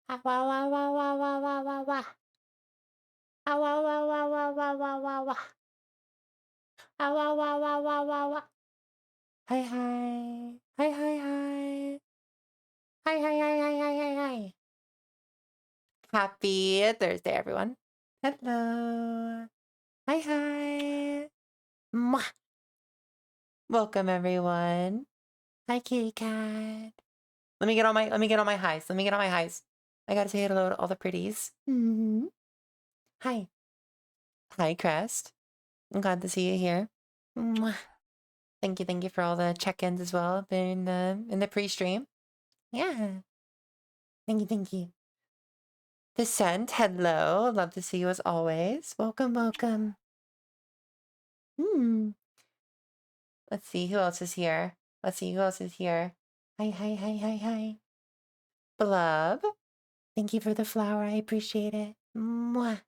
Ah, wah, wah, wah, wah, wah, wah, wah, wah. Wah, wah, wah, wah, wah, wah, wah, wah. Wah, wah, wah, wah, wah, wah, wah. Hi, hi. Hi, hi, hi. Hi, hi, hi, hi, hi, hi, hi. Happy Thursday, everyone. Hello. Hi, hi. Mwah. Welcome, everyone. Hi, kitty cat. Let me get on my highs. Let me get on my highs. I gotta say hello to all the pretties. Hi. Hi, Crest. I'm glad to see you here. Mwah. Thank you for all the check-ins as well in the pre-stream. Yeah. Thank you. Descent, hello. Love to see you as always. Welcome, welcome. Let's see who else is here. Let's see who else is here. Hi, hi, hi, hi, hi. Blub. Thank you for the flower. I appreciate it. Mwah.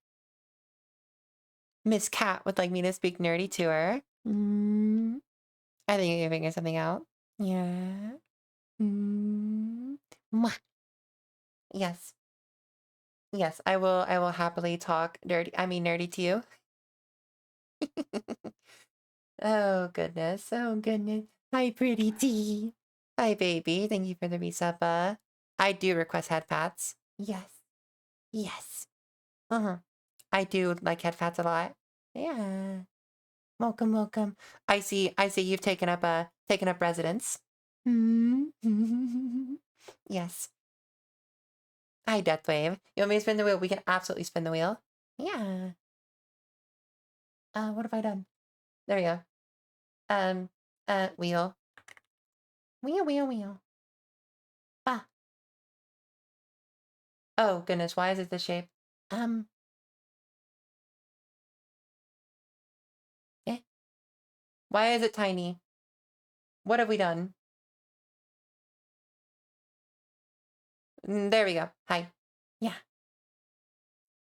Miss Cat would like me to speak nerdy to her. I think you're figuring something out. Yeah. Mwah. Yes. Yes, I will happily talk nerdy to you. Oh goodness. Oh goodness. Hi, pretty tea. Hi, baby. Thank you for the resub. I do request head pats. Yes. Yes. I do like head pats a lot. Yeah. Welcome, welcome. I see you've taken up residence. Yes. Hi, Deathwave. You want me to spin the wheel? We can absolutely spin the wheel. Yeah. What have I done? There we go. Wheel. Wheel. Ah. Oh, goodness. Why is it this shape? Eh. Why is it tiny? What have we done? There we go. Hi. Yeah.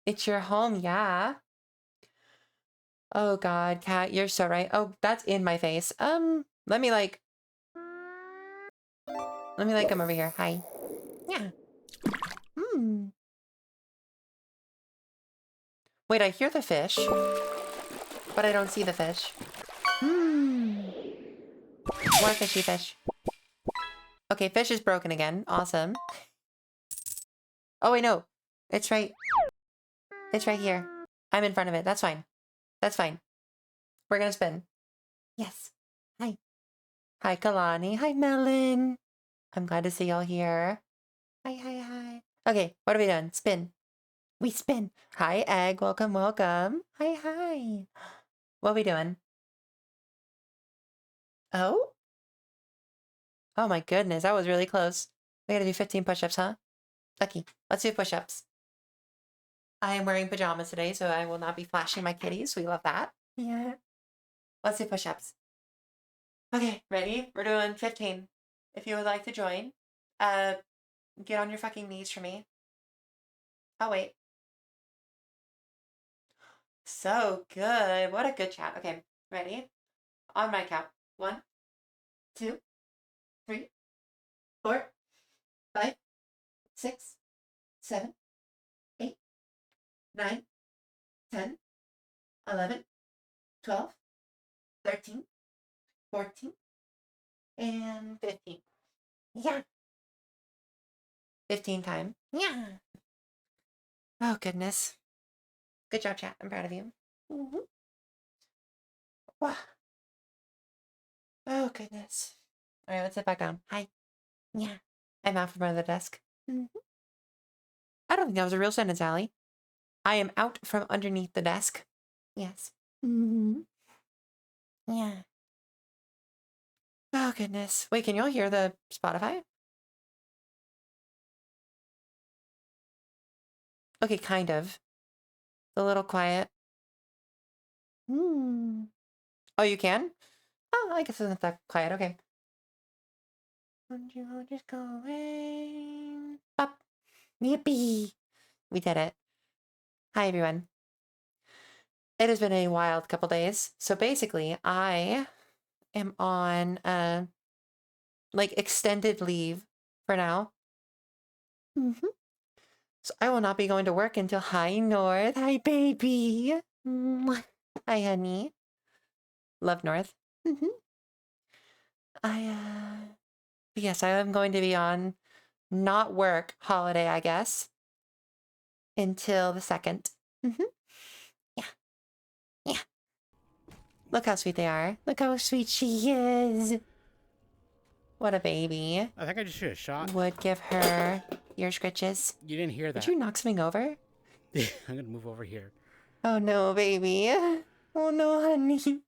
It's your home, yeah. Oh God, Cat, you're so right. Oh, that's in my face. Let me come over here. Hi. Yeah. Wait, I hear the fish, but I don't see the fish. More fishy fish. Okay, fish is broken again. Awesome. Oh wait, no. It's right. It's right here. I'm in front of it. That's fine. That's fine. We're gonna spin. Yes. Hi. Hi, Kalani. Hi, Melon. I'm glad to see y'all here. Hi. Okay, what are we doing? Spin. We spin. Hi, Egg. Welcome. Hi. What are we doing? Oh? Oh my goodness, that was really close. We gotta do 15 push-ups, huh? Okay, let's do push-ups. I am wearing pajamas today, so I will not be flashing my kitties. We love that. Yeah. Let's do push-ups. Okay, ready? We're doing 15. If you would like to join, get on your fucking knees for me. Oh, wait. So good. What a good chat. Okay, ready? On my count. 1, 2, 3, 4, 5, 6, 7, 8, 9, 10, 11, 12, 13, 14, and 15. Yeah. 15 time. Yeah. Oh, goodness. Good job, chat. I'm proud of you. Wow. Oh, goodness. All right, let's sit back down. Hi. Yeah. I'm out from under the desk. I don't think that was a real sentence, Allie. I am out from underneath the desk. Yes. Yeah. Oh, goodness. Wait, can y'all hear the Spotify? Okay, kind of. A little quiet. Oh, you can? Oh, I guess it's not that quiet. Okay. Just going up. Yippee. We did it. Hi, everyone. It has been a wild couple days. So basically, I am on extended leave for now. So I will not be going to work until Hi North. Hi, baby. Mwah. Hi, honey. Love North. Yes, I am going to be on not work holiday, I guess, until the 2nd. Yeah. Yeah. Look how sweet they are. Look how sweet she is. What a baby. I think I just should have shot. Would give her ear scritches. You didn't hear Did that. you knock something over? I'm gonna move over here. Oh no, baby. Oh no, honey.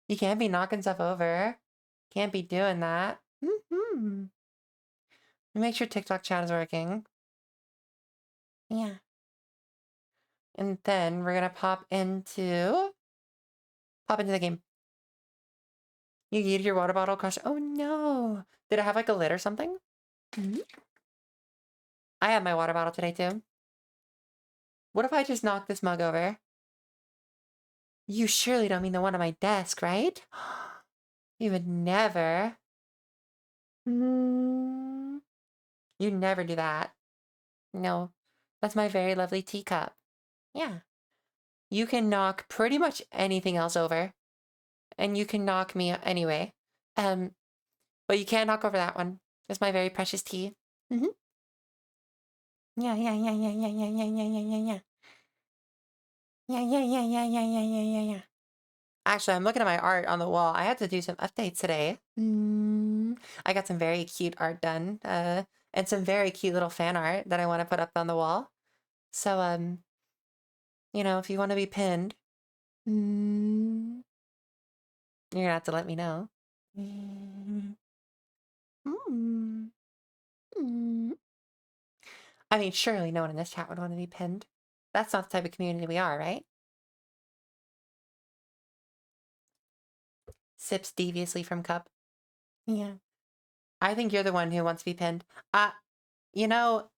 You can't be knocking stuff over. Can't be doing that. Make sure TikTok chat is working. Yeah. And then we're gonna pop into the game. You yeeted your water bottle across. Oh no. Did it have like a lid or something? I had my water bottle today too. What if I just knock this mug over? You surely don't mean the one on my desk, right? You would never. You never do that. No, that's my very lovely teacup. Yeah. You can knock pretty much anything else over. And you can knock me anyway. But you can't knock over that one. It's my very precious tea. Yeah. Yeah. Actually, I'm looking at my art on the wall. I had to do some updates today. I got some very cute art done, and some very cute little fan art that I want to put up on the wall. So, if you want to be pinned, you're gonna have to let me know. I mean, surely no one in this chat would want to be pinned. That's not the type of community we are, right? Sips deviously from cup. Yeah. I think you're the one who wants to be pinned. You know,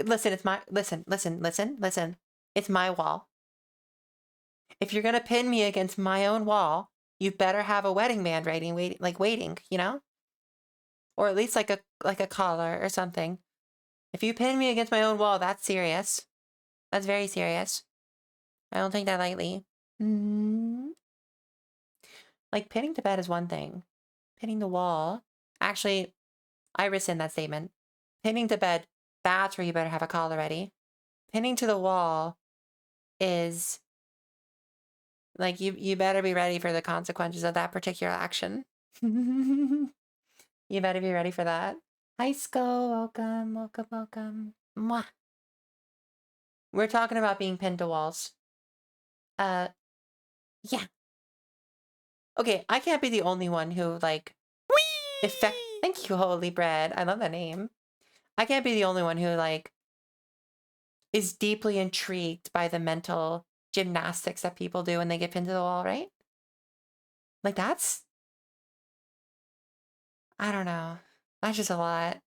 listen, listen. It's my wall. If you're gonna pin me against my own wall, you better have a wedding band waiting, you know? Or at least like a collar or something. If you pin me against my own wall, that's serious. That's very serious. I don't take that lightly. Like, pinning to bed is one thing. Pinning the wall. Actually, I rescind that statement. Pinning to bed, that's where you better have a collar ready. Pinning to the wall is like you better be ready for the consequences of that particular action. You better be ready for that. Hi, Sko. Welcome. Mwah. We're talking about being pinned to walls. Yeah. Okay, I can't be the only one who, like, Thank you, Holy Bread. I love that name. I can't be the only one who, like, is deeply intrigued by the mental gymnastics that people do when they get pinned to the wall, right? Like, that's... I don't know. That's just a lot.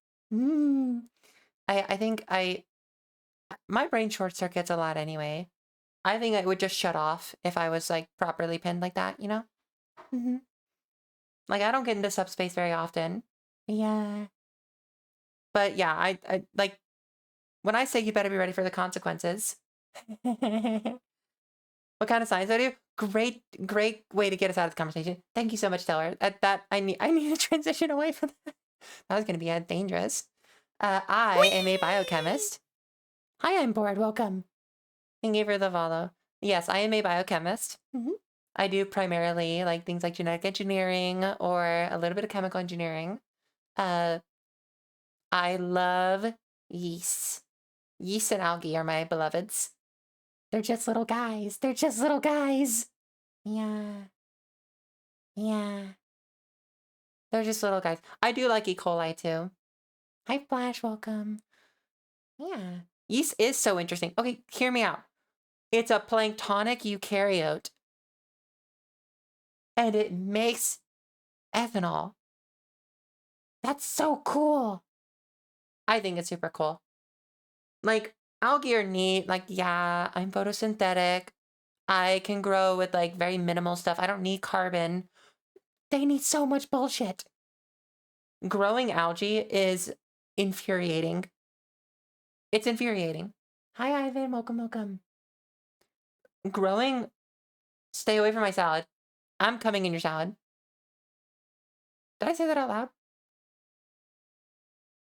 I think my brain short circuits a lot anyway. I think I would just shut off if I was, like, properly pinned like that, you know? Like, I don't get into subspace very often. Yeah. But yeah, I like, when I say you better be ready for the consequences. What kind of signs I do? Great way to get us out of the conversation. Thank you so much, Taylor. I need to transition away from that. That was gonna be dangerous. I am a biochemist. Hi, I'm bored. Welcome. Thank you for the follow. Yes, I am a biochemist. I do primarily like things like genetic engineering or a little bit of chemical engineering. I love yeast. Yeast and algae are my beloveds. They're just little guys. Yeah. They're just little guys. I do like E. coli too. Hi, Flash. Welcome. Yeah. Yeast is so interesting. Okay, hear me out. It's a planktonic eukaryote. And it makes ethanol. That's so cool. I think it's super cool. Like, algae are neat. Like, yeah, I'm photosynthetic. I can grow with, like, very minimal stuff. I don't need carbon. They need so much bullshit. Growing algae is infuriating. It's infuriating. Hi, Ivan. Welcome. Stay away from my salad. I'm coming in your salad. Did I say that out loud?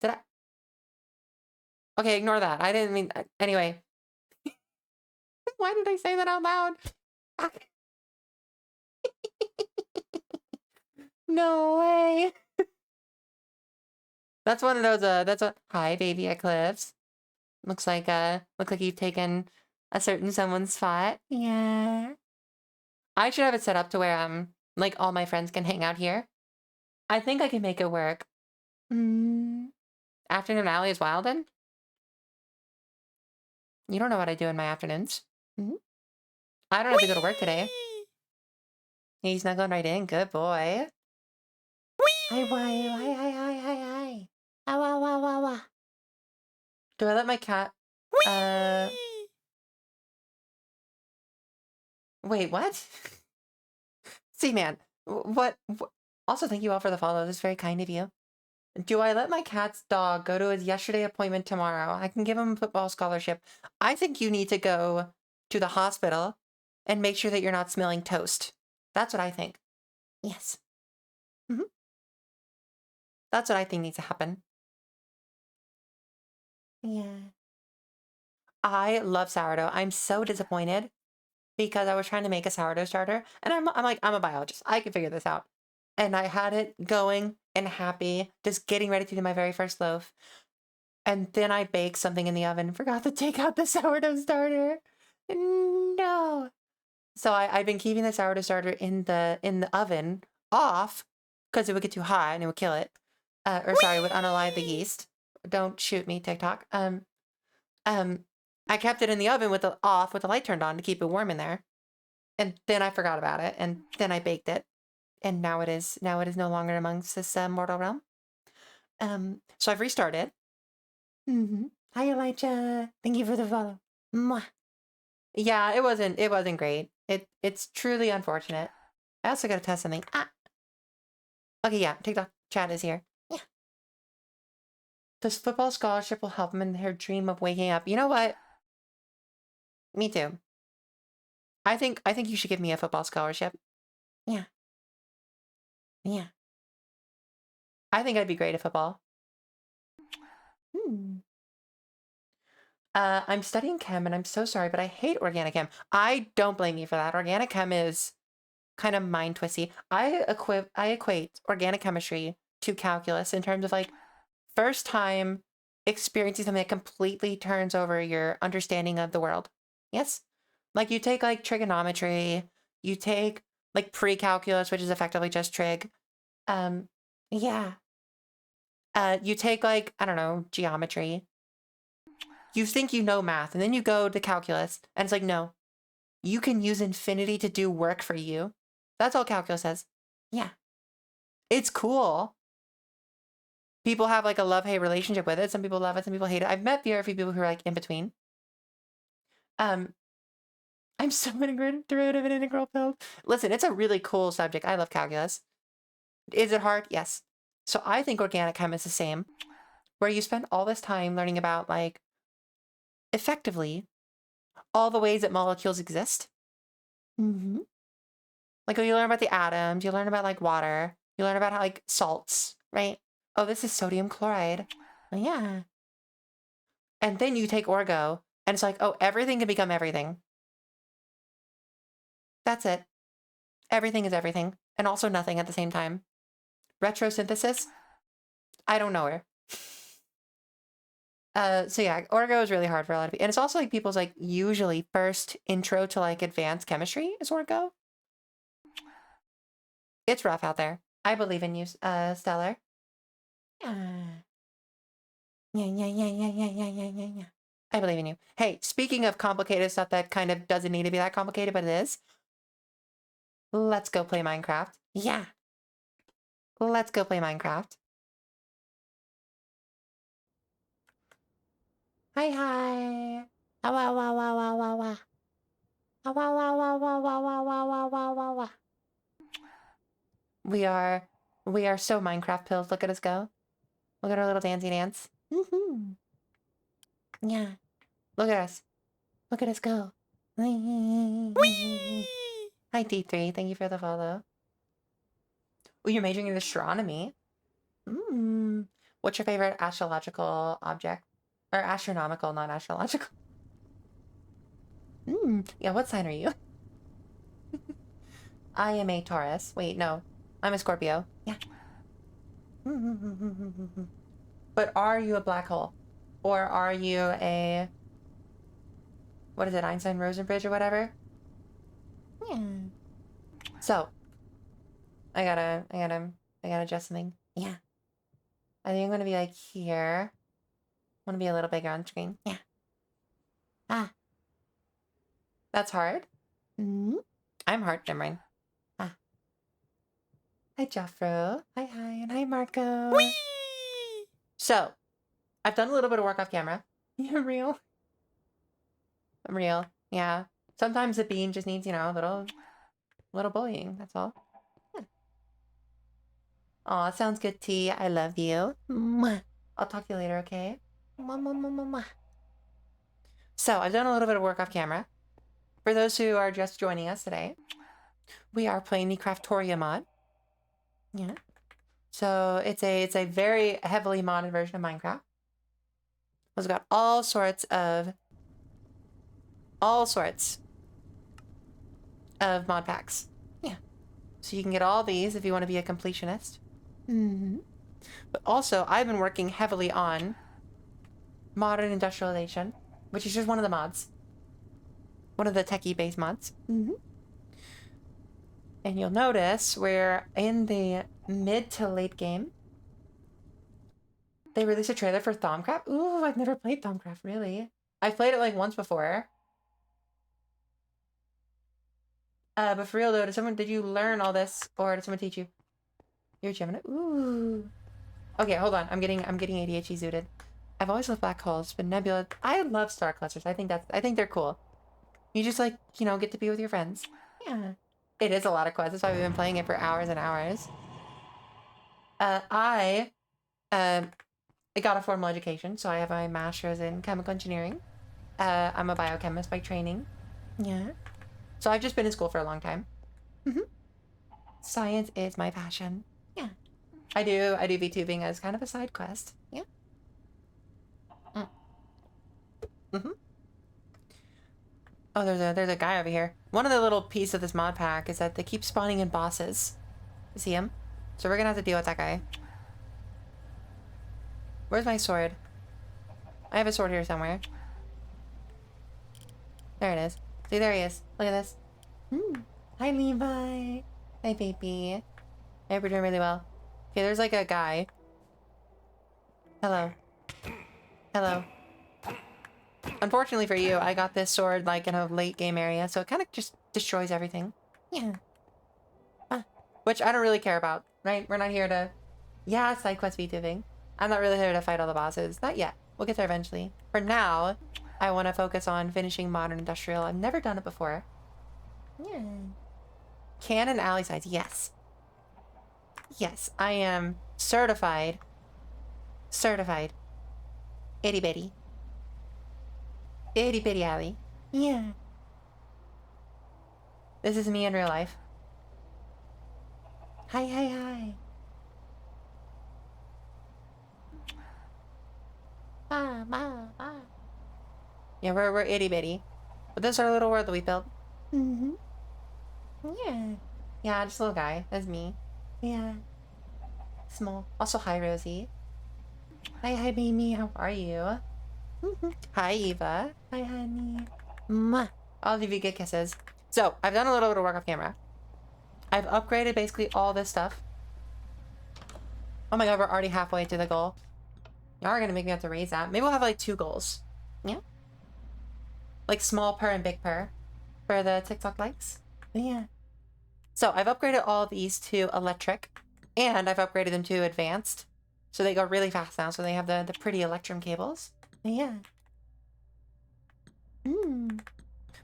Did I? Okay, ignore that. I didn't mean... Anyway. Why did I say that out loud? No way. That's one of those, that's a... Hi, baby Eclipse. Looks like you've taken a certain someone's spot. Yeah. I should have it set up to where, like, all my friends can hang out here. I think I can make it work. Afternoon alley is wild, then? You don't know what I do in my afternoons. I don't have to go to work today. He's not going right in. Good boy. Hi, hi. Ow, ow, ow, ow, ow. Do I let my cat... Wait, what? See, man. What? Also, thank you all for the follow. This is very kind of you. Do I let my cat's dog go to his yesterday appointment tomorrow? I can give him a football scholarship. I think you need to go to the hospital and make sure that you're not smelling toast. That's what I think. Yes. That's what I think needs to happen. Yeah. I love sourdough. I'm so disappointed because I was trying to make a sourdough starter, and I'm like, I'm a biologist. I can figure this out. And I had it going and happy, just getting ready to do my very first loaf. And then I baked something in the oven, forgot to take out the sourdough starter. No. So I've been keeping the sourdough starter in the oven off because it would get too hot and it would kill it. Or sorry, would unalive the yeast. Don't shoot me, TikTok. I kept it in the oven with the light turned on to keep it warm in there. And then I forgot about it, and then I baked it. And now it is no longer amongst this mortal realm. So I've restarted. Hi, Elijah. Thank you for the follow. Mwah. Yeah, it wasn't great. It's truly unfortunate. I also gotta test something. Okay, yeah, TikTok chat is here. Yeah. This football scholarship will help him in their dream of waking up. You know what? Me too. I think you should give me a football scholarship. Yeah. Yeah. I think I'd be great at football. I'm studying chem, and I'm so sorry, but I hate organic chem. I don't blame you for that. Organic chem is kind of mind twisty. I equate organic chemistry to calculus in terms of like first time experiencing something that completely turns over your understanding of the world. Yes? Like you take like trigonometry, you take like pre-calculus, which is effectively just trig. Yeah. You take like, I don't know, geometry. You think you know math, and then you go to calculus, and it's like, no, you can use infinity to do work for you. That's all calculus says. Yeah. It's cool. People have like a love-hate relationship with it. Some people love it, some people hate it. I've met very few people who are like in between. I'm so derivative and integral build. Listen, it's a really cool subject. I love calculus. Is it hard? Yes. So I think organic chem is the same, where you spend all this time learning about like effectively all the ways that molecules exist. Like you learn about the atoms, you learn about like water, you learn about how like salts, right? Oh, this is sodium chloride. Oh, yeah. And then you take orgo, and it's like, oh, everything can become everything. That's it. Everything is everything, and also nothing at the same time. Retrosynthesis? I don't know her. So yeah, orgo is really hard for a lot of people. And it's also like people's like usually first intro to like advanced chemistry is orgo. It's rough out there. I believe in you, Stellar. Yeah. Yeah. I believe in you. Hey, speaking of complicated stuff that kind of doesn't need to be that complicated, but it is. Let's go play Minecraft. Yeah. Let's go play Minecraft. Hi, hi. Wow, wow, wow, wow, wow, wow. Wow, wow, wow, wow, wow, wow, wow, wow, wow, wow, wow. We are so Minecraft pills. Look at us go. Look at our little dancey dance. Yeah. Look at us. Look at us go. Hi, Hi, D3. Thank you for the follow. Oh, you're majoring in astronomy. What's your favorite astrological object? Or astronomical, not astrological. Yeah, what sign are you? I am a Taurus. Wait, no. I'm a Scorpio. Yeah. But are you a black hole? Or are you a... What is it? Einstein-Rosenbridge or whatever? Yeah. So, I gotta adjust something. Yeah. I think I'm gonna be like here. I wanna be a little bigger on screen. Yeah. Ah. That's hard. I'm hard, never mind. Ah. Hi, Jeffro. Hi, and hi, Marco. Whee! So, I've done a little bit of work off camera. You're real. I'm real. Yeah. Sometimes the bean just needs, a little bullying. That's all. Yeah. Aw, sounds good, T. I love you. Mwah. I'll talk to you later, okay? Mwah, mwah, mwah, mwah, mwah. So, I've done a little bit of work off camera. For those who are just joining us today, we are playing the Craftoria mod. Yeah. So it's a very heavily modded version of Minecraft. It's got all sorts of mod packs. Yeah. So you can get all these if you want to be a completionist. But also, I've been working heavily on modern industrialization, which is just one of the mods. One of the techie-based mods. And you'll notice we're in the mid to late game. They released a trailer for Thaumcraft. Ooh, I've never played Thaumcraft, really. I've played it like once before. But for real though, did you learn all this, or did someone teach you? You're a Gemini. Ooh. Okay, hold on. I'm getting ADHD zooted. I've always loved black holes, but nebula. I love star clusters. I think they're cool. You just like, get to be with your friends. Yeah. It is a lot of quests. That's why we've been playing it for hours and hours. I got a formal education, so I have my master's in chemical engineering. I'm a biochemist by training. Yeah. So I've just been in school for a long time. Science is my passion. Yeah. I do VTubing as kind of a side quest. Yeah. Oh, there's a guy over here. One of the little pieces of this mod pack is that they keep spawning in bosses. You see him? So we're gonna have to deal with that guy. Where's my sword? I have a sword here somewhere. There it is. See, there he is. Look at this. Hi, Levi. Hi, baby. I hope you're doing really well. Okay, there's like a guy. Hello. Hello. Unfortunately for you, I got this sword like in a late game area, so it kind of just destroys everything. Yeah. Which I don't really care about, right? We're not here to... Yeah, side quest VTubing. I'm not really here to fight all the bosses. Not yet. We'll get there eventually. For now, I want to focus on finishing Modern Industrial. I've never done it before. Yeah. Can and alley sides, yes. Yes, I am certified. Certified. Itty bitty. Itty bitty alley. Yeah. This is me in real life. Hi, hi, hi. Yeah, we're itty bitty. But this is our little world that we built. Yeah. Yeah, just a little guy. That's me. Yeah. Small. Also, hi, Rosie. Hi, baby. How are you? Hi, Eva. Hi, honey. Mwah. I'll give you good kisses. So, I've done a little bit of work off camera. I've upgraded basically all this stuff. Oh my god, we're already halfway to the goal. Y'all are gonna make me have to raise that. Maybe we'll have like 2 goals. Yeah? Like small purr and big purr. For the TikTok likes. Yeah. So, I've upgraded all these to electric. And I've upgraded them to advanced. So they go really fast now. So they have the pretty Electrum cables. Yeah.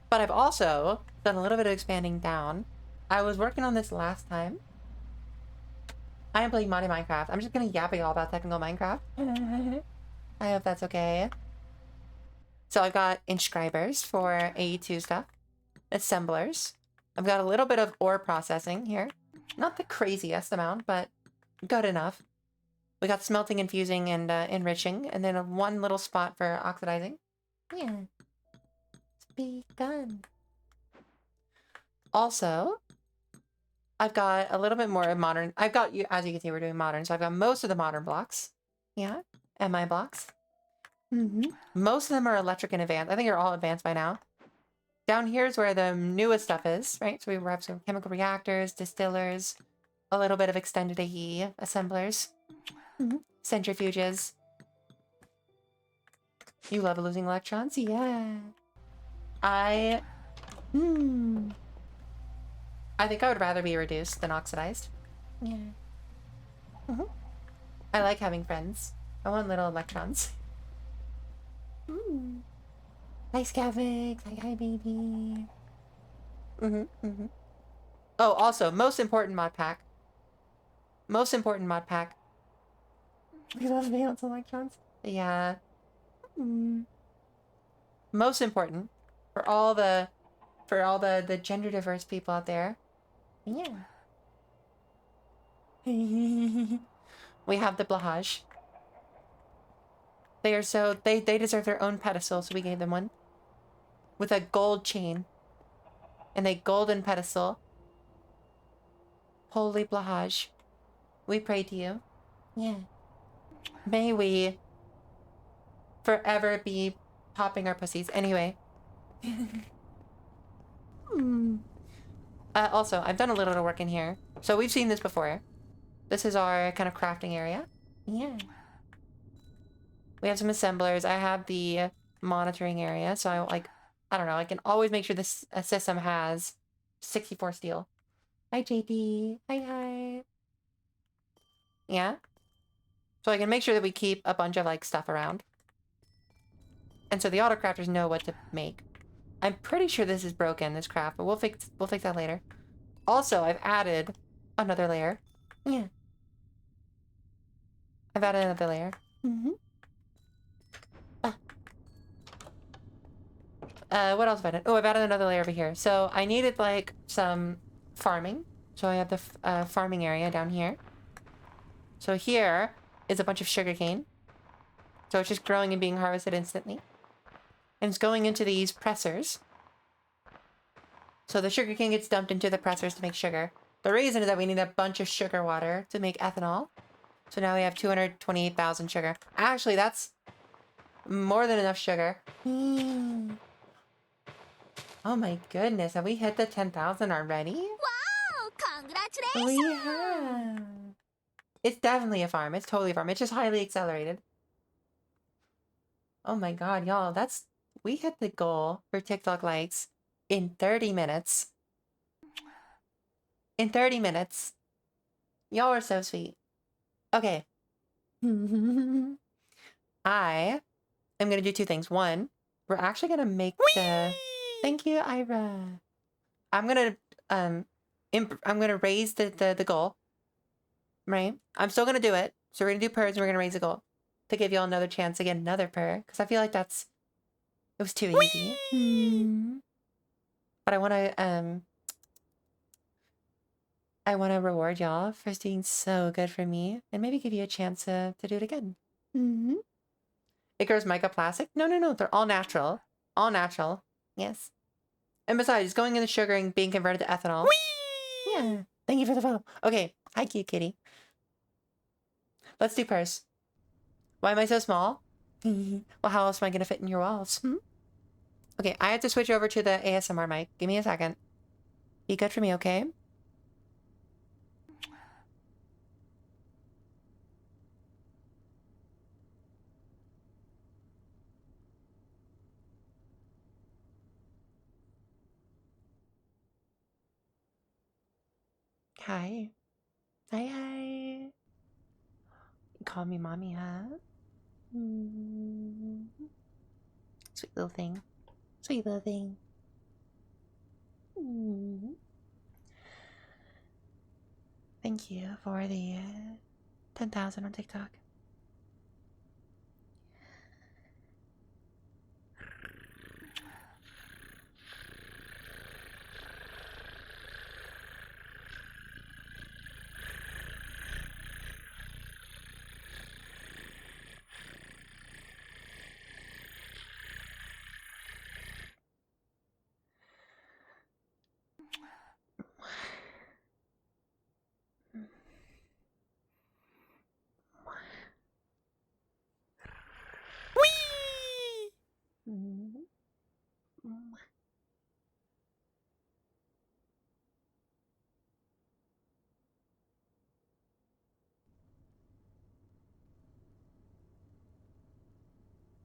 But I've also done a little bit of expanding down. I was working on this last time. I am playing modded Minecraft. I'm just gonna yap all about technical Minecraft. I hope that's okay. So I've got inscribers for AE2 stuff. Assemblers. I've got a little bit of ore processing here. Not the craziest amount, but good enough. We got smelting, infusing, and enriching, and then one little spot for oxidizing. Yeah. It's begun. Also, I've got a little bit more of modern. I've got, as you can see, we're doing modern, so I've got most of the modern blocks. Yeah, MI blocks. Most of them are electric and advanced. I think they're all advanced by now. Down here is where the newest stuff is, right? So we have some chemical reactors, distillers, a little bit of extended AE assemblers, centrifuges. You love losing electrons? Yeah. I think I would rather be reduced than oxidized. Yeah. I like having friends. I want little electrons. Hi, Scavix. Hi, baby. Oh, also, most important mod pack. Most important mod pack. We love valence electrons. Yeah. Most important for all the gender diverse people out there. Yeah. We have the Blahaj. They are so they deserve their own pedestal, so we gave them one. With a gold chain. And a golden pedestal. Holy Blahaj. We pray to you. Yeah. May we forever be popping our pussies. Anyway. Also, I've done a little bit of work in here. So we've seen this before. This is our kind of crafting area. Yeah. We have some assemblers. I have the monitoring area. So I don't know. I can always make sure this system has 64 steel. Hi, JD. Hi. Yeah. So I can make sure that we keep a bunch of stuff around. And so the autocrafters know what to make. I'm pretty sure this is broken, this craft, but we'll fix that later. Also, I've added another layer. Yeah. I've added another layer. What else have I done? Oh, I've added another layer over here. So I needed some farming. So I have the farming area down here. So here is a bunch of sugarcane. So it's just growing and being harvested instantly. And it's going into these pressers. So the sugarcane gets dumped into the pressers to make sugar. The reason is that we need a bunch of sugar water to make ethanol. So now we have 228,000 sugar. Actually, that's more than enough sugar. Oh my goodness, have we hit the 10,000 already? Wow! Congratulations! We have. It's definitely a farm. It's totally a farm. It's just highly accelerated. Oh my god, y'all, we hit the goal for TikTok likes in 30 minutes. In 30 minutes. Y'all are so sweet. Okay. I am gonna do two things. One, we're actually gonna make the... Thank you, Ira. I'm gonna raise the goal. Right? I'm still gonna do it. So we're gonna do purrs and we're gonna raise the goal. To give y'all another chance to get another purr. Because I feel like it was too easy. But I wanna reward y'all for being so good for me. And maybe give you a chance to do it again. It grows mycoplastic? No. They're all natural. All natural. Yes. And besides, going in the sugar and being converted to ethanol. Yeah. Thank you for the follow. Okay. Hi, cute kitty. Let's do purrs. Why am I so small? Well, how else am I going to fit in your walls? Okay, I have to switch over to the ASMR mic. Give me a second. Be good for me, okay? Hi. Hi. You call me mommy, huh? Sweet little thing. Sweet little thing. Thank you for the 10,000 on TikTok.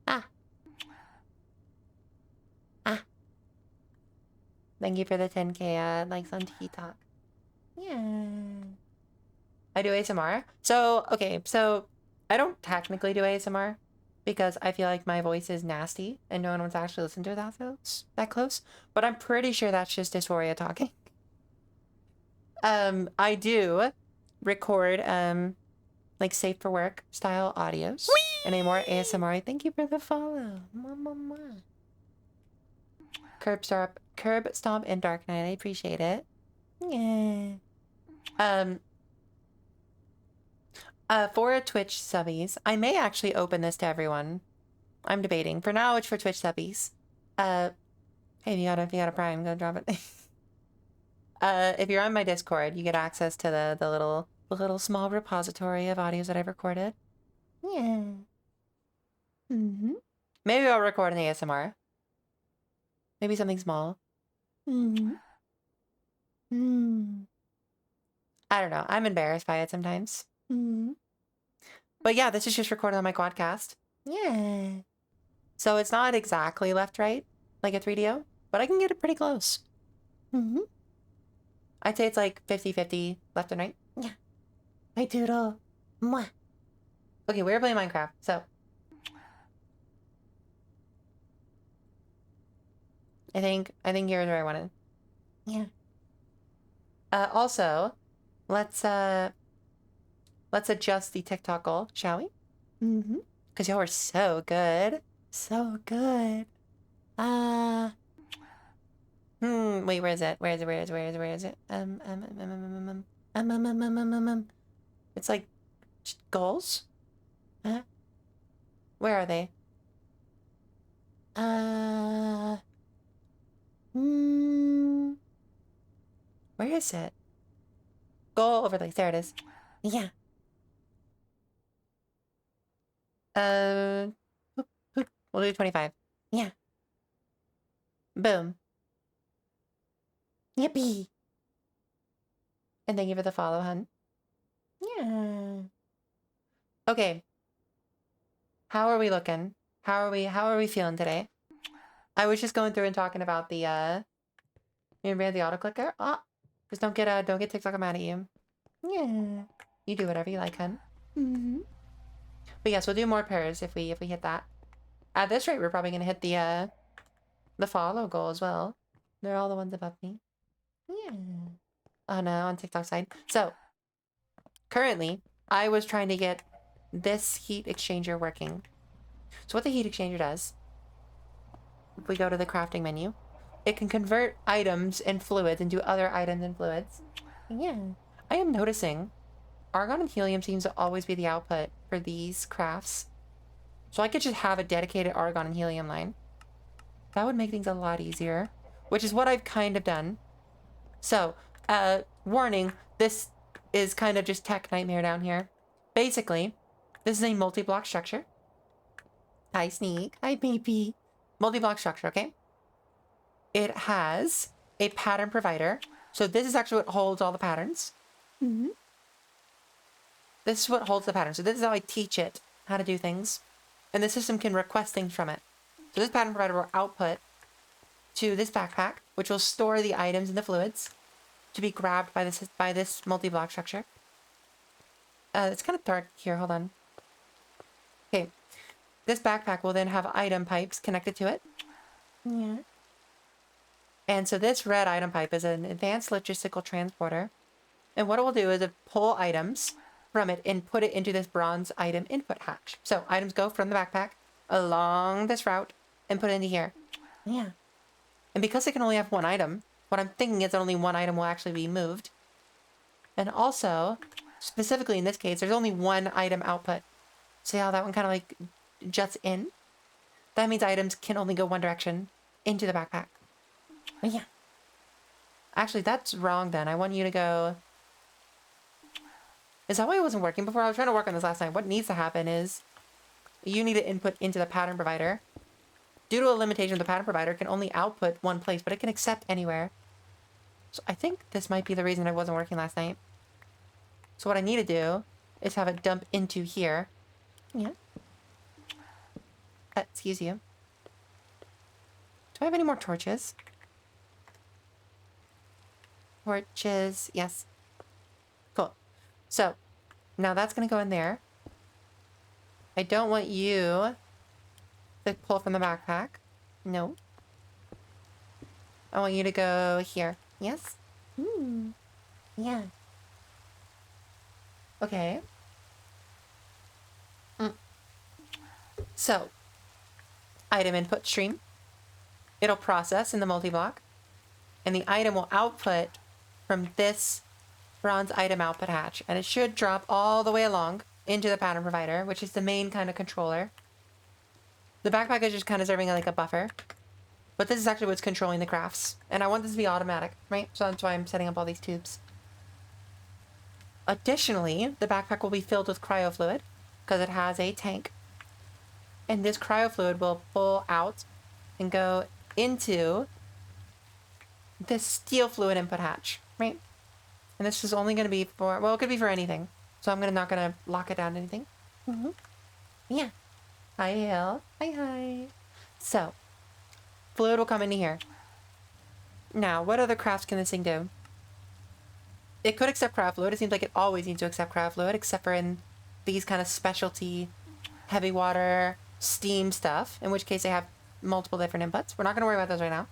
Ah. Ah. Thank you for the 10K likes on TikTok. Yeah. I do ASMR. So, okay, so I don't technically do ASMR because I feel like my voice is nasty and no one wants to actually listen to it that close. But I'm pretty sure that's just dysphoria talking. I do record like safe for work style audios and a more ASMR. Thank you for the follow. Curb Stomp and Dark Knight. I appreciate it. Yeah. For a Twitch subbies, I may actually open this to everyone. I'm debating. For now, it's for Twitch subbies. Hey, if you got a Prime, go drop it. If you're on my Discord, you get access to the little small repository of audios that I've recorded. Yeah. Maybe I'll record an ASMR. Maybe something small. I don't know. I'm embarrassed by it sometimes. But yeah, this is just recorded on my Quadcast. Yeah. So it's not exactly left-right, like a 3DO, but I can get it pretty close. I'd say it's like 50-50 left and right. Yeah. My doodle. Mwah. Okay, we're playing Minecraft, so. I think here's where I wanted. Yeah. Also, let's adjust the TikTok goal, shall we? Because y'all are so good. So good. Wait, where is it? Where is it? It's like goals? Huh? Where are they? Where is it? Goal overlays. There it is. Yeah. We'll do 25. Yeah. Boom. Yippee. And thank you for the follow, hun. Yeah. Okay. How are we looking? How are we feeling today? I was just going through and talking about the remember the auto clicker? Oh, just don't get TikTok mad at you. Yeah. You do whatever you like, hun. But yes, we'll do more pairs if we hit that. At this rate, we're probably gonna hit the follow goal as well. They're all the ones above me. Yeah. On TikTok side. So currently, I was trying to get this heat exchanger working. So what the heat exchanger does, if we go to the crafting menu, it can convert items and fluids into other items and fluids. Yeah. I am noticing argon and helium seems to always be the output for these crafts. So I could just have a dedicated argon and helium line. That would make things a lot easier, which is what I've kind of done. So, warning, this is kind of just tech nightmare down here. Basically, this is a multi-block structure. Hi, Sneak. Hi, baby. Multi-block structure, okay? It has a pattern provider. So this is actually what holds all the patterns. This is what holds the pattern. So this is how I teach it how to do things. And the system can request things from it. So this pattern provider will output to this backpack, which will store the items and the fluids to be grabbed by this multi-block structure. It's kind of dark here. Hold on. Okay. This backpack will then have item pipes connected to it. Yeah. And so this red item pipe is an advanced logistical transporter. And what it will do is it pull items from it and put it into this bronze item input hatch. So items go from the backpack along this route and put it into here. Yeah. And because it can only have one item, what I'm thinking is that only one item will actually be moved. And also, specifically in this case, there's only one item output. See how that one kind of like juts in? That means items can only go one direction into the backpack. But yeah. Actually, that's wrong then. I want you to go... Is that why it wasn't working before? I was trying to work on this last night. What needs to happen is you need to input into the pattern provider. Due to a limitation, the pattern provider can only output one place, but it can accept anywhere. So I think this might be the reason it wasn't working last night. So what I need to do is have it dump into here. Yeah. Excuse you. Do I have any more torches? Torches, yes. Cool. So, now that's going to go in there. I don't want you to pull from the backpack. No. I want you to go here. Yes? Yeah. Okay. So, item input stream. It'll process in the multi-block. And the item will output from this bronze item output hatch. And it should drop all the way along into the pattern provider, which is the main kind of controller. The backpack is just kind of serving like a buffer. But this is actually what's controlling the crafts. And I want this to be automatic, right? So that's why I'm setting up all these tubes. Additionally, the backpack will be filled with cryo fluid because it has a tank. And this cryo fluid will pull out and go into this steel fluid input hatch, right? And this is only going to be for, well, it could be for anything. So I'm not going to lock it down to anything. Yeah. Hi, Hale. Hi. So, fluid will come into here. Now, what other crafts can this thing do? It could accept cryo fluid. It seems like it always needs to accept cryo fluid, except for in these kind of specialty heavy water steam stuff, in which case they have multiple different inputs. We're not going to worry about those right now.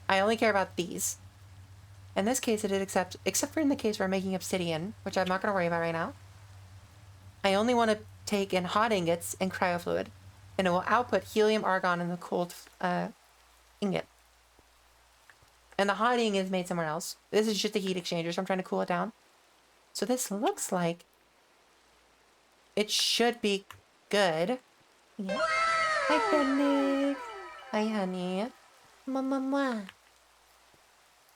I only care about these. In this case, it did accept, except for in the case where I'm making obsidian, which I'm not going to worry about right now. I only want to take in hot ingots and cryo fluid, and it will output helium, argon, and the cooled ingot. And the hot ingot is made somewhere else. This is just a heat exchanger, so I'm trying to cool it down. So this looks like it should be good. Yeah. Hi, Phoenix. Hi, honey. Mwah.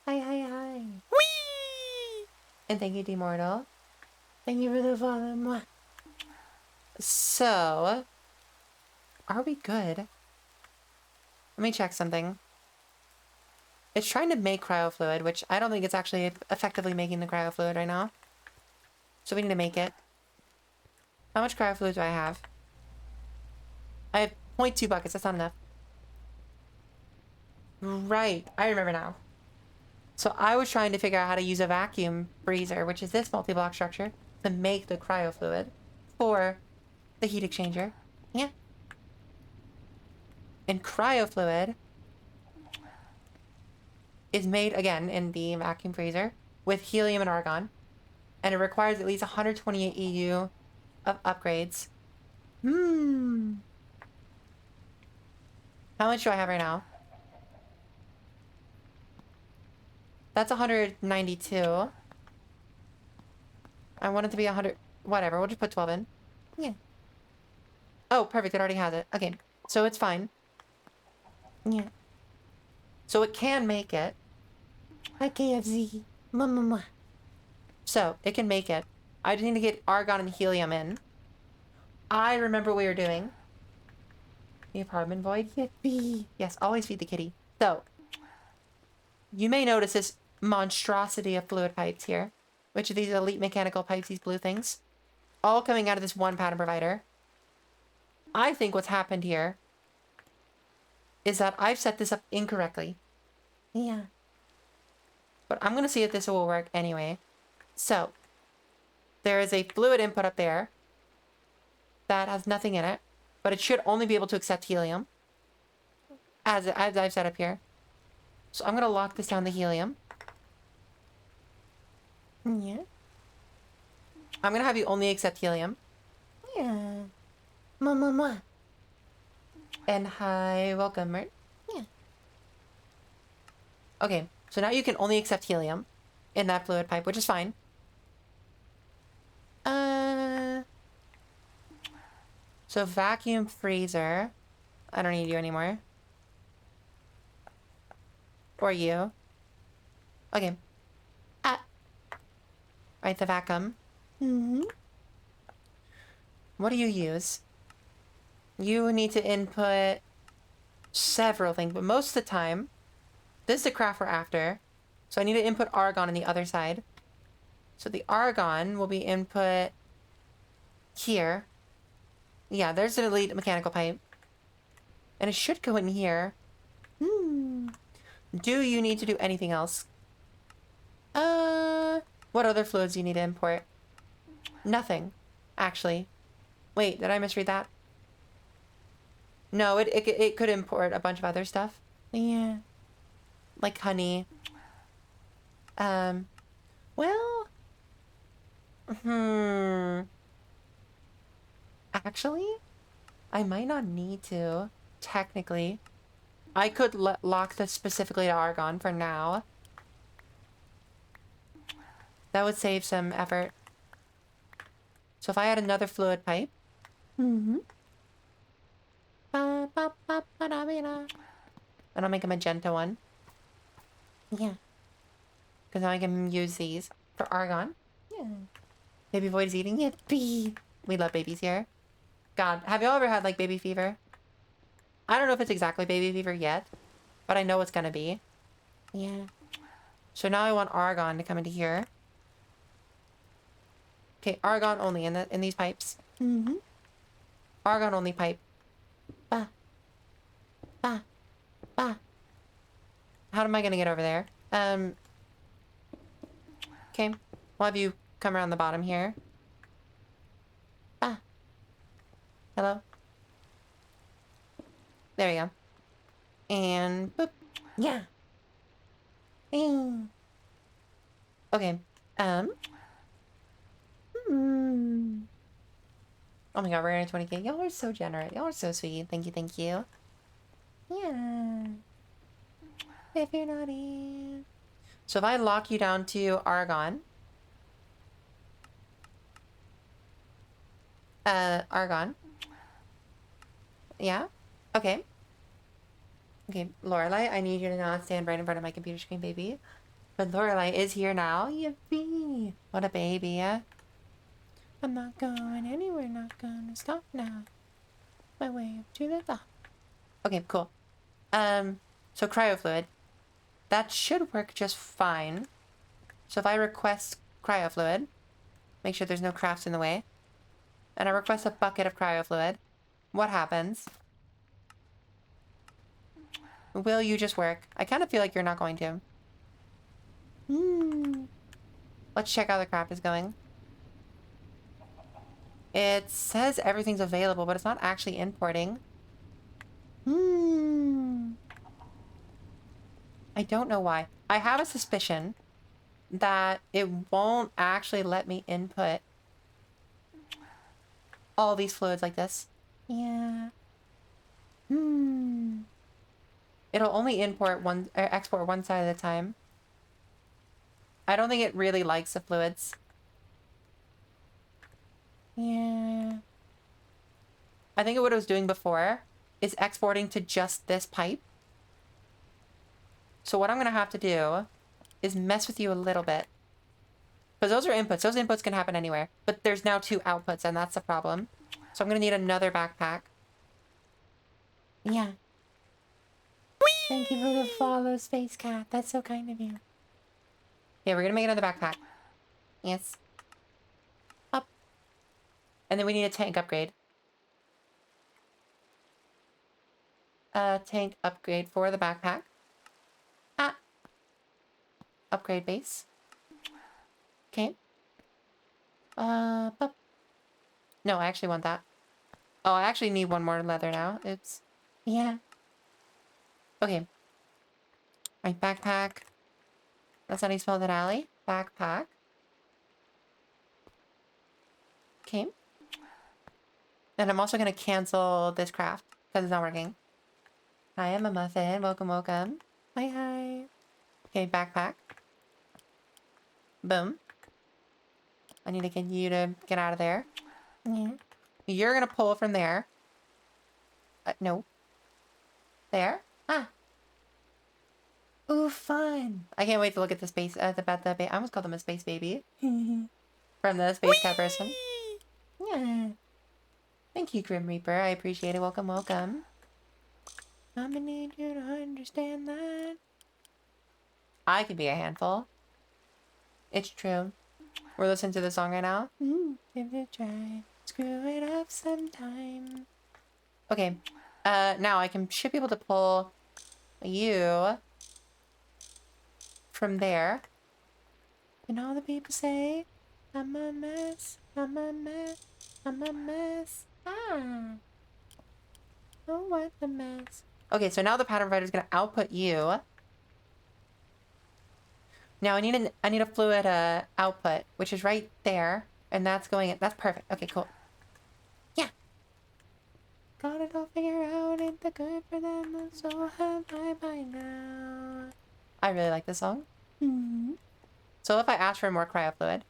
Hi. Whee! And thank you, Demortal. Thank you for the follow. Mwah. So, are we good? Let me check something. It's trying to make cryo fluid, which I don't think it's actually effectively making the cryo fluid right now. So we need to make it. How much cryo fluid do I have? I have 0.2 buckets. That's not enough. Right. I remember now. So I was trying to figure out how to use a vacuum freezer, which is this multi-block structure, to make the cryo fluid for the heat exchanger. Yeah. And cryo fluid is made, again, in the vacuum freezer with helium and argon. And it requires at least 128 EU of upgrades. How much do I have right now? That's 192. I want it to be 100. Whatever, we'll just put 12 in. Yeah. Oh, perfect, it already has it. Okay, so it's fine. Yeah. So it can make it. Hi, KFZ. Mwah. So, it can make it. I just need to get argon and helium in. I remember what we were doing. The apartment void. Yippee. Yes, always feed the kitty. So, you may notice this monstrosity of fluid pipes here. Which are these elite mechanical pipes, these blue things. All coming out of this one pattern provider. I think what's happened here is that I've set this up incorrectly. Yeah. But I'm going to see if this will work anyway. So, there is a fluid input up there that has nothing in it, but it should only be able to accept helium, as I've set up here. So I'm going to lock this down to helium. Yeah. I'm going to have you only accept helium. Yeah. Mwah. And hi, welcome, Mert. Yeah. Okay, so now you can only accept helium in that fluid pipe, which is fine. So vacuum freezer. I don't need you anymore. Or you. Okay. Ah. Right, the vacuum. Mm-hmm. What do you use? You need to input several things, but most of the time, this is the craft we're after. So I need to input argon on the other side. So the argon will be input here. Yeah, there's the lead mechanical pipe. And it should go in here. Do you need to do anything else? What other fluids do you need to import? Nothing, actually. Wait, did I misread that? No, it could import a bunch of other stuff. Yeah. Like honey. Well... Actually, I might not need to, technically. I could lock this specifically to argon for now. That would save some effort. So if I had another fluid pipe... And I'll make a magenta one. Yeah. Because now I can use these for argon. Yeah. Baby Void is eating it. We love babies here. God, have you all ever had, like, baby fever? I don't know if it's exactly baby fever yet, but I know it's gonna be. Yeah. So now I want argon to come into here. Okay, argon only in these pipes. Argon only pipe. Bah. Bah. Bah. How am I gonna get over there? Okay. We'll have you come around the bottom here. Ah. Hello? There we go. And boop. Yeah. Okay. Oh my god, we're at 20K. Y'all are so generous. Y'all are so sweet. Thank you, thank you. Yeah. If you're naughty. So if I lock you down to argon. Argon. Yeah? Okay. Okay, Lorelai, I need you to not stand right in front of my computer screen, baby. But Lorelai is here now. Yippee! What a baby, yeah? I'm not going anywhere, not gonna stop now. My way up to the top. Okay, cool. So cryofluid. That should work just fine. So if I request cryofluid, make sure there's no crafts in the way, and I request a bucket of cryofluid, what happens? Will you just work? I kind of feel like you're not going to. Let's check how the craft is going. It says everything's available, but it's not actually importing. I don't know why. I have a suspicion that it won't actually let me input all these fluids like this. Yeah. It'll only import one, or export one side at a time. I don't think it really likes the fluids. Yeah. I think what it was doing before is exporting to just this pipe. So what I'm gonna have to do is mess with you a little bit. Because those are inputs. Those inputs can happen anywhere. But there's now 2 outputs, and that's the problem. So I'm gonna need another backpack. Yeah. Whee! Thank you for the follow, Space Cat. That's so kind of you. Yeah, we're gonna make another backpack. Yes. Up. And then we need a tank upgrade. Tank upgrade for the backpack. Ah. Upgrade base. Okay. Bup. No, I actually want that. Oh, I actually need one more leather now. Oops. Yeah. Okay. My backpack. That's how you spell that, Allie. Backpack. Okay. And I'm also gonna cancel this craft because it's not working. Hi, I'm a muffin. Welcome, welcome. Hi, hi. Okay, backpack. Boom. I need to get you to get out of there. Yeah. You're gonna pull from there. No. There. Ah. Ooh, fun. I can't wait to look at the space, I almost called him a space baby. From the space cat person. Yeah. Thank you, Grim Reaper. I appreciate it. Welcome, welcome. I'm gonna need you to understand that. I can be a handful. It's true. We're listening to the song right now. Give it a try. Screw it up sometime. Okay. Now I should be able to pull you from there. And all the people say, I'm a mess, I'm a mess, I'm a mess. Ah. Oh, what a mess. Okay, so now the pattern provider is going to output you. Now I need a fluid output, which is right there, and that's that's perfect. Okay, cool. Yeah. Got it all figured out, ain't that good for them, and so have I by now. I really like this song. So if I ask for more cryo fluid,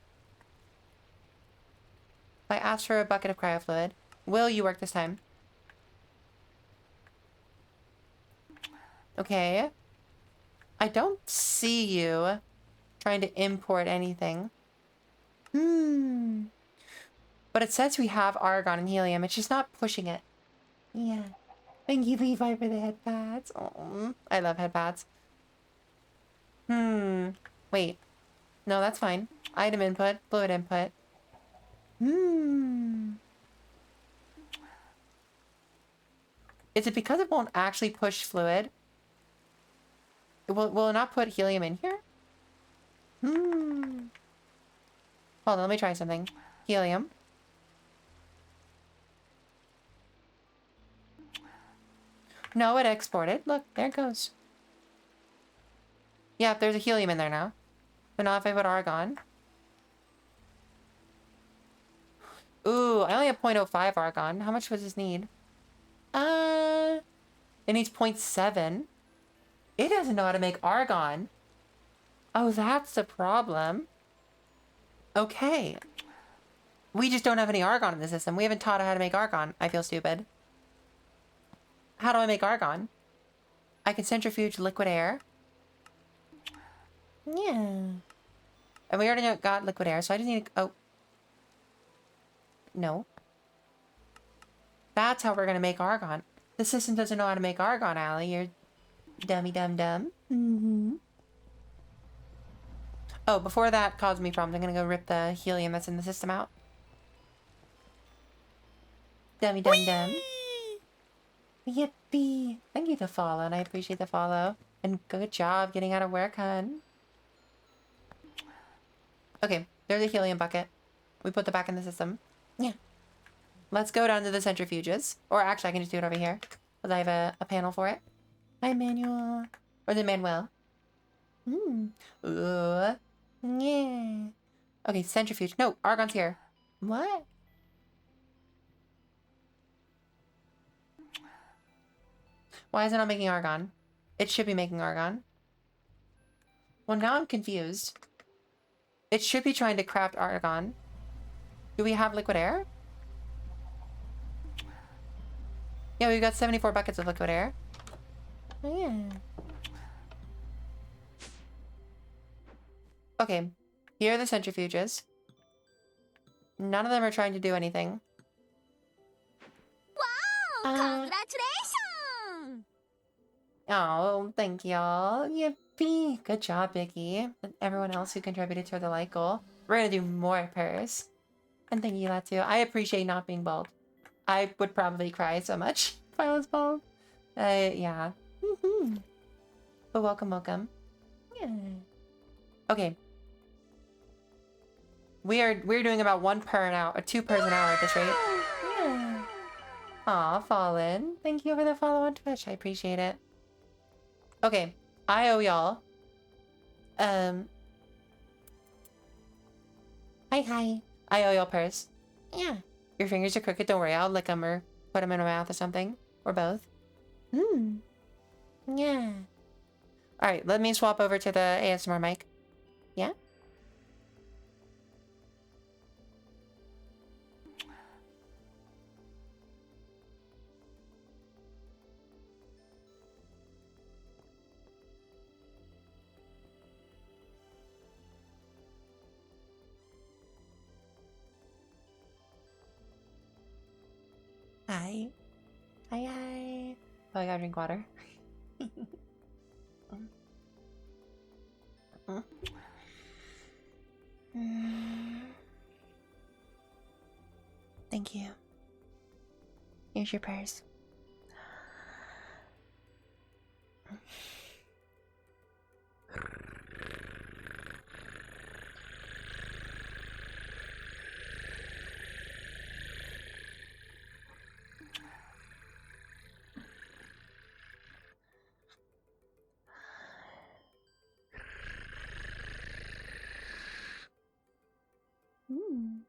if I ask for a bucket of cryo fluid, will you work this time? Okay. I don't see you trying to import anything. But it says we have argon and helium. It's just not pushing it. Yeah. Thank you, Levi, for the head pads. Oh, I love head pads. Wait. No, that's fine. Item input, fluid input. Is it because it won't actually push fluid? Will it not put helium in here? Hold on, let me try something. Helium. No, it exported. Look, there it goes. Yeah, there's a helium in there now. But not if I put argon. Ooh, I only have 0.05 argon. How much does this need? It needs 0.7. It doesn't know how to make argon. Oh, that's the problem. Okay. We just don't have any argon in the system. We haven't taught it how to make argon. I feel stupid. How do I make argon? I can centrifuge liquid air. Yeah. And we already got liquid air, so I just need to... Oh. No. That's how we're gonna make argon. The system doesn't know how to make argon, Allie. You're dummy dum dum. Oh, before that caused me problems, I'm gonna go rip the helium that's in the system out. Dummy dum dum. Yippee. Thank you for the follow, and I appreciate the follow. And good job getting out of work, hun. Okay, there's a helium bucket. We put that back in the system. Yeah. Let's go down to the centrifuges. Or actually, I can just do it over here. Because I have a panel for it. Hi, Manuel. Or the Manuel. Yeah. Okay, centrifuge. No, argon's here. What? Why is it not making argon? It should be making argon. Well, now I'm confused. It should be trying to craft argon. Do we have liquid air? Yeah, we've got 74 buckets of liquid air. Oh, yeah. Okay, here are the centrifuges. None of them are trying to do anything. Wow! Congratulations! Oh, thank y'all. Yippee! Good job, Vicky. And everyone else who contributed to the like goal. We're gonna do more purrs. And thank you, Latu. I appreciate not being bald. I would probably cry so much if I was bald. Yeah. But welcome, welcome. Yeah. Okay. We're doing about 1 per an hour, or 2 purrs an hour at this rate. Yeah. Aw, Fallen. Thank you for the follow on Twitch. I appreciate it. Okay, I owe y'all. Hi. I owe y'all purrs. Yeah. Your fingers are crooked. Don't worry. I'll lick them or put them in my mouth or something. Or both. Yeah. Alright, let me swap over to the ASMR mic. Yeah? Hi. Hi, hi. Oh, I gotta drink water. Thank you. Here's your purse. Mm.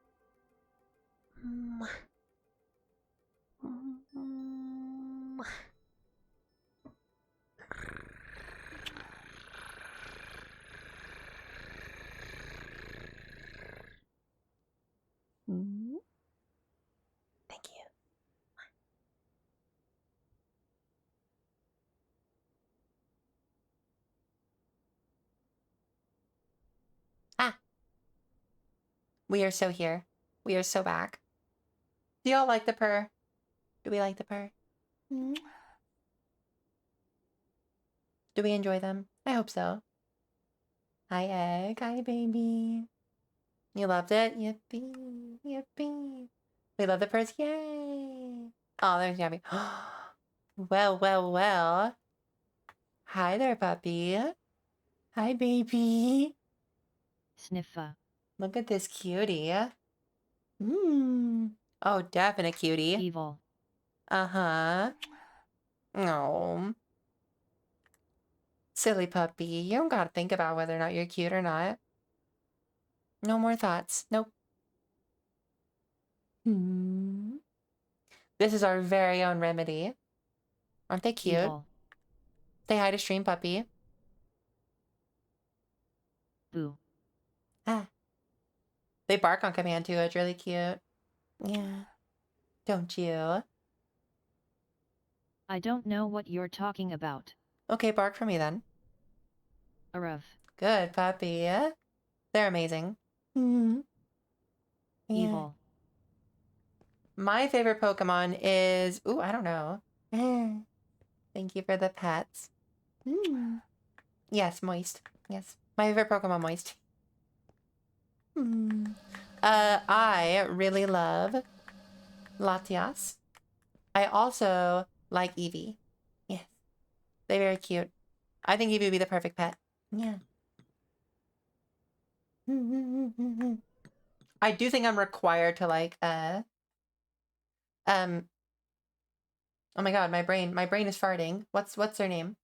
Mwah. Mwah. Mm. Thank you. Ah, we are so here. We are so back. Do y'all like the purr? Do we like the purr? Mm. Do we enjoy them? I hope so. Hi, Egg. Hi, baby. You loved it? Yippee. Yippee. We love the purrs. Yay. Oh, there's Yabby. Well, well, well. Hi there, puppy. Hi, baby. Sniffer. Look at this cutie. Oh, definite cutie. Evil. Uh-huh. Oh. Silly puppy. You don't gotta think about whether or not you're cute or not. No more thoughts. Nope. This is our very own remedy. Aren't they cute? Evil. Say hi to Stream Puppy. Boo. Ah. They bark on command too. It's really cute. Yeah. Don't you? I don't know what you're talking about. Okay, bark for me then. Arav. Good puppy. They're amazing. Yeah. Evil. My favorite Pokemon is... Ooh, I don't know. Thank you for the pets. Yes, Moist. Yes. My favorite Pokemon, Moist. I really love Latias. I also like Eevee. Yes. They're very cute. I think Eevee would be the perfect pet. Yeah. I do think I'm required to like, oh my god, my brain is farting. What's her name?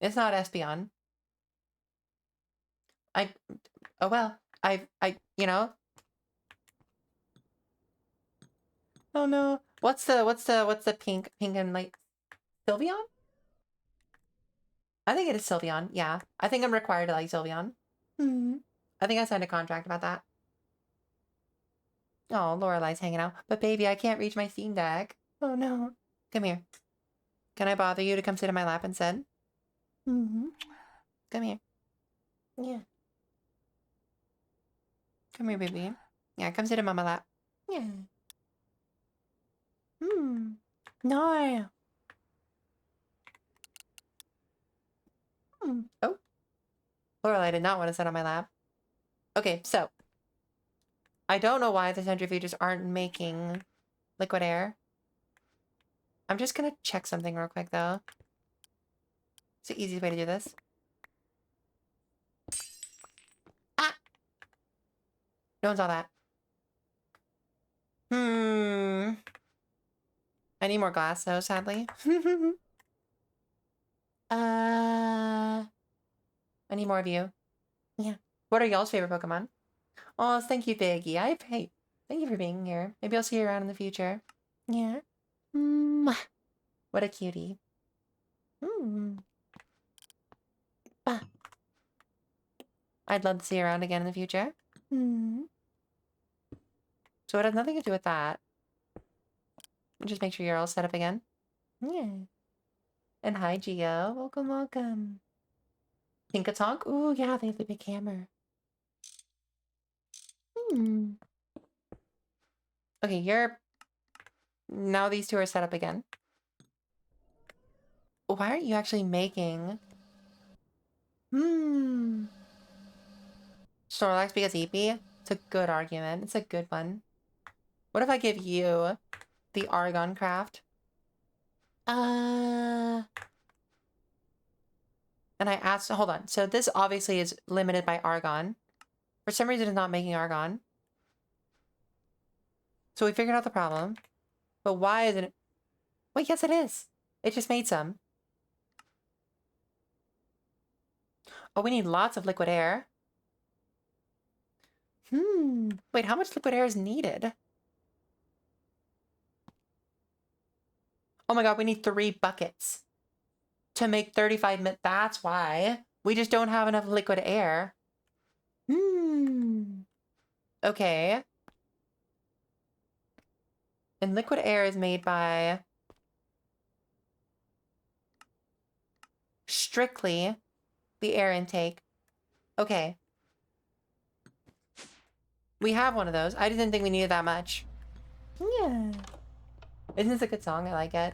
It's not Espeon. Oh well, you know. Oh no. What's the pink and like Sylveon? I think it is Sylveon. Yeah. I think I'm required to like Sylveon. I think I signed a contract about that. Oh, Lorelai's hanging out. But baby, I can't reach my Steam Deck. Oh no. Come here. Can I bother you to come sit in my lap instead? Come here. Yeah. Come here, baby. Yeah, come sit in my lap. Yeah. No. Oh. Lorelai did not want to sit on my lap. Okay, so. I don't know why the centrifuges aren't making liquid air. I'm just gonna check something real quick, though. It's the easiest way to do this. Ah! No one saw that. I need more glass, though, sadly. I need more of you. Yeah. What are y'all's favorite Pokemon? Oh, thank you, Biggie. Hey, thank you for being here. Maybe I'll see you around in the future. Yeah. What a cutie. Ah. I'd love to see you around again in the future. So it has nothing to do with that. Just make sure you're all set up again. Yeah. And hi, Gio. Welcome, welcome. Tinkatonk? Ooh, yeah, they have the big hammer. Okay, you're Now these two are set up again. Why aren't you actually making... Snorlax because EP? It's a good argument. It's a good one. What if I give you the Argon craft? And I asked... Hold on. So this obviously is limited by Argon. For some reason, it's not making Argon. So we figured out the problem. But why isn't it... Wait, yes it is. It just made some. Oh, we need lots of liquid air. Wait, how much liquid air is needed? Oh my god, we need 3 buckets to make 35 minutes. That's why. We just don't have enough liquid air. Okay. And liquid air is made by... strictly the air intake. Okay. We have one of those. I didn't think we needed that much. Yeah. Isn't this a good song? I like it.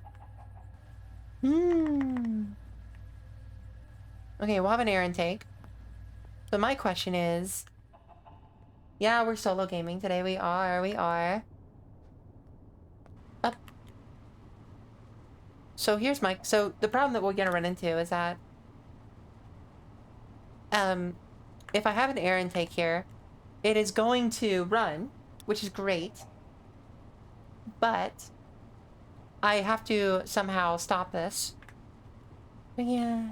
Okay, we'll have an air intake. So my question is... Yeah, we're solo gaming today. We are. Up. So here's my... So the problem that we're gonna run into is that... if I have an air intake here, it is going to run, which is great. But... I have to somehow stop this. But yeah.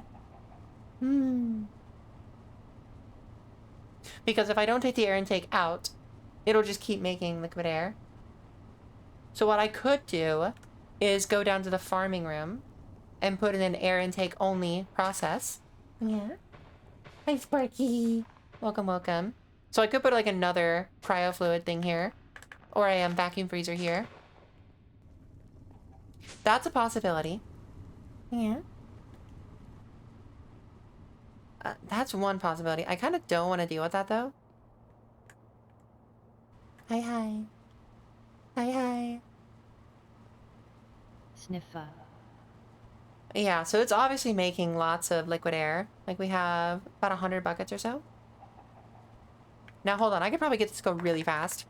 Because if I don't take the air intake out, it'll just keep making liquid air. So what I could do is go down to the farming room and put in an air intake only process. Yeah. Hi, Sparky. Welcome, welcome. So I could put like another cryo fluid thing here, or a vacuum freezer here. That's a possibility. Yeah. That's one possibility. I kind of don't want to deal with that, though. Hi. Sniffer. Yeah, so it's obviously making lots of liquid air. Like, we have about 100 buckets or so. Now, hold on. I could probably get this to go really fast.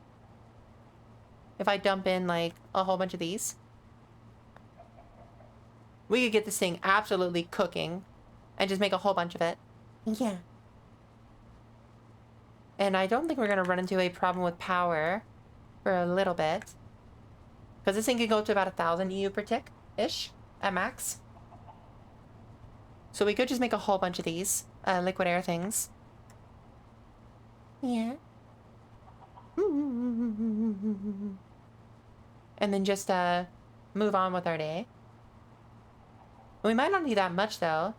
If I dump in, like, a whole bunch of these. We could get this thing absolutely cooking and just make a whole bunch of it. Yeah. And I don't think we're going to run into a problem with power for a little bit. Because this thing can go up to about 1,000 EU per tick-ish at max. So we could just make a whole bunch of these liquid air things. Yeah. And then just move on with our day. We might not need that much, though,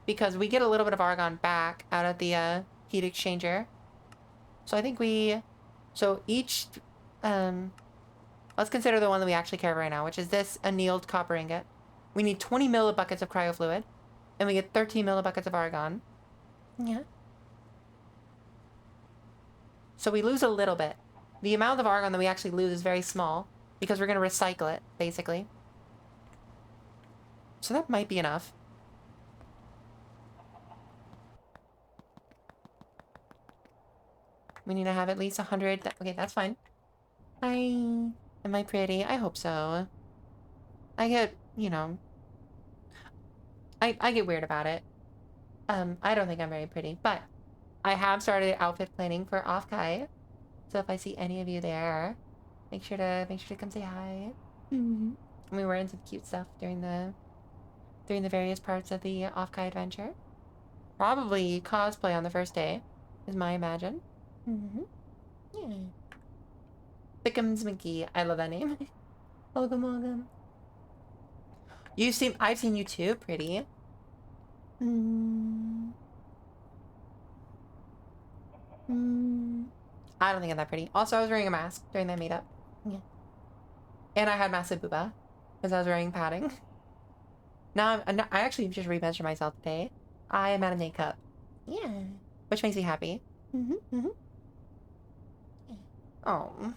because we get a little bit of argon back out of the heat exchanger. So I think we... So each... let's consider the one that we actually care about right now, which is this annealed copper ingot. We need 20 millibuckets of cryo fluid, and we get 13 millibuckets of argon. Yeah. So we lose a little bit. The amount of argon that we actually lose is very small, because we're going to recycle it, basically. So that might be enough. We need to have at least 100... Okay, that's fine. Hi. Am I pretty? I hope so. I get, you know... I get weird about it. I don't think I'm very pretty, but I have started outfit planning for Offkai. So if I see any of you there, make sure to come say hi. We were wearing some cute stuff during the various parts of the Offkai adventure. Probably cosplay on the first day, is my imagine. Yeah. Thickums McGee. I love that name. Welcome. I've seen you too, pretty. I don't think I'm that pretty. Also, I was wearing a mask during that meetup. Yeah. And I had massive booba, because I was wearing padding. Now, I actually just remeasured myself today. I am out of makeup. Yeah. Which makes me happy. Oh.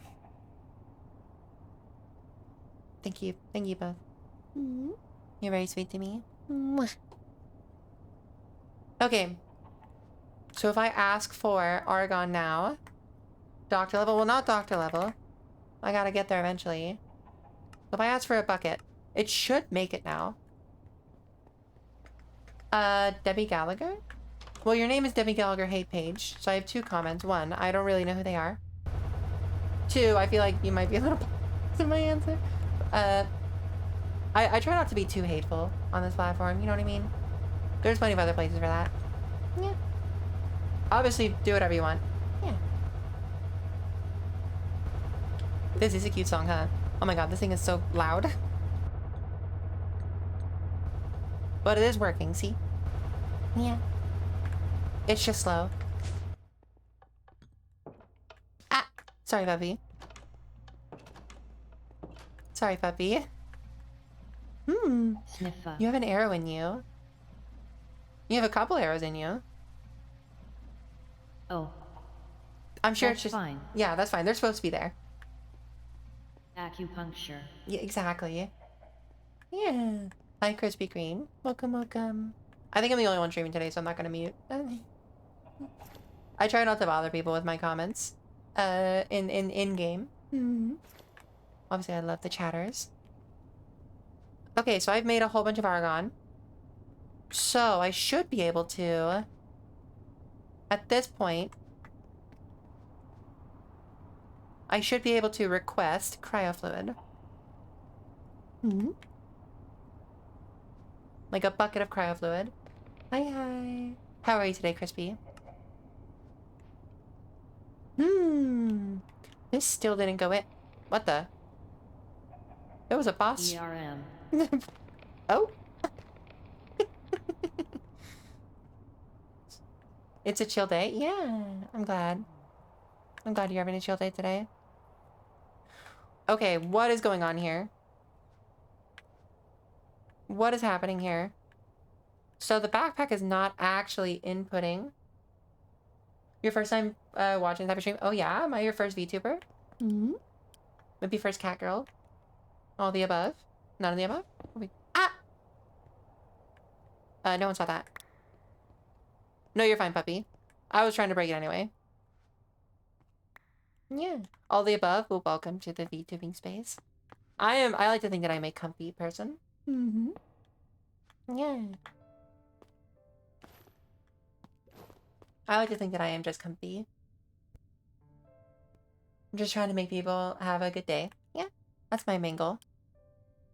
Thank you. Thank you both. You're very sweet to me. Mwah. Okay. So if I ask for Argon now, doctor level, well, not doctor level. I gotta get there eventually. If I ask for a bucket, it should make it now. Debbie Gallagher? Well, your name is Debbie Gallagher hate page, so I have 2 comments. 1, I don't really know who they are. 2, I feel like you might be a little to my answer. I try not to be too hateful on this platform, you know what I mean? There's plenty of other places for that. Yeah. Obviously, do whatever you want. Yeah. This is a cute song, huh? Oh my god, this thing is so loud. But it is working, see? Yeah. It's just slow. Ah! Sorry, puppy. Sorry, puppy. Sniffer. You have an arrow in you. You have a couple arrows in you. Oh, I'm sure that's it's just... fine. Yeah, that's fine. They're supposed to be there. Acupuncture. Yeah, exactly. Yeah. Hi, Krispy Kreme. Welcome, welcome. I think I'm the only one streaming today, so I'm not gonna mute. I try not to bother people with my comments. In game. Obviously, I love the chatters. Okay, so I've made a whole bunch of Argon. So I should be able to, at this point, I should be able to request cryofluid. Like a bucket of cryofluid. Hi, hi. How are you today, Crispy? This still didn't go in. What the? There was a boss. ERM. Oh. It's a chill day? Yeah, I'm glad. I'm glad you're having a chill day today. Okay, what is going on here? What is happening here? So the backpack is not actually inputting. Your first time watching type of stream? Oh yeah? Am I your first VTuber? Maybe first cat girl? All the above? None of the above? Ah! No one saw that. No, you're fine, puppy. I was trying to break it anyway. Yeah. All the above. Well, welcome to the VTubing space. I like to think that I'm a comfy person. Yeah. I like to think that I am just comfy. I'm just trying to make people have a good day. Yeah. That's my main goal.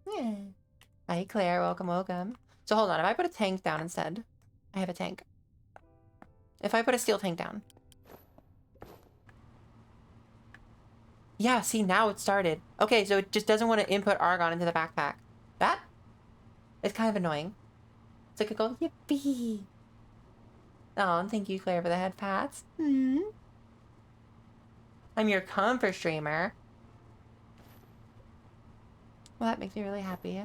Yeah. Hi, Claire. Welcome, welcome. So hold on. If I put a tank down instead, I have a tank. If I put a steel tank down. Yeah, see, now it started. Okay, so it just doesn't want to input Argon into the backpack. That is kind of annoying. So I could go, yippee. Oh, thank you, Claire, for the head pats. I'm your comfort streamer. Well, that makes me really happy.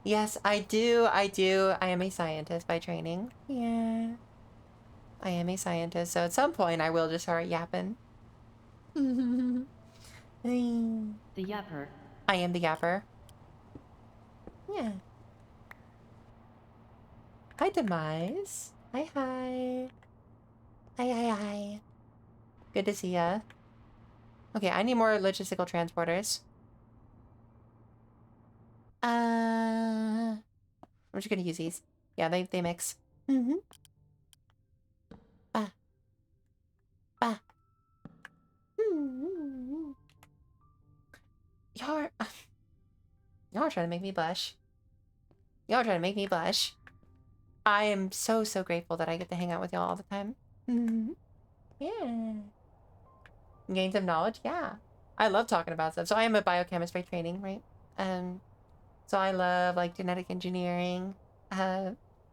Yes, I do. I am a scientist by training. Yeah. I am a scientist, so at some point I will just start yapping. The yapper. I am the yapper. Yeah. Hi, Demise. Hi, hi. Hi. Good to see ya. Okay, I need more logistical transporters. I'm just gonna use these. Yeah, they mix. Y'all are trying to make me blush. Y'all are trying to make me blush. I am so grateful that I get to hang out with y'all all the time. Yeah. Gain some knowledge? Yeah. I love talking about stuff. So I am a biochemist by training, right? So I love like genetic engineering,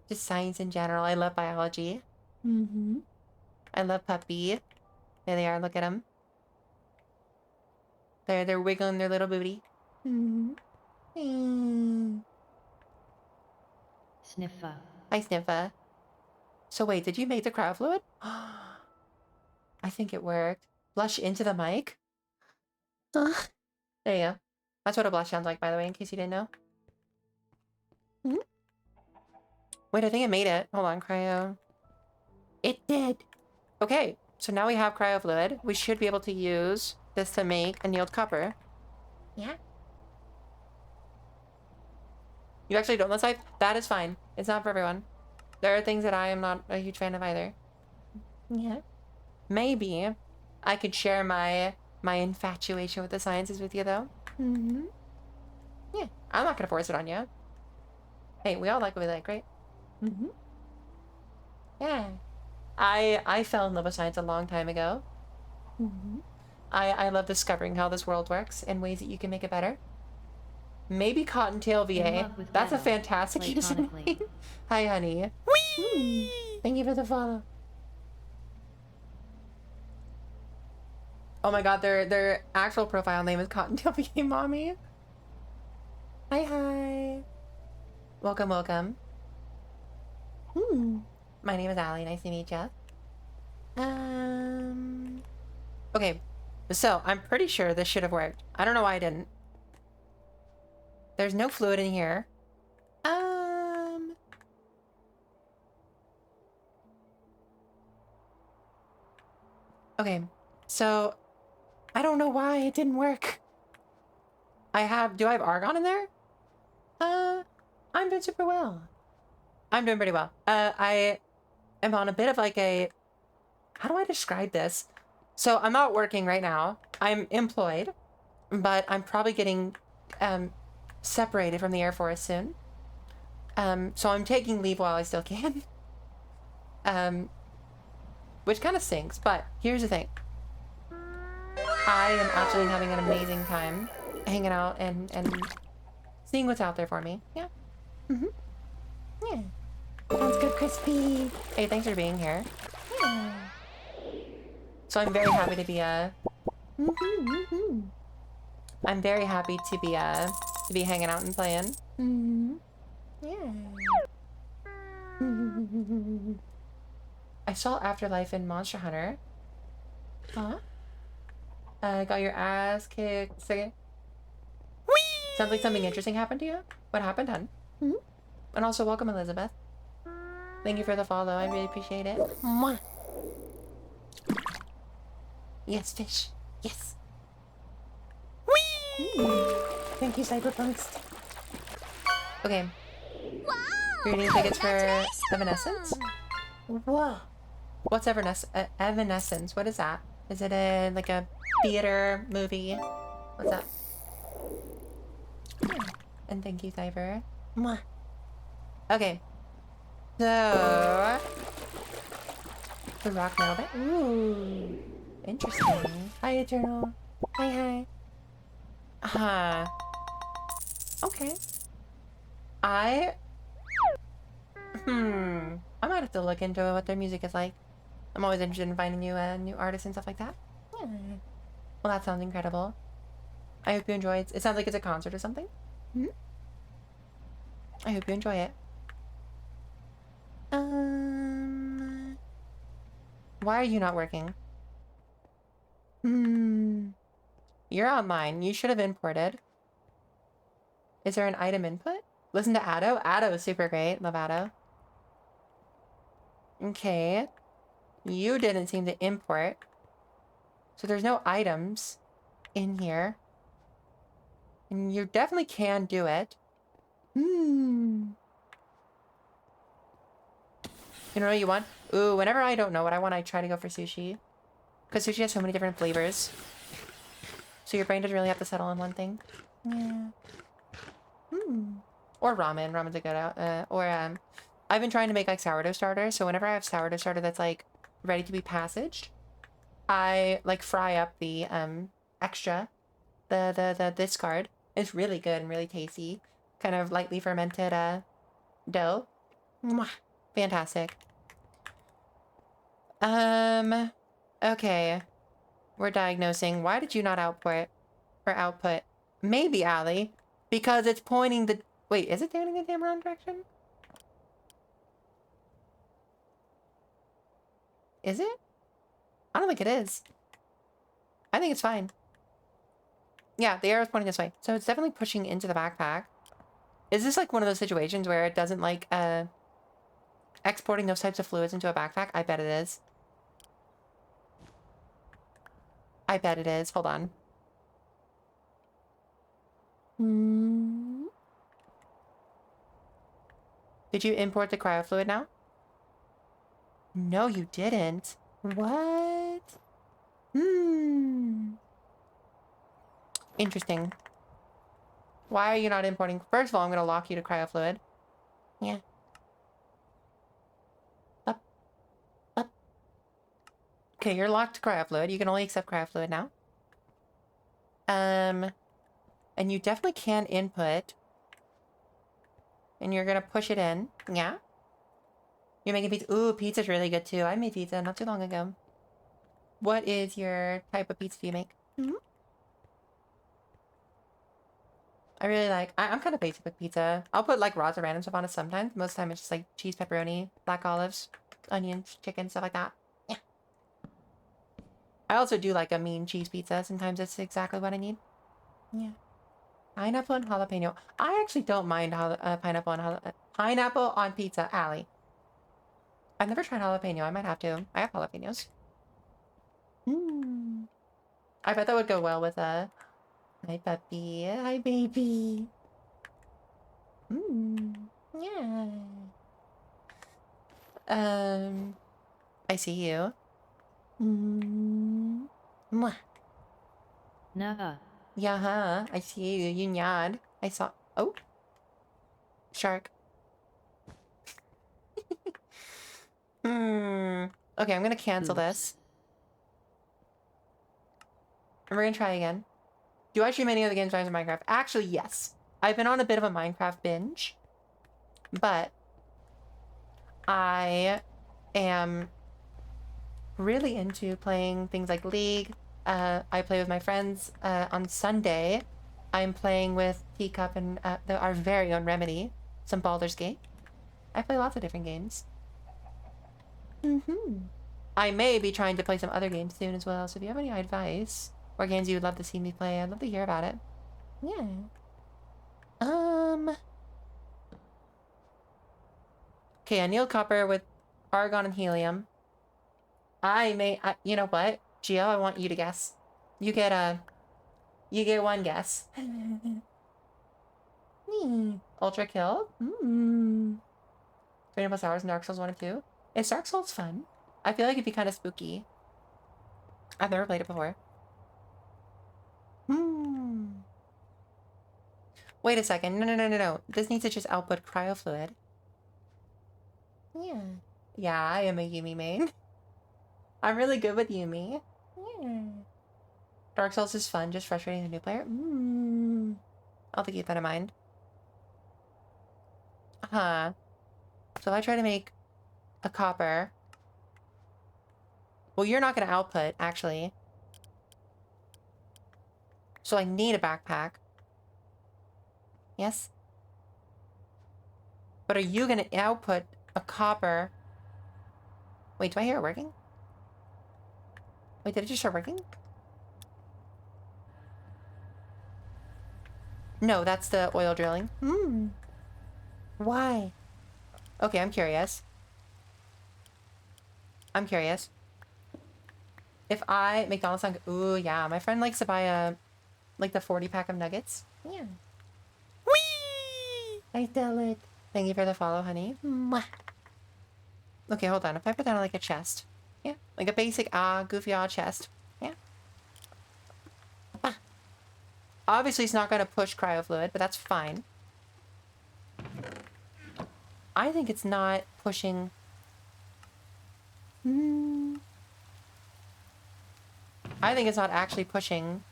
just science in general. I love biology. I love puppy. There they are, look at them. They're wiggling their little booty. Sniffer. Hi, Sniffa. So wait, did you make the cryo fluid? I think it worked. Blush into the mic? There you go. That's what a blush sounds like, by the way, in case you didn't know. Hmm? Wait, I think it made it. Hold on, cryo. It did. Okay, so now we have cryo fluid. We should be able to use this to make annealed copper. Yeah. You actually don't love scythe? That is fine. It's not for everyone. There are things that I am not a huge fan of either. Yeah. Maybe I could share my infatuation with the sciences with you, though. Mm-hmm. Yeah, I'm not gonna force it on you. Hey, we all like what we like, right? Mm-hmm. Yeah. I fell in love with science a long time ago. Mm-hmm. I love discovering how this world works and ways that you can make it better. Maybe Cottontail In VA. love with That's a metal, fantastic username. platonically. Hi, honey. Whee! Thank you for the follow. Oh my god, their actual profile name is Cottontail VA Mommy. Hi. Welcome, welcome. My name is Allie. Nice to meet you. Okay, so I'm pretty sure this should have worked. I don't know why I didn't. There's no fluid in here. Okay, so I don't know why it didn't work. Do I have argon in there? I'm doing super well. I'm doing pretty well. I am on a bit of like how do I describe this? So I'm not working right now. I'm employed, but I'm probably getting, separated from the Air Force soon. So I'm taking leave while I still can. Which kind of stinks, but here's the thing. I am absolutely having an amazing time hanging out and seeing what's out there for me. Yeah. Mm-hmm. Yeah. Sounds good, Crispy. Hey, thanks for being here. Yeah. So I'm very happy to be I'm very happy to be hanging out and playing. Mm-hmm. Yeah. I saw Afterlife in Monster Hunter. Huh? Got your ass kicked. Second. Whee! Sounds like something interesting happened to you. What happened, hun? Hmm? And also, welcome, Elizabeth. Thank you for the follow. I really appreciate it. Mwah. Yes, fish. Yes. Whee! Thank you, Cyberpunks. Okay. Wow! You're getting tickets for Evanescence? Whoa. What's Evanescence? What is that? Is it like a theater movie? What's that? Yeah. And thank you, Cyber. Mwah. Okay. So the rock metal bit. Ooh. Interesting. Hi, Eternal. Hi. Huh. Okay. I might have to look into what their music is like. I'm always interested in finding new artists and stuff like that. Yeah. Well, that sounds incredible. I hope you enjoy it. It sounds like it's a concert or something. Hmm? I hope you enjoy it. Why are you not working? You're online. You should have imported. Is there an item input? Listen to Addo. Addo is super great. Love Addo. Okay. You didn't seem to import. So there's no items in here. And you definitely can do it. You know what you want? Ooh, whenever I don't know what I want, I try to go for sushi. Because sushi has so many different flavors. So your brain doesn't really have to settle on one thing. Yeah. Or ramen. Ramen's a good I've been trying to make like sourdough starter. So whenever I have sourdough starter that's like ready to be passaged, I like fry up the extra, the discard. It's really good and really tasty. Kind of lightly fermented dough. Mwah. Fantastic. Okay. We're diagnosing. Why did you not output? Maybe, Allie. Because it's pointing the... Wait, is it pointing the damn wrong direction? Is it? I don't think it is. I think it's fine. Yeah, the arrow's pointing this way. So it's definitely pushing into the backpack. Is this like one of those situations where it doesn't like exporting those types of fluids into a backpack? I bet it is. I bet it is. Hold on. Did you import the cryo fluid now? No, you didn't. What? Interesting. Why are you not importing? First of all, I'm going to lock you to cryo fluid. Yeah. Up. Up. Okay, you're locked to cryo fluid. You can only accept cryo fluid now. And you definitely can input. And you're gonna push it in. Yeah. You're making pizza. Ooh, pizza's really good too. I made pizza not too long ago. What is your type of pizza do you make? I really like, I'm kind of basic with pizza. I'll put like raw or random stuff on it sometimes. Most of the time it's just like cheese, pepperoni, black olives, onions, chicken, stuff like that. Yeah. I also do like a mean cheese pizza. Sometimes it's exactly what I need. Yeah. Pineapple and jalapeno. I actually don't mind pineapple on pizza, Allie. I've never tried jalapeno. I might have to. I have jalapenos. I bet that would go well with a... Hi, puppy. Hi, baby. Yeah. I see you. Mwah. Nah. Yeah, huh? I see you. You nod. I saw... Oh. Shark. Okay, I'm gonna cancel this. And we're gonna try again. Do I stream any other games besides Minecraft? Actually, yes. I've been on a bit of a Minecraft binge. But I am really into playing things like League. I play with my friends. On Sunday, I'm playing with Teacup and our very own Remedy. Some Baldur's Gate. I play lots of different games. I may be trying to play some other games soon as well, so if you have any advice or games you would love to see me play, I'd love to hear about it. Yeah. Okay, annealed copper with argon and helium. You know what? Gio, I want you to guess. You get one guess. Ultra kill? 20+ hours in Dark Souls 1 and 2. Is Dark Souls fun? I feel like it'd be kind of spooky. I've never played it before. Wait a second. No. This needs to just output cryo fluid. Yeah. Yeah, I am a Yuumi main. I'm really good with Yuumi. Yeah. Dark Souls is fun, just frustrating the new player. I'll have to keep that in mind. So if I try to make a copper... Well, you're not going to output, actually. So I need a backpack. Yes? But are you going to output a copper? Wait, do I hear it working? Wait, did it just start working? No, that's the oil drilling. Why? Okay, I'm curious. If I... McDonald's... Ooh, yeah. My friend likes to buy like the 40-pack of nuggets. Yeah. Whee! I tell it. Thank you for the follow, honey. Mwah. Okay, hold on. If I put that on like a chest. Yeah. Like a basic, goofy, chest. Yeah. Obviously, it's not going to push cryo fluid, but that's fine. I think it's not pushing... I think it's not actually pushing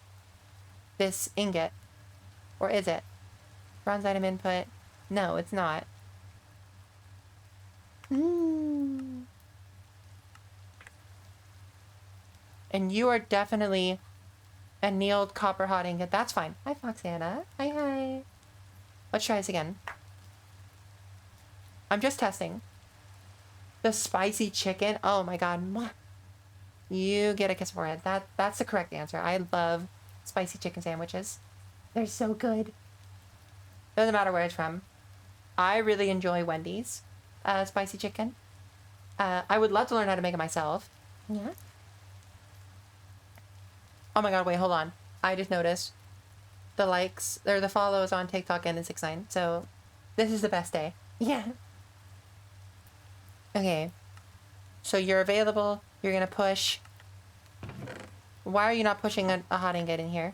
this ingot. Or is it? Bronze item input. No, it's not. And you are definitely annealed copper hot ingot. That's fine. Hi, Foxana. Hi. Let's try this again. I'm just testing. The spicy chicken. Oh my god. You get a kiss forehead. That's the correct answer. I love spicy chicken sandwiches. They're so good. Doesn't matter where it's from. I really enjoy Wendy's spicy chicken. I would love to learn how to make it myself. Yeah. Oh my god, wait, hold on. I just noticed the likes, or the follows on TikTok and in 6ix9ine. So this is the best day. Yeah. Okay. So you're available. You're gonna push. Why are you not pushing a hot ingot in here?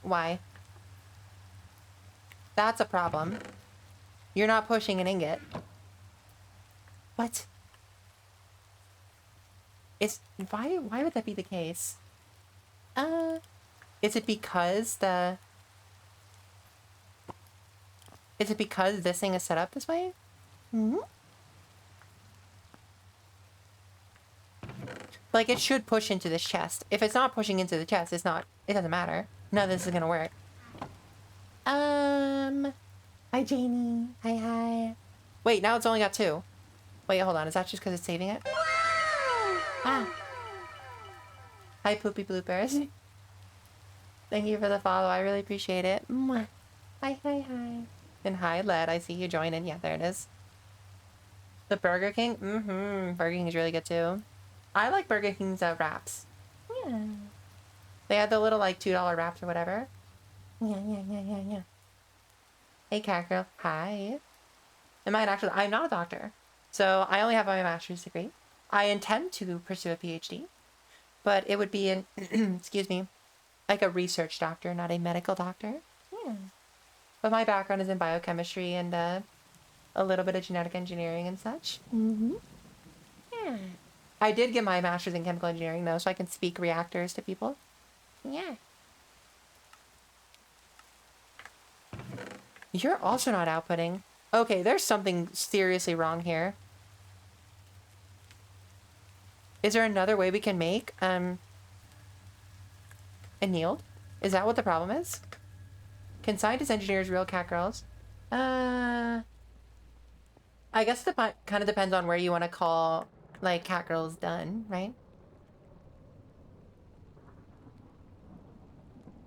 Why? That's a problem. You're not pushing an ingot. What? Why would that be the case? Is it because this thing is set up this way? Mm-hmm. Like, it should push into this chest. If it's not pushing into the chest, it doesn't matter. None of this is gonna work. Hi, Janie. Hi. Wait, now it's only got 2. Wait, hold on. Is that just because it's saving it? Ah. Hi, Poopy Bloopers. Thank you for the follow. I really appreciate it. Mwah. Hi. And hi, Led. I see you joining. Yeah, there it is. The Burger King? Burger King is really good, too. I like Burger King's wraps. Yeah. They had the little, like, $2 wraps or whatever. Yeah. Hey, cat girl. Hi. I'm not a doctor. So I only have my master's degree. I intend to pursue a PhD. But it would be excuse me, like a research doctor, not a medical doctor. Yeah. But my background is in biochemistry and a little bit of genetic engineering and such. Mm-hmm. Yeah. I did get my master's in chemical engineering, though, so I can speak reactors to people. Yeah. You're also not outputting. Okay, there's something seriously wrong here. Is there another way we can make, annealed? Is that what the problem is? Can scientists, engineers, real cat girls? I guess it kind of depends on where you want to call, like, cat girls done, right?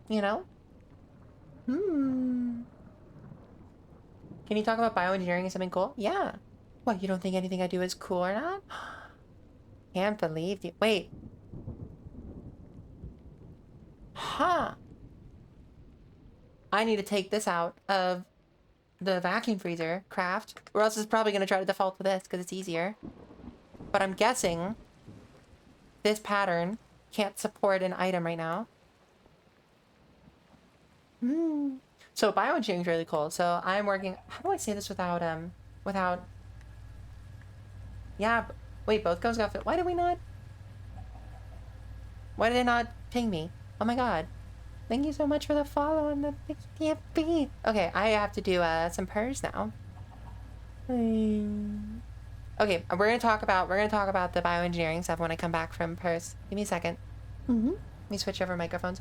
You know? Can you talk about bioengineering as something cool? Yeah. What, you don't think anything I do is cool or not? Can't believe you. Wait. Huh. I need to take this out of the vacuum freezer craft, or else it's probably going to try to default to this because it's easier. But I'm guessing this pattern can't support an item right now. So bioengineering is really cool. So I'm working. How do I say this without Yeah. Wait, both girls got fit. Why did we not? Why did they not ping me? Oh my god. Thank you so much for the follow and the TFB. Okay, I have to do some purrs now. Okay, we're gonna talk about the bioengineering stuff when I come back from purrs. Give me a second. Let me switch over microphones.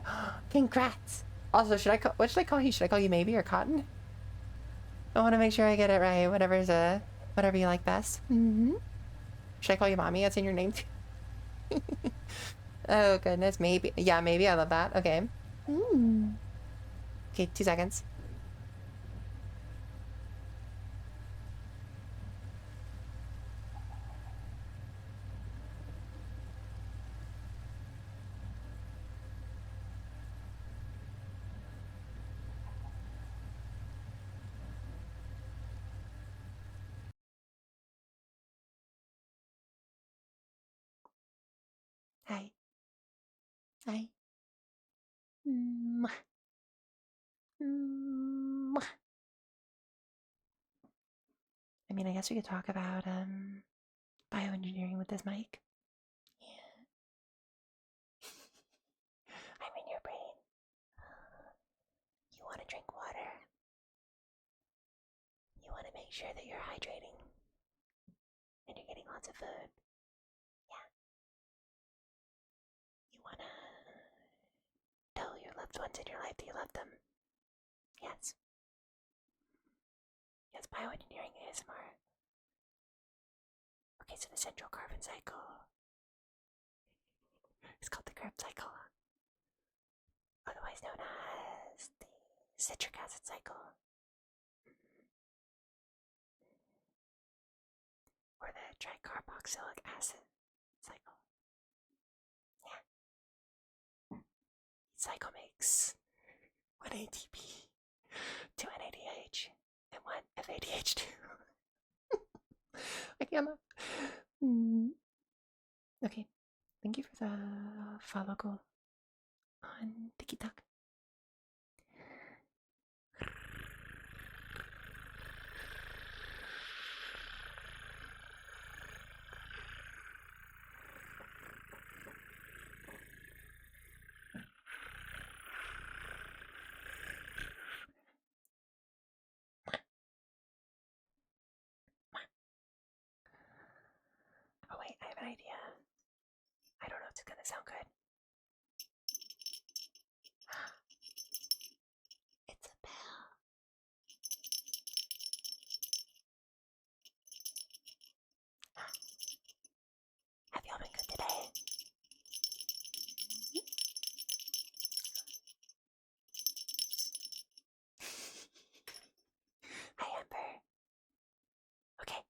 Congrats. Also, what should I call you? Should I call you Maybe or Cotton? I want to make sure I get it right. Whatever you like best. Should I call you Mommy? That's in your name too. Oh goodness, maybe. Yeah, maybe. I love that. Okay. Okay, 2 seconds. Hi. Hi. Mwah. Mwah. I mean, I guess we could talk about bioengineering with this mic. Yeah. I'm in your brain. You want to drink water. You want to make sure that you're hydrating and you're getting lots of food. Yeah. You want to tell your loved ones in your life that you love them. Yes. Yes, bioengineering ASMR. Okay, so the central carbon cycle. It's called the Krebs cycle. otherwise known as the citric acid cycle, or the tricarboxylic acid cycle. Yeah. Cycle makes 1 ATP, 2 NADH, and 1 FADH2. I can't. Okay. Thank you for the follow goal on TikTok. Oh wait, I have an idea. I don't know if it's gonna sound good. It's a bell. Have y'all been good today? Hi, Amber. Okay,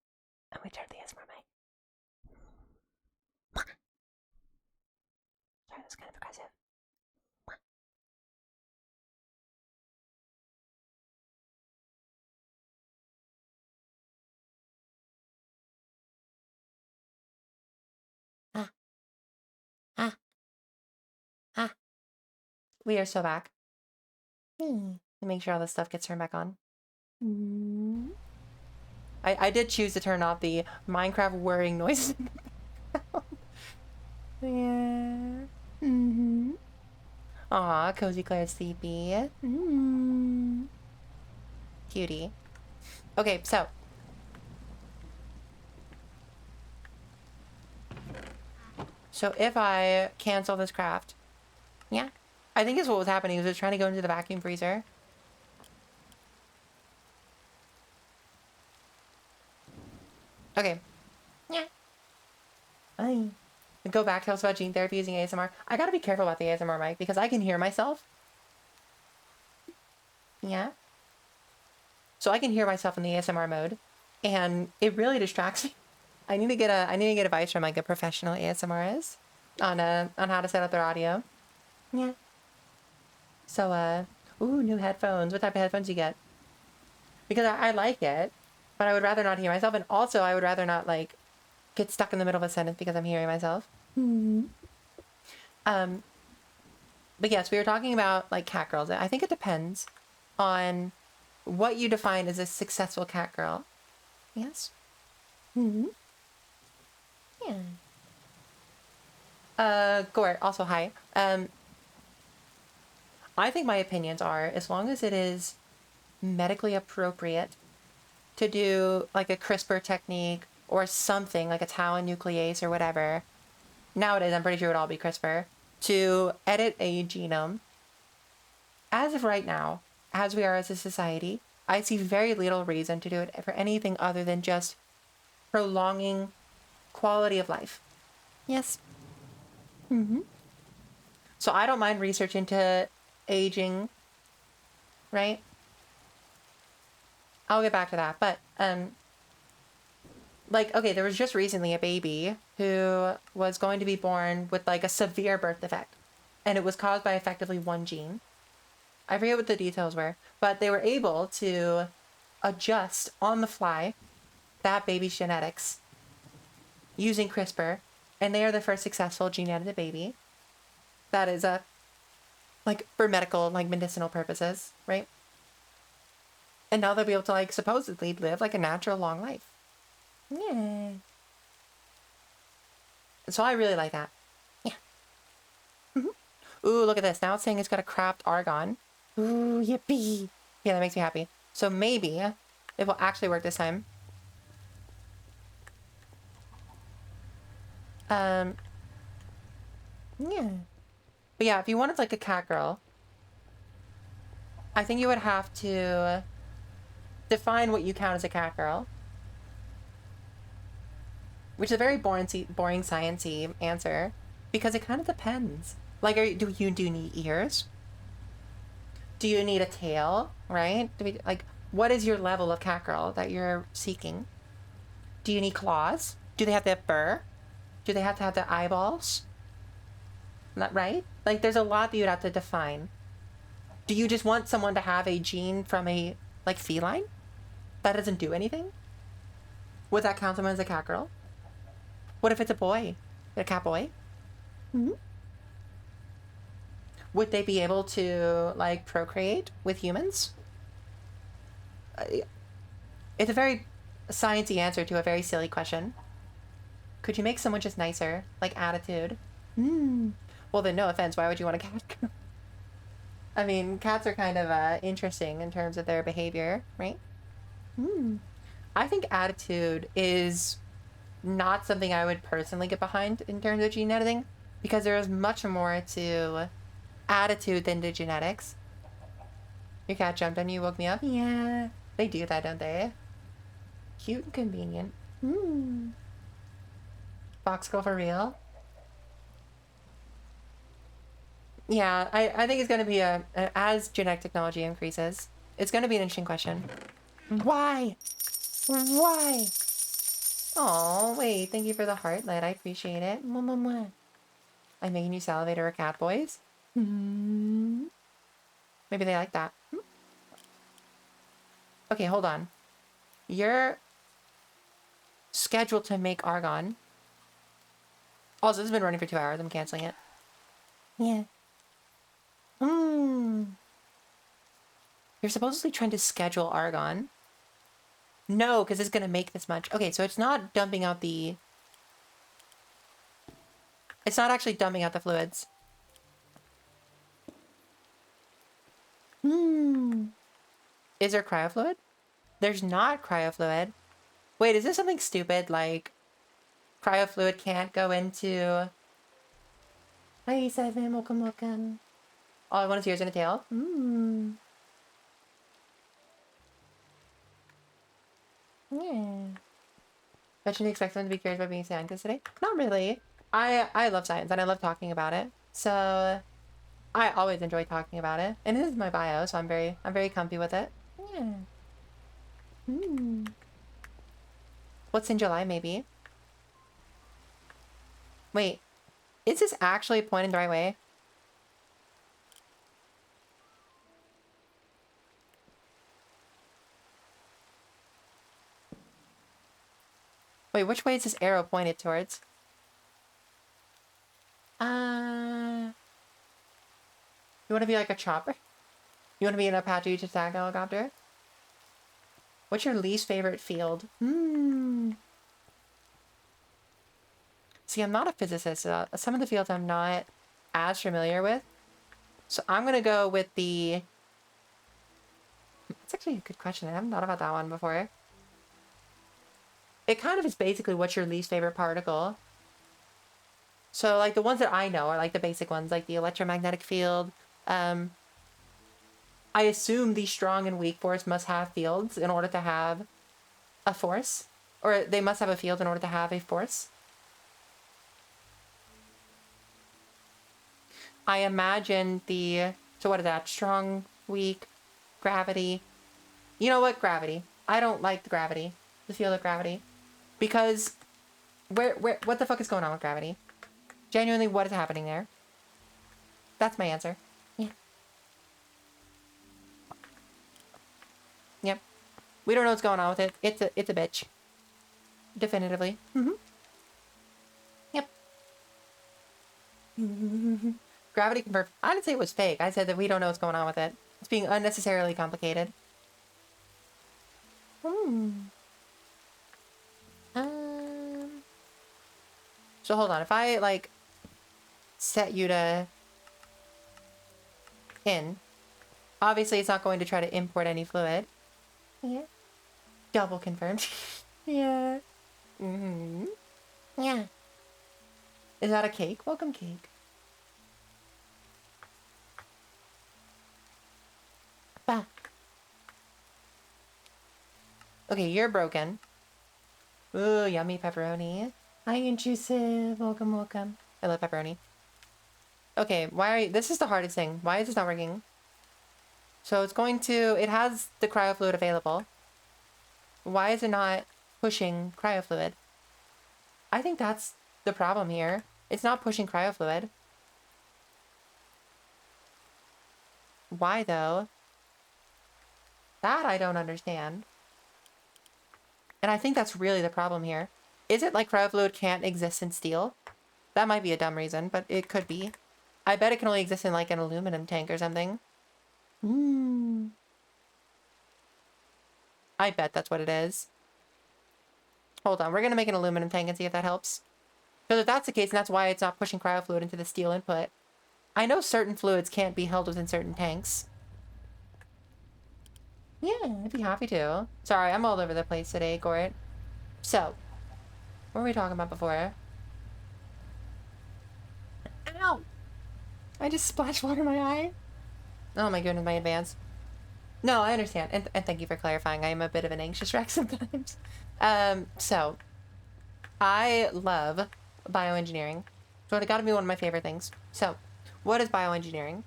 I'm gonna turn the ASMR mic. Sorry, that's kind of aggressive. Ah, ah, ah. We are so back. To make sure all this stuff gets turned back on. I did choose to turn off the Minecraft whirring noises. Yeah. Aw, Cozy Claire's sleepy. Cutie. Okay, so. So if I cancel this craft. Yeah. I think is what was happening. Was it trying to go into the vacuum freezer? Okay. Yeah. I go back. Tell us about gene therapy using ASMR. I gotta be careful about the ASMR mic because I can hear myself. Yeah. So I can hear myself in the ASMR mode, and it really distracts me. I need to get advice from like a professional ASMRist on how to set up their audio. Yeah. So ooh, new headphones. What type of headphones do you get? Because I like it, but I would rather not hear myself, and also I would rather not like get stuck in the middle of a sentence because I'm hearing myself. But yes, we were talking about like cat girls. I think it depends on what you define as a successful cat girl. Yes. Yeah. Gort, also hi. I think my opinions are, as long as it is medically appropriate to do like a CRISPR technique or something like a tau nuclease or whatever. Nowadays, I'm pretty sure it would all be CRISPR to edit a genome. As of right now, as we are as a society, I see very little reason to do it for anything other than just prolonging quality of life. Yes. So I don't mind research into aging, right? I'll get back to that. But, like, okay, there was just recently a baby who was going to be born with like a severe birth defect, and it was caused by effectively one gene. I forget what the details were, but they were able to adjust on the fly that baby's genetics using CRISPR, and they are the first successful gene edited baby that is like for medical, like medicinal purposes, right? And now they'll be able to like supposedly live like a natural long life. Yeah. So I really like that. Yeah. Ooh, look at this. Now it's saying it's got a crapped argon. Ooh, yippee. Yeah, that makes me happy. So maybe it will actually work this time. Yeah. But yeah, if you wanted like a cat girl, I think you would have to define what you count as a cat girl. Which is a very boring sciencey answer, because it kind of depends. Like, do you need ears? Do you need a tail, right? Like, what is your level of cat girl that you're seeking? Do you need claws? Do they have to have fur? Do they have to have the eyeballs? Not right? Like, there's a lot that you'd have to define. Do you just want someone to have a gene from a, like, feline? That doesn't do anything? Would that count someone as a cat girl? What if it's a boy? A cat boy? Mm-hmm. Would they be able to, like, procreate with humans? It's a very sciencey answer to a very silly question. Could you make someone just nicer? Like, attitude? Well, then, no offense. Why would you want a cat girl? I mean, cats are kind of interesting in terms of their behavior, right? I think attitude is not something I would personally get behind in terms of gene editing, because there is much more to attitude than to genetics. Your cat jumped on you, woke me up? Yeah. They do that, don't they? Cute and convenient. Fox girl for real? Yeah, I think it's going to be as genetic technology increases, it's going to be an interesting question. Why? Why? Oh, wait, thank you for the heartlet. I appreciate it. I'm making you salivate over cat boys? Maybe they like that. Okay, hold on. You're scheduled to make argon. Also, this has been running for 2 hours. I'm canceling it. Yeah. You're supposedly trying to schedule argon. No, because it's going to make this much. Okay, so it's not dumping out the... It's not actually dumping out the fluids. Is there cryofluid? There's not cryofluid. Wait, is this something stupid? Like, cryofluid can't go into... Hi, Seven. Welcome. All I want is ears and a tail. Yeah. Bet you expect someone to be curious about being a scientist today? Not really. I love science and I love talking about it. So I always enjoy talking about it. And it is my bio, so I'm very comfy with it. Yeah. What's in July, maybe? Wait. Is this actually pointing the right way? Wait, which way is this arrow pointed towards? You want to be like a chopper? You want to be an Apache attack helicopter? What's your least favorite field? See, I'm not a physicist. Some of the fields I'm not as familiar with. So I'm going to go with the... That's actually a good question. I haven't thought about that one before. It kind of is basically what's your least favorite particle. So, like, the ones that I know are, like, the basic ones, like the electromagnetic field. I assume the strong and weak force must have fields in order to have a force. Or they must have a field in order to have a force. I imagine the... So what is that? Strong, weak, gravity. You know what? Gravity. I don't like the gravity. The field of gravity. Because... what the fuck is going on with gravity? Genuinely, what is happening there? That's my answer. Yeah. Yep. We don't know what's going on with it. It's a bitch. Definitively. Yep. Gravity confirmed. I didn't say it was fake. I said that we don't know what's going on with it. It's being unnecessarily complicated. So hold on. If I, like, set you to in, obviously it's not going to try to import any fluid. Yeah. Double confirmed. Yeah. Yeah. Is that a cake? Welcome, cake. Bah. Okay, you're broken. Ooh, yummy pepperoni. Hi, intrusive. Welcome. I love pepperoni. Okay, why are you... This is the hardest thing. Why is this not working? So it's going to, it has the cryo fluid available. Why is it not pushing cryo fluid? I think that's the problem here. It's not pushing cryo fluid. Why though? That I don't understand. And I think that's really the problem here. Is it like cryo fluid can't exist in steel? That might be a dumb reason, but it could be. I bet it can only exist in like an aluminum tank or something. I bet that's what it is. Hold on, we're gonna make an aluminum tank and see if that helps. Because if that's the case, and that's why it's not pushing cryo fluid into the steel input. I know certain fluids can't be held within certain tanks. Yeah, I'd be happy to. Sorry, I'm all over the place today, Gort. So, what were we talking about before? Ow! I just splashed water in my eye. Oh my goodness, my advance. No, I understand. And thank you for clarifying. I am a bit of an anxious wreck sometimes. So, I love bioengineering. So it gotta be one of my favorite things. So, what is bioengineering?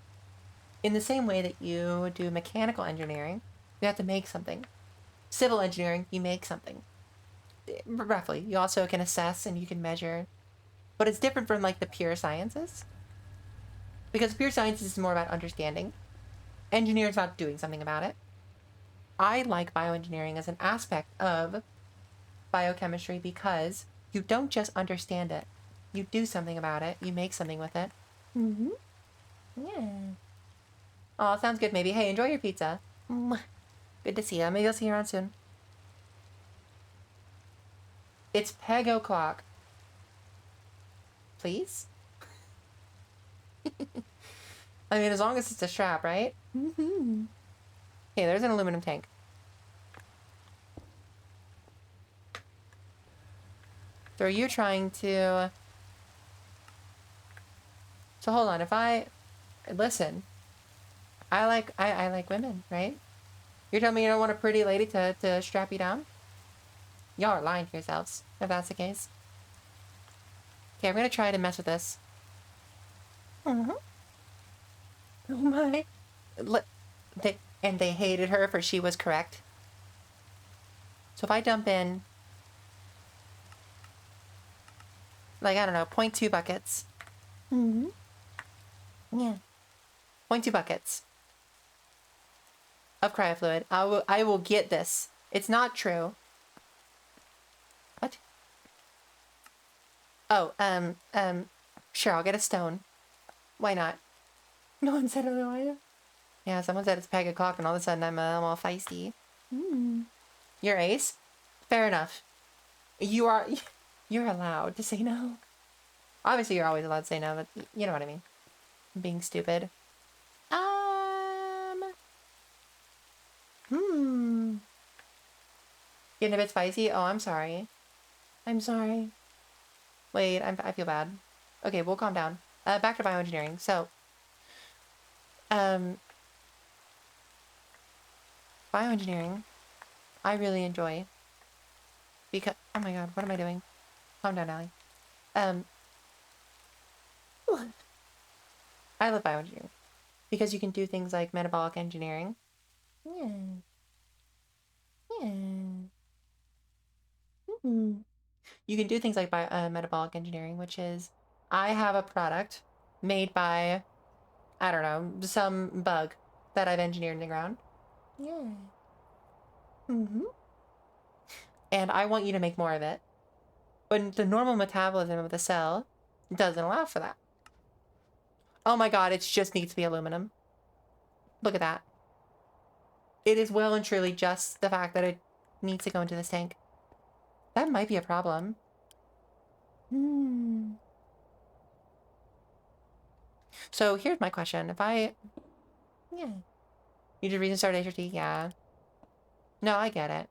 In the same way that you do mechanical engineering, you have to make something. Civil engineering, you make something. Roughly. You also can assess and you can measure. But it's different from like the pure sciences. Because pure sciences is more about understanding. Engineering is about doing something about it. I like bioengineering as an aspect of biochemistry because you don't just understand it. You do something about it. You make something with it. Mm-hmm. Yeah. Oh, sounds good, maybe. Hey, enjoy your pizza. Mwah. Good to see you. Maybe I'll see you around soon. It's Peg O'Clock. Please? I mean, as long as it's a strap, right? Mm-hmm. Okay, there's an aluminum tank. So are you trying to... So hold on, if I... Listen. I like women, right? You're telling me you don't want a pretty lady to strap you down? Y'all are lying to yourselves, if that's the case. Okay, I'm gonna try to mess with this. Mm-hmm. Oh my. And they hated her for she was correct. So if I dump in, like, I don't know, 0.2 buckets. Mm-hmm. Yeah. 0.2 buckets of cryo fluid. I will get this. It's not true. What? Oh, sure, I'll get a stone. Why not? No one said otherwise. Yeah, someone said it's Peg O'Clock and all of a sudden I'm all feisty. You're ace? Fair enough. You're allowed to say no. Obviously you're always allowed to say no, but you know what I mean. Being stupid. Getting a bit spicy? Oh, I'm sorry. I'm sorry. Wait, I feel bad. Okay, we'll calm down. Back to bioengineering. So, bioengineering, I really enjoy. Because, oh my god, what am I doing? Calm down, Allie. I love bioengineering. Because you can do things like metabolic engineering. Yeah. Yeah. You can do things like metabolic engineering, which is, I have a product made by, I don't know, some bug that I've engineered in the ground. Yeah. And I want you to make more of it. But the normal metabolism of the cell doesn't allow for that. Oh my god, it just needs to be aluminum. Look at that. It is well and truly just the fact that it needs to go into this tank. That might be a problem. So here's my question. If I... Yeah. You did reason start HRT? Yeah. No, I get it.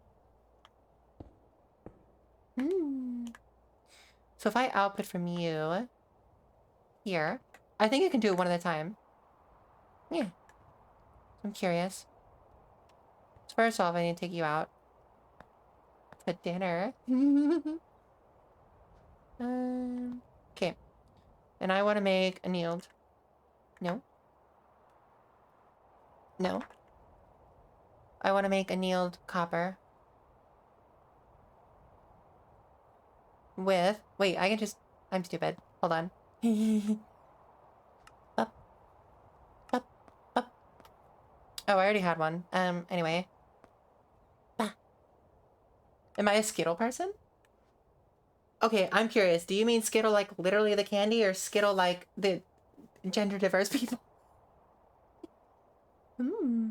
So if I output from you... Here. I think I can do it one at a time. Yeah. I'm curious. So first off, I need to take you out to dinner. Okay. And I want to make annealed. No. No. I want to make annealed copper. With... Wait, I can just... I'm stupid. Hold on. Up. Up. Up. Oh, I already had one. Anyway. Ah. Am I a Skittle person? Okay, I'm curious. Do you mean Skittle like literally the candy or Skittle like the gender diverse people? Hmm.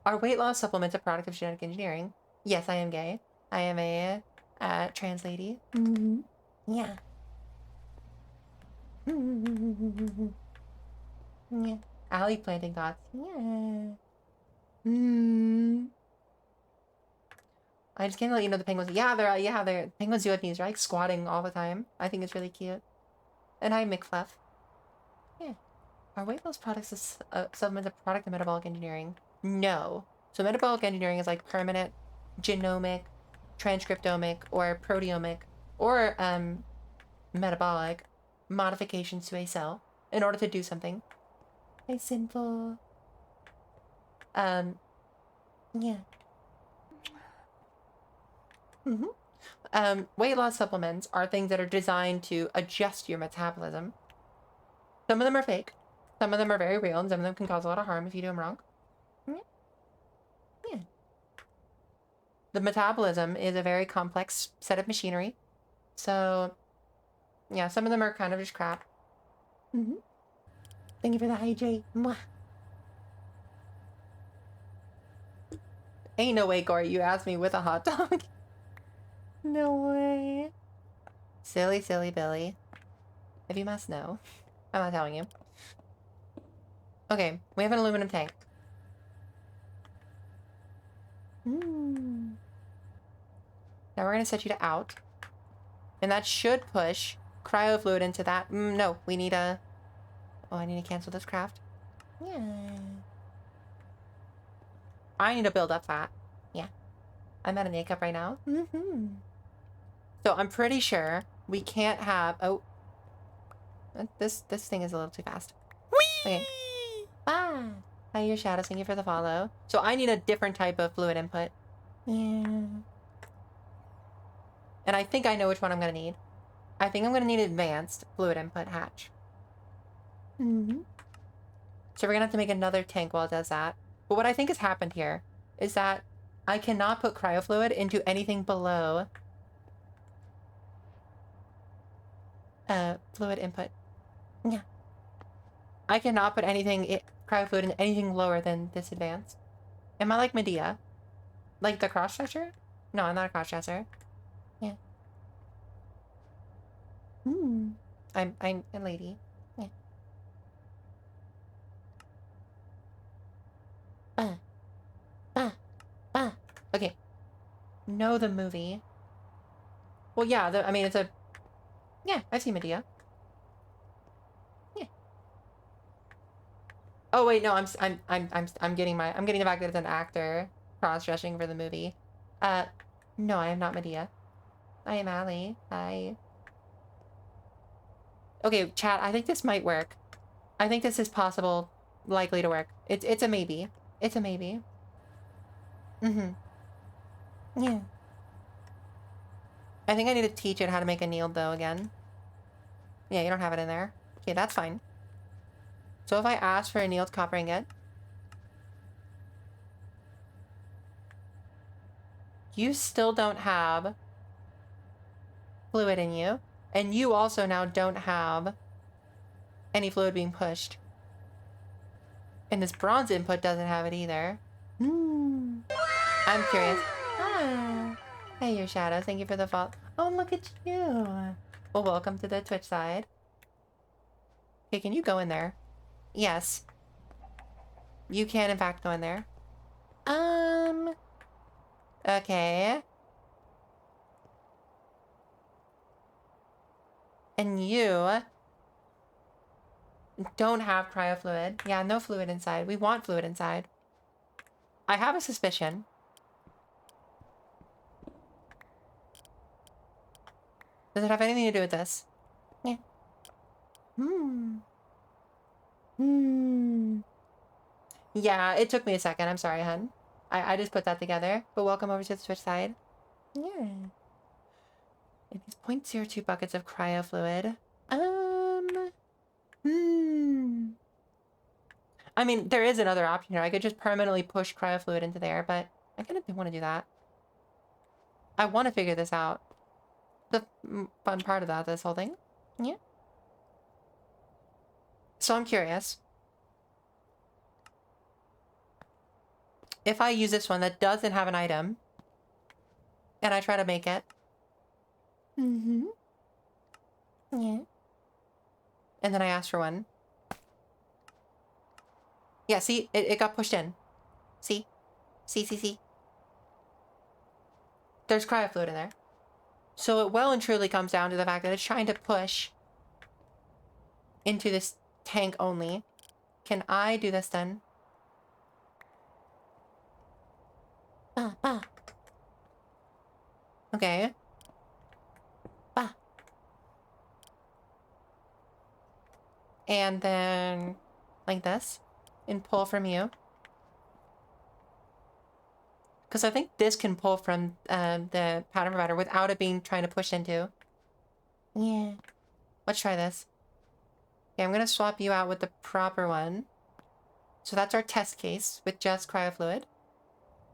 Are weight loss supplements a product of genetic engineering? Yes, I am gay. I am a trans lady. Mm-hmm. Yeah. Mm-hmm. Yeah. Alley planting thoughts. Yeah. Hmm. I just can't let you know the penguins. Yeah, they're penguins do have knees, right? Squatting all the time. I think it's really cute. And hi, McFluff. Yeah. Are weight loss products supplements a product of metabolic engineering? No. So metabolic engineering is like permanent genomic, transcriptomic, or proteomic, or metabolic modifications to a cell in order to do something. A sinful. Yeah. Weight loss supplements are things that are designed to adjust your metabolism. Some of them are fake. Some of them are very real, and some of them can cause a lot of harm if you do them wrong. Yeah. The metabolism is a very complex set of machinery. So, yeah, some of them are kind of just crap. Thank you for the hydrate. Mwah. Ain't no way, Corey, you asked me with a hot dog. No way. Silly, silly Billy. If you must know. I'm not telling you. Okay, we have an aluminum tank. Now we're gonna set you to out. And that should push cryo fluid into that. No, we need a... Oh, I need to cancel this craft. Yeah. I need to build up fat. Yeah. I'm out of makeup right now. So I'm pretty sure we can't have... Oh. This thing is a little too fast. Okay. Ah. Hi, your shadow. Thank you for the follow. So I need a different type of fluid input. Yeah. And I think I know which one I'm going to need. I think I'm going to need advanced fluid input hatch. So we're going to have to make another tank while it does that. But what I think has happened here is that I cannot put cryofluid into anything below fluid input. Yeah. I cannot put anything cryofluid in anything lower than this advanced. Am I like Medea? Like the cross-dresser? No, I'm not a cross-dresser. Yeah. I'm a lady. Yeah. Okay. Know the movie. Well, yeah, I mean, it's a... Yeah, I've seen Medea. Yeah. Oh, wait, no, I'm getting the fact that it's an actor cross-dressing for the movie. No, I am not Medea. I am Allie. Hi. Okay, chat, I think this might work. I think this is possible, likely to work. It's a maybe. It's a maybe. Yeah. I think I need to teach it how to make annealed, though, again. Yeah, you don't have it in there. Okay, that's fine. So if I ask for annealed copper ingot... You still don't have fluid in you. And you also now don't have any fluid being pushed. And this bronze input doesn't have it either. I'm curious. Ah. Hey, your shadow. Thank you for the follow. Oh, look at you. Well, welcome to the Twitch side. Okay, can you go in there? Yes. You can, in fact, go in there. Okay. And you don't have cryofluid. Yeah, no fluid inside. We want fluid inside. I have a suspicion. Does it have anything to do with this? Yeah. Yeah, it took me a second. I'm sorry, hun. I just put that together. But welcome over to the Switch side. Yeah. It needs 0.02 buckets of cryo fluid. I mean, there is another option here. I could just permanently push cryo fluid into there, but I kind of don't want to do that. I want to figure this out. The fun part about this whole thing. Yeah. So I'm curious. If I use this one that doesn't have an item, and I try to make it. Mm-hmm. Yeah. And then I ask for one. Yeah, see? It got pushed in. See? See? There's cryo fluid in there. So it well and truly comes down to the fact that it's trying to push into this tank only. Can I do this then? Okay. And then like this. And pull from you. Because I think this can pull from the pattern provider without it being trying to push into. Yeah. Let's try this. Okay, I'm going to swap you out with the proper one. So that's our test case with just cryofluid.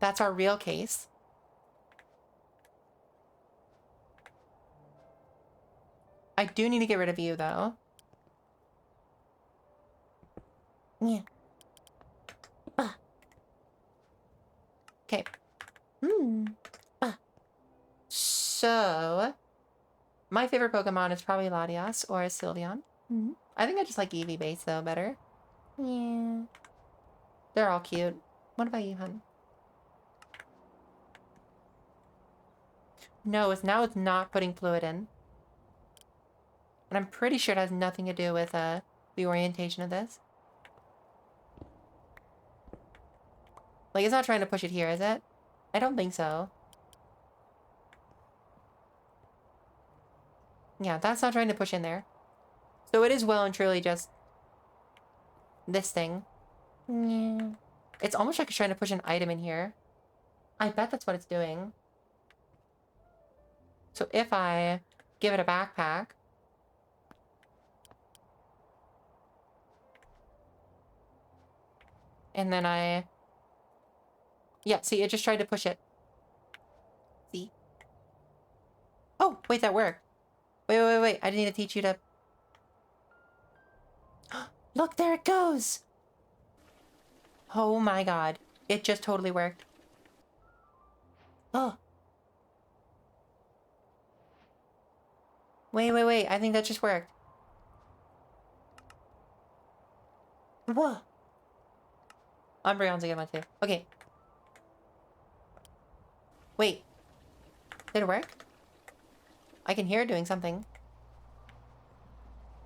That's our real case. I do need to get rid of you, though. Yeah. Okay. So, my favorite Pokemon is probably Latias or Sylveon. I think I just like Eevee base, though, better. Yeah. They're all cute. What about you, hun? No, it's not putting fluid in. And I'm pretty sure it has nothing to do with the orientation of this. Like, it's not trying to push it here, is it? I don't think so. Yeah, that's not trying to push in there. So it is well and truly just this thing. Yeah. It's almost like it's trying to push an item in here. I bet that's what it's doing. So if I give it a backpack. And then yeah, see, it just tried to push it. See? Oh, wait, that worked. Wait. I need to teach you to... Look, there it goes! Oh my god. It just totally worked. Oh. Wait. I think that just worked. Whoa. Umbreon's a good one too. Okay. Wait. Did it work? I can hear it doing something.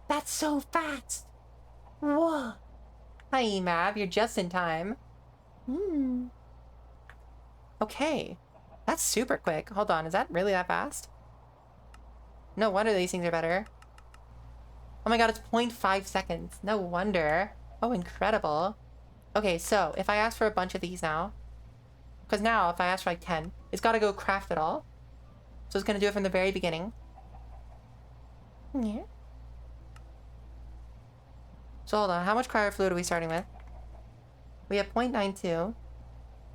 That's so fast! Whoa! Hi, Mav. You're just in time. Okay. That's super quick. Hold on. Is that really that fast? No wonder these things are better. Oh my god, it's 0.5 seconds. No wonder. Oh, incredible. Okay, so if I ask for a bunch of these now, because now if I ask for like 10, it's got to go craft it all. So it's going to do it from the very beginning. Yeah. So hold on, how much cryo fluid are we starting with? We have 0.92.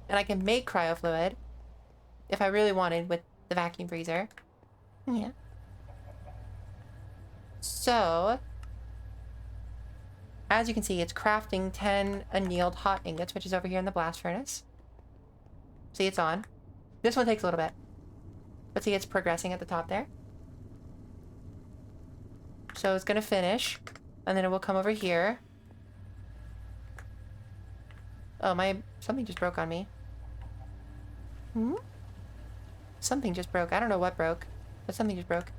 And I can make cryo fluid if I really wanted with the vacuum freezer. Yeah. So, as you can see, it's crafting 10 annealed hot ingots, which is over here in the blast furnace. See, it's on. This one takes a little bit. But see, it's progressing at the top there. So it's gonna finish, and then it will come over here. Oh, something just broke on me. Something just broke. I don't know what broke, but something just broke.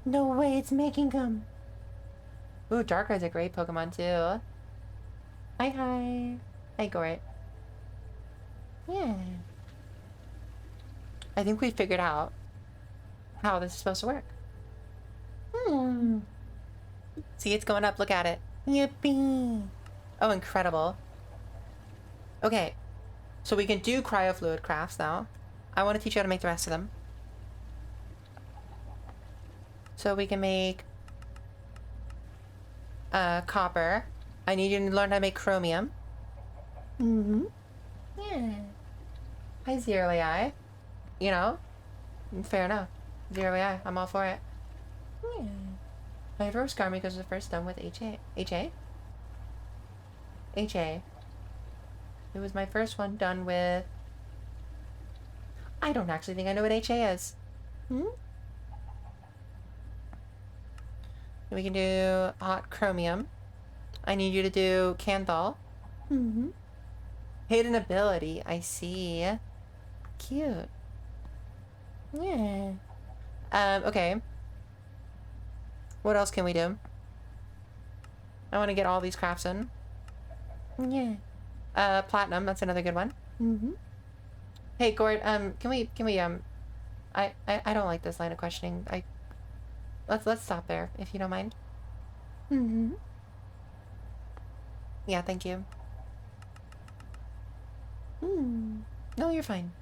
No way, it's making them. Ooh, Darkrai's a great Pokemon too. Hi. Hi, Gorit. Yeah. I think we figured out how this is supposed to work. See, it's going up. Look at it. Yippee. Oh, incredible. Okay, So we can do cryofluid crafts now. I want to teach you how to make the rest of them. So we can make copper. I need you to learn how to make chromium. Mm-hmm. Yeah. Hi, Zero AI. You know, fair enough. Zero AI, I'm all for it. Yeah. My roast garment because it was the first done with HA. HA? HA. It was my first one done with... I don't actually think I know what HA is. Hmm? We can do hot chromium. I need you to do Canthal. Mm-hmm. Hidden ability, I see. Cute. Yeah. Okay. What else can we do? I want to get all these crafts in. Yeah. Platinum, that's another good one. Mm-hmm. Hey, Gord, can we, I don't like this line of questioning. Let's stop there, if you don't mind. Mm-hmm. Yeah, thank you. Hmm. No, you're fine.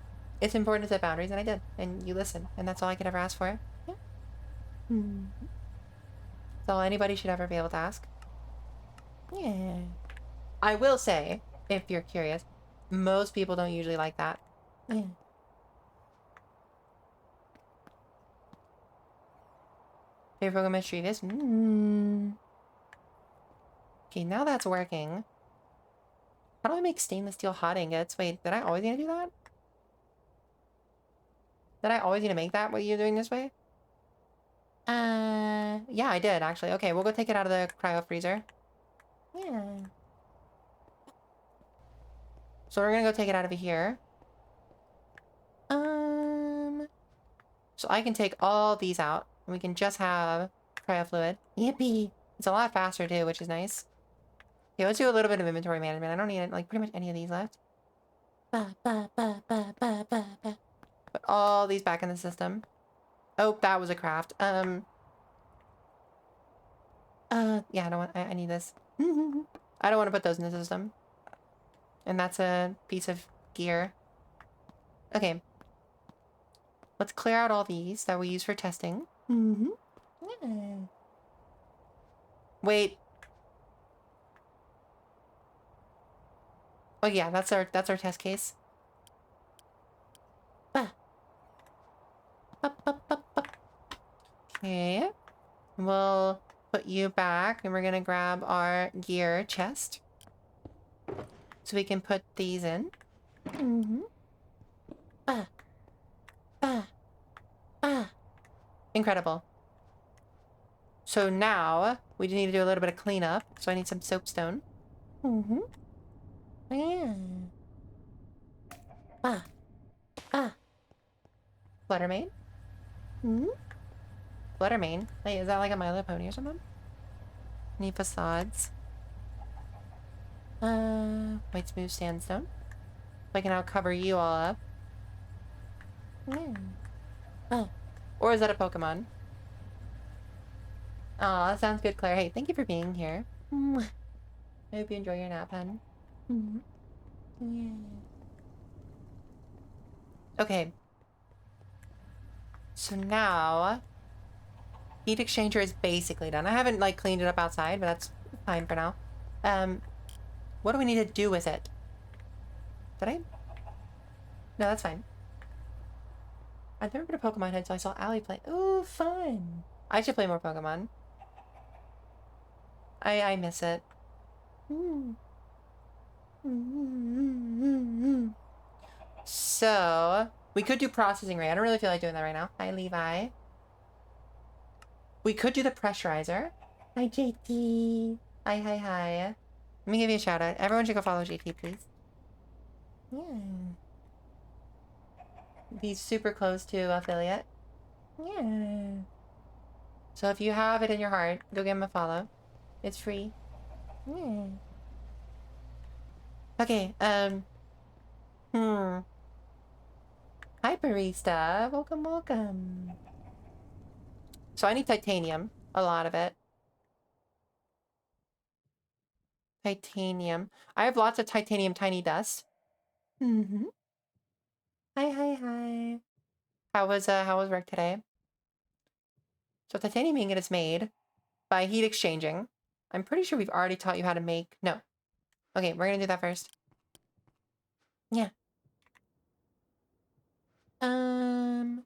It's important to set boundaries, and I did. And you listened, and that's all I could ever ask for. Yeah. Hmm. That's all anybody should ever be able to ask. Yeah. I will say, if you're curious, most people don't usually like that. Yeah. Favorite Pokemon Mischievous? Okay, now that's working. How do I make stainless steel hot ingots? Wait, did I always need to do that? Did I always need to make that what you're doing this way? Yeah, I did, actually. Okay, we'll go take it out of the cryo freezer. Yeah. So we're gonna go take it out of here. So I can take all these out, and we can just have cryo fluid. Yippee! It's a lot faster, too, which is nice. Okay, let's do a little bit of inventory management. I don't need, like, pretty much any of these left. Put all these back in the system. Oh, that was a craft. Yeah, I don't want... I need this. I don't want to put those in the system. And that's a piece of gear. Okay. Let's clear out all these that we use for testing. Mm-hmm. Yeah. Wait. Oh yeah, that's our test case. Okay. We'll put you back, and we're gonna grab our gear chest. So we can put these in. Mm-hmm. Incredible. So now, we need to do a little bit of cleanup. So I need some soapstone. Mm-hmm. Yeah. Fluttermane? Hmm? Fluttermane? Wait, is that like a My Little Pony or something? Need facades. White smooth sandstone. So I can now cover you all up. Yeah. Or is that a Pokemon? Aw, that sounds good, Claire. Hey, thank you for being here. I hope you enjoy your nap, hun. Yeah. Okay. So now, heat exchanger is basically done. I haven't, like, cleaned it up outside, but that's fine for now. What do we need to do with it? Did I? No, that's fine. I've never been to Pokemon Head, so I saw Allie play. Ooh, fun! I should play more Pokemon. I miss it. So, we could do processing ray. I don't really feel like doing that right now. Hi, Levi. We could do the pressurizer. Hi, JT. Hi. Let me give you a shout out. Everyone should go follow JT, please. Yeah. He's super close to affiliate. Yeah. So if you have it in your heart, go give him a follow. It's free. Yeah. Okay, Hi, barista. Welcome. So I need titanium. A lot of it. Titanium. I have lots of titanium tiny dust. Mm-hmm. Hi, hi, hi. How was work today? So titanium ingot is made by heat exchanging. I'm pretty sure we've already taught you how to make... No. Okay, we're gonna do that first. Yeah. Okay,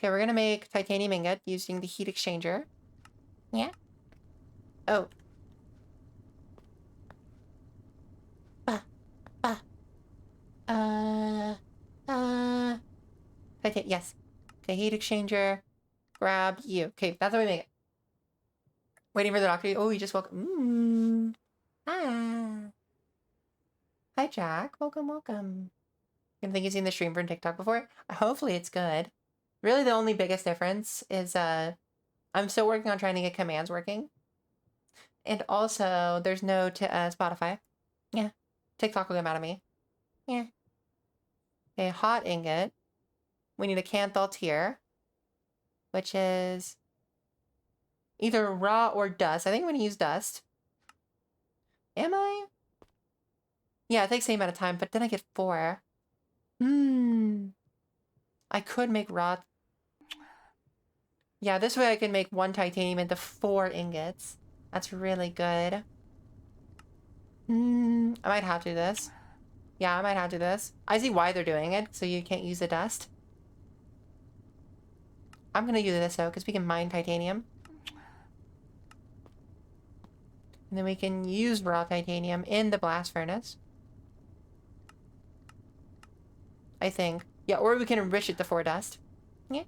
we're gonna make titanium ingot using the heat exchanger. Yeah. Oh. Bah. Bah. Uh. Yes. Okay, heat exchanger. Grab you. Okay, that's how we make it. Waiting for the doctor. Oh, you just woke. Ah. Hi, Jack. Welcome, welcome. I think you've seen the stream from TikTok before. Hopefully it's good. Really, the only biggest difference is I'm still working on trying to get commands working. And also, there's no Spotify. Yeah. TikTok will get mad at me. Yeah. Okay, hot ingot. We need a Canthal tier, which is either raw or dust. I think I'm going to use dust. Am I? Yeah, it takes the same amount of time, but then I get 4. I could make raw. Yeah, this way I can make 1 titanium into 4 ingots. That's really good. I might have to do this. Yeah, I might have to do this. I see why they're doing it, so you can't use the dust. I'm gonna do this though, because we can mine titanium. And then we can use raw titanium in the blast furnace. I think. Yeah, or we can enrich it to 4 dust. Yeah.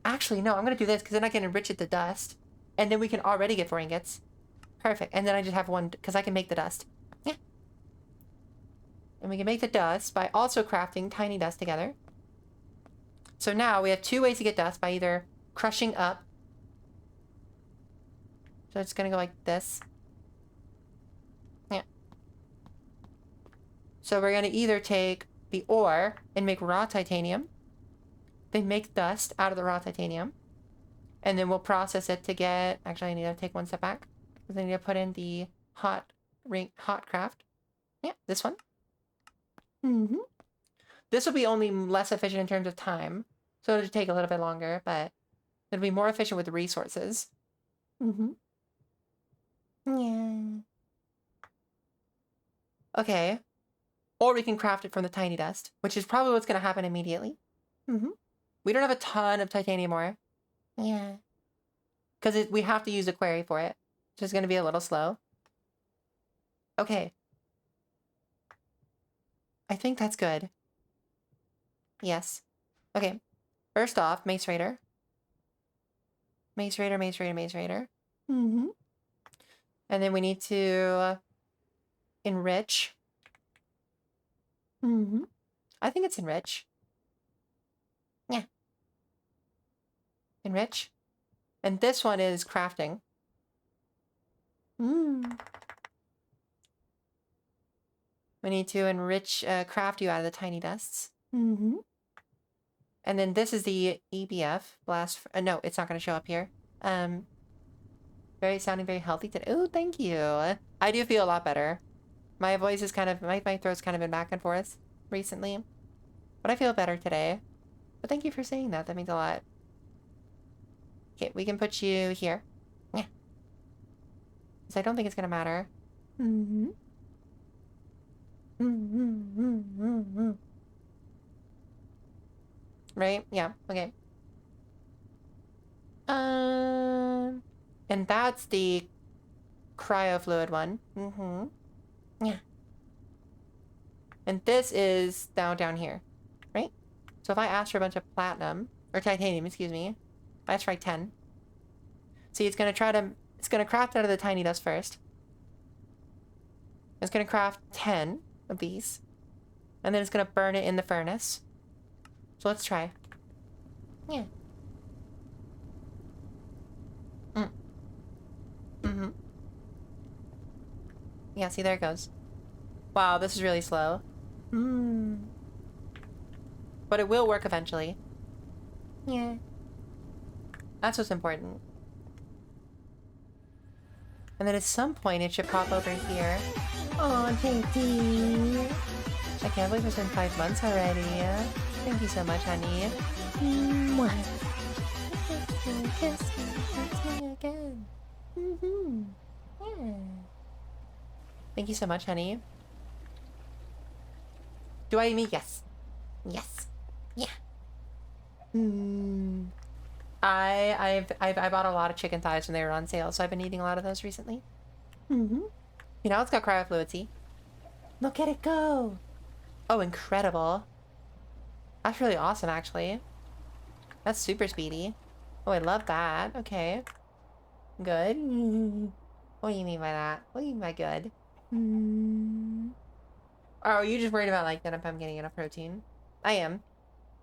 Actually, no, I'm gonna do this, because then I can enrich it to dust. And then we can already get 4 ingots. Perfect. And then I just have 1, because I can make the dust. Yeah. And we can make the dust by also crafting tiny dust together. So now we have 2 ways to get dust, by either crushing up. So it's gonna go like this. Yeah. So we're gonna either take the ore and make raw titanium. Then make dust out of the raw titanium. And then we'll process it to get... Actually, I need to take 1 step back. Because I need to put in the hot craft. Yeah, this one. This will be only less efficient in terms of time. So it'll take a little bit longer, but it'll be more efficient with the resources. Yeah. Okay. Or we can craft it from the tiny dust, which is probably what's going to happen immediately. We don't have a ton of titanium ore. Yeah. Because we have to use a quarry for it. So it's going to be a little slow. Okay. I think that's good. Yes. Okay. First off, Mace Raider. Mace Raider, Mace Raider, Mace Raider. And then we need to enrich. I think it's enrich. Yeah. Enrich. And this one is crafting. We need to enrich, craft you out of the tiny dusts. And then this is the EBF blast. No, it's not going to show up here. Sounding very healthy today. Oh, thank you. I do feel a lot better. My voice is kind of, my throat's kind of been back and forth recently. But I feel better today. But thank you for saying that. That means a lot. Okay, we can put you here. Yeah. Because I don't think it's going to matter. Right? Yeah, okay. And that's the cryo fluid one. Yeah. And this is down here, right? So if I ask for a bunch of platinum, or titanium, excuse me, if I ask for like 10. See, it's gonna craft out of the tiny dust first. It's gonna craft 10 of these. And then it's gonna burn it in the furnace. So let's try. Yeah. Yeah, see, there it goes. Wow, this is really slow. But it will work eventually. Yeah. That's what's important. And then at some point it should pop over here. Oh, JT. I can't believe it's been 5 months already. Thank you so much, honey. Mwah. Kiss me again. Yeah. Thank you so much, honey. Do I eat meat? Yes. Yes. Yeah. I bought a lot of chicken thighs when they were on sale, so I've been eating a lot of those recently. You know, it's got cryofluidity. Look at it go! Oh, incredible. That's really awesome, actually. That's super speedy. Oh, I love that. Okay. Good. What do you mean by that? What do you mean by good? Oh, you're just worried about, like, that if I'm getting enough protein. I am.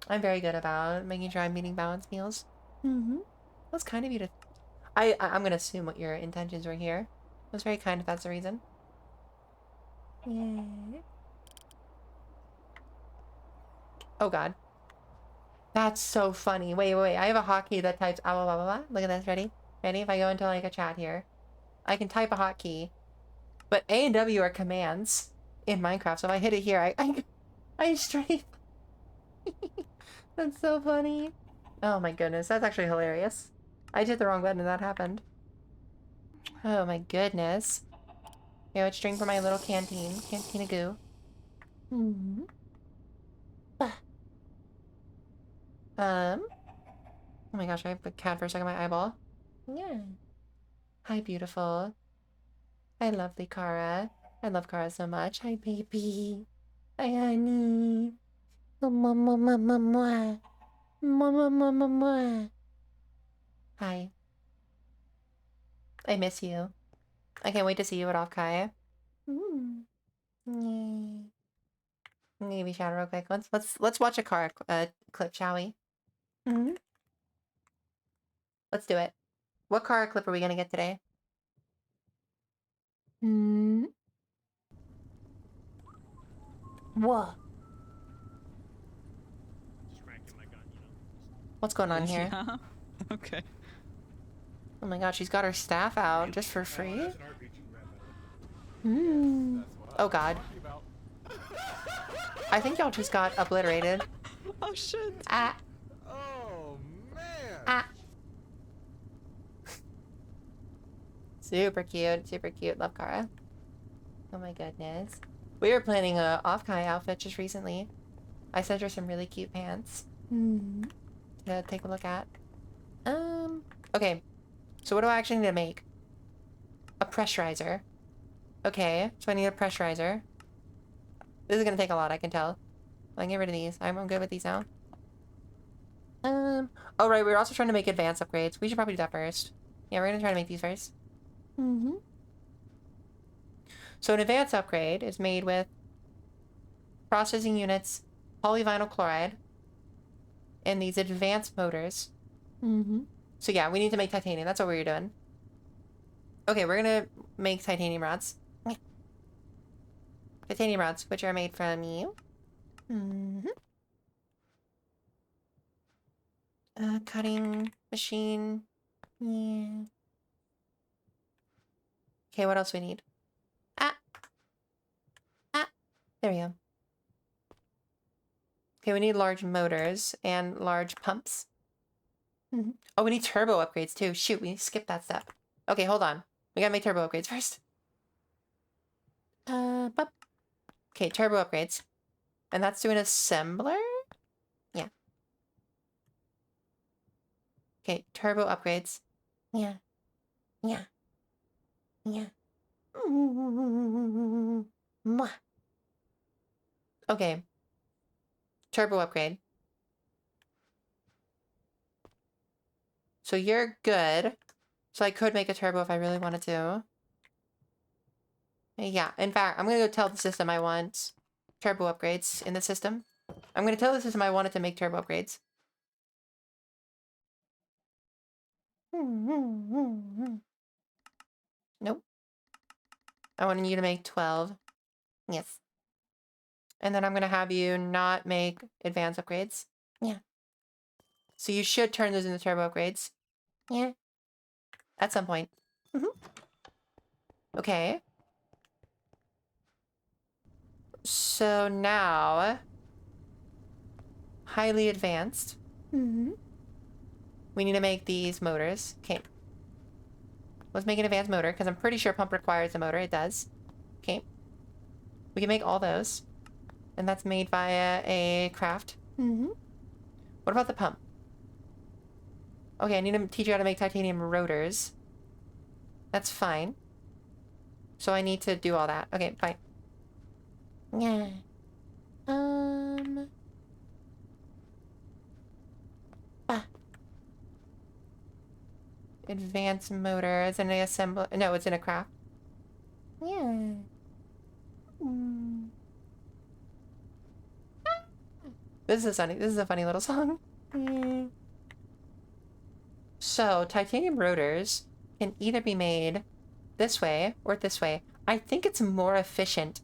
I'm very good about making sure I'm eating balanced meals. That's kind of you to... I'm gonna assume what your intentions were here. It was very kind if that's the reason. Yeah. Oh god. That's so funny. Wait. I have a hotkey that types blah blah blah blah. Look at this. Ready? Ready? If I go into like a chat here, I can type a hotkey. But A and W are commands in Minecraft. So if I hit it here, I straight. That's so funny. Oh my goodness. That's actually hilarious. I hit the wrong button and that happened. Oh my goodness. Okay, let's drink from my little canteen. Cantina goo. Oh my gosh, I have a cat for a second in my eyeball. Yeah. Hi, beautiful. Hi, lovely Kara. I love Kara so much. Hi, baby. Hi, honey. Mwah. Hi. I miss you. I can't wait to see you at Offkai. Yay. I'm gonna give you a shout out real quick. Let's watch a Kara clip, shall we? Let's do it. What Kara clip are we gonna get today? What? What's going on here? Yeah. Okay. Oh my god, she's got her staff out just for free? Oh god. I think y'all just got obliterated. Oh shit. Ah. Oh man. Ah. Super cute. Super cute. Love Kara. Oh my goodness. We were planning a Offkai outfit just recently. I sent her some really cute pants. To take a look at. Okay. So what do I actually need to make? A pressurizer. Okay, so I need a pressurizer. This is gonna take a lot, I can tell. I can get rid of these. I'm good with these now. Oh right, we were also trying to make advanced upgrades. We should probably do that first. Yeah, we're gonna try to make these first. So an advanced upgrade is made with processing units, polyvinyl chloride, and these advanced motors. So yeah, we need to make titanium. That's what we were doing. Okay, we're gonna make titanium rods. Titanium rods, which are made from you. Cutting machine. Yeah. Okay, what else we need? There we go. Okay, we need large motors and large pumps. Oh, we need turbo upgrades too. Shoot, we skipped that step. Okay, hold on. We gotta make turbo upgrades first. Okay, turbo upgrades. And that's doing assembler? Yeah. Okay, turbo upgrades. Yeah. Mwah. Okay. Turbo upgrade. So you're good. So I could make a turbo if I really wanted to. Yeah, in fact, I'm gonna go tell the system I want turbo upgrades in the system. I'm gonna tell the system I wanted to make turbo upgrades. Nope. I wanted you to make 12. Yes. And then I'm gonna have you not make advanced upgrades. Yeah. So you should turn those into turbo upgrades. Yeah. At some point. Okay. So now, highly advanced. Mm-hmm. We need to make these motors. Okay. Let's make an advanced motor, because I'm pretty sure pump requires a motor. It does. Okay. We can make all those. And that's made via a craft. Mm-hmm. What about the pump? Okay, I need to teach you how to make titanium rotors. That's fine. So I need to do all that. Okay, fine. Yeah. Advanced motor. It's in an assembly. No, it's in a craft. Yeah. This is funny. This is a funny little song. So, titanium rotors can either be made this way or this way. I think it's more efficient.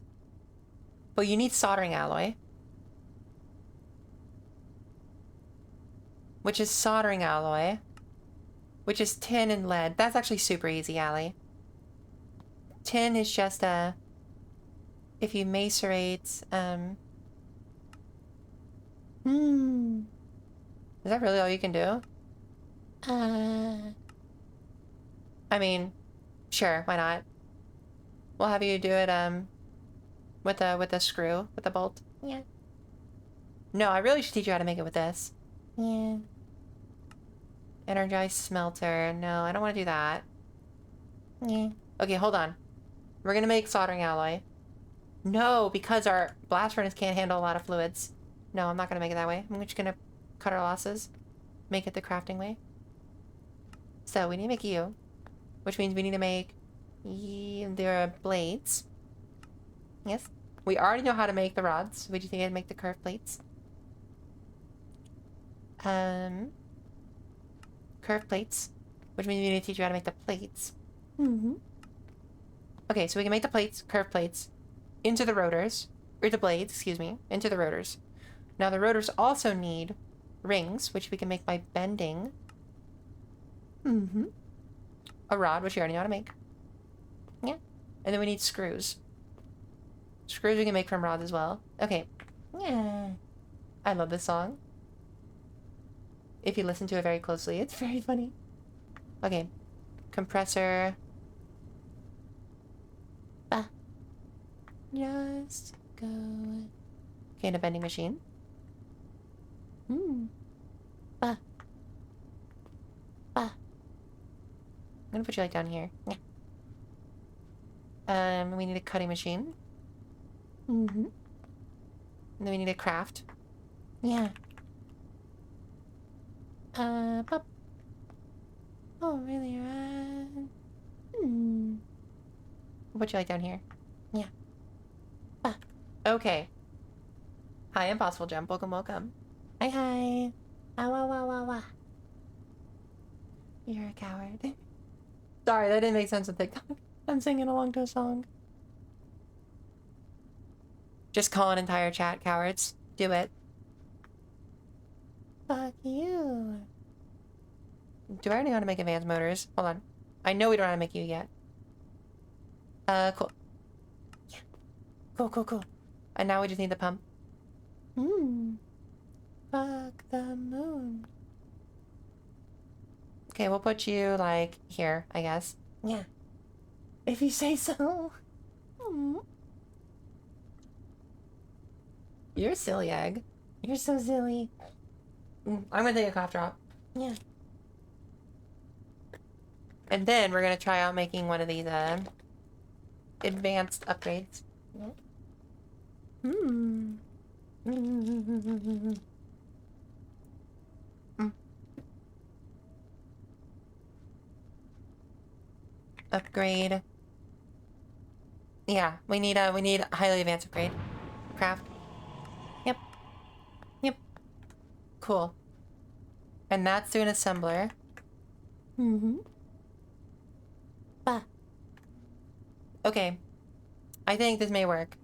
But you need soldering alloy. Which is soldering alloy. Which is tin and lead. That's actually super easy, Allie. Tin is just a... If you macerate... Is that really all you can do? I mean, sure, why not? We'll have you do it, with a screw, with a bolt. Yeah. No, I really should teach you how to make it with this. Yeah. Energized smelter. No, I don't want to do that. Yeah. Okay, hold on. We're gonna make soldering alloy. No, because our blast furnace can't handle a lot of fluids. No, I'm not gonna make it that way. I'm just gonna cut our losses. Make it the crafting way. So, we need to make you. Which means we need to make... their blades. Yes. We already know how to make the rods. We just need to make the curved plates. Curved plates. Which means we need to teach you how to make the plates. Okay, so we can make the plates, curved plates, into the rotors. Or the blades, excuse me. Into the rotors. Now the rotors also need rings, which we can make by bending. A rod, which you already know how to make. Yeah. And then we need screws. Screws we can make from rods as well. Okay. Yeah. I love this song. If you listen to it very closely, it's very funny. Okay. Compressor. Just go. Okay, and a bending machine. I'm gonna put you like down here. Yeah. We need a cutting machine. And then we need a craft. Yeah. Pop. Oh, really? I'll put you like down here. Yeah. Okay. Hi, Impossible Jump. Welcome, welcome. Hi, hi. Wah. You're a coward. Sorry, that didn't make sense with TikTok. I'm singing along to a song. Just call an entire chat cowards. Do it. Fuck you. Do I already know how to make advanced motors? Hold on. I know we don't know how to make you yet. Cool. Yeah. Cool. And now we just need the pump. Fuck the moon. Okay, we'll put you, like, here, I guess. Yeah. If you say so. You're a silly egg. You're so silly. I'm gonna take a cough drop. Yeah. And then we're gonna try out making one of these, advanced upgrades. Upgrade. Yeah, we need a highly advanced upgrade. Craft. Yep. Cool. And that's through an assembler. Okay. I think this may work.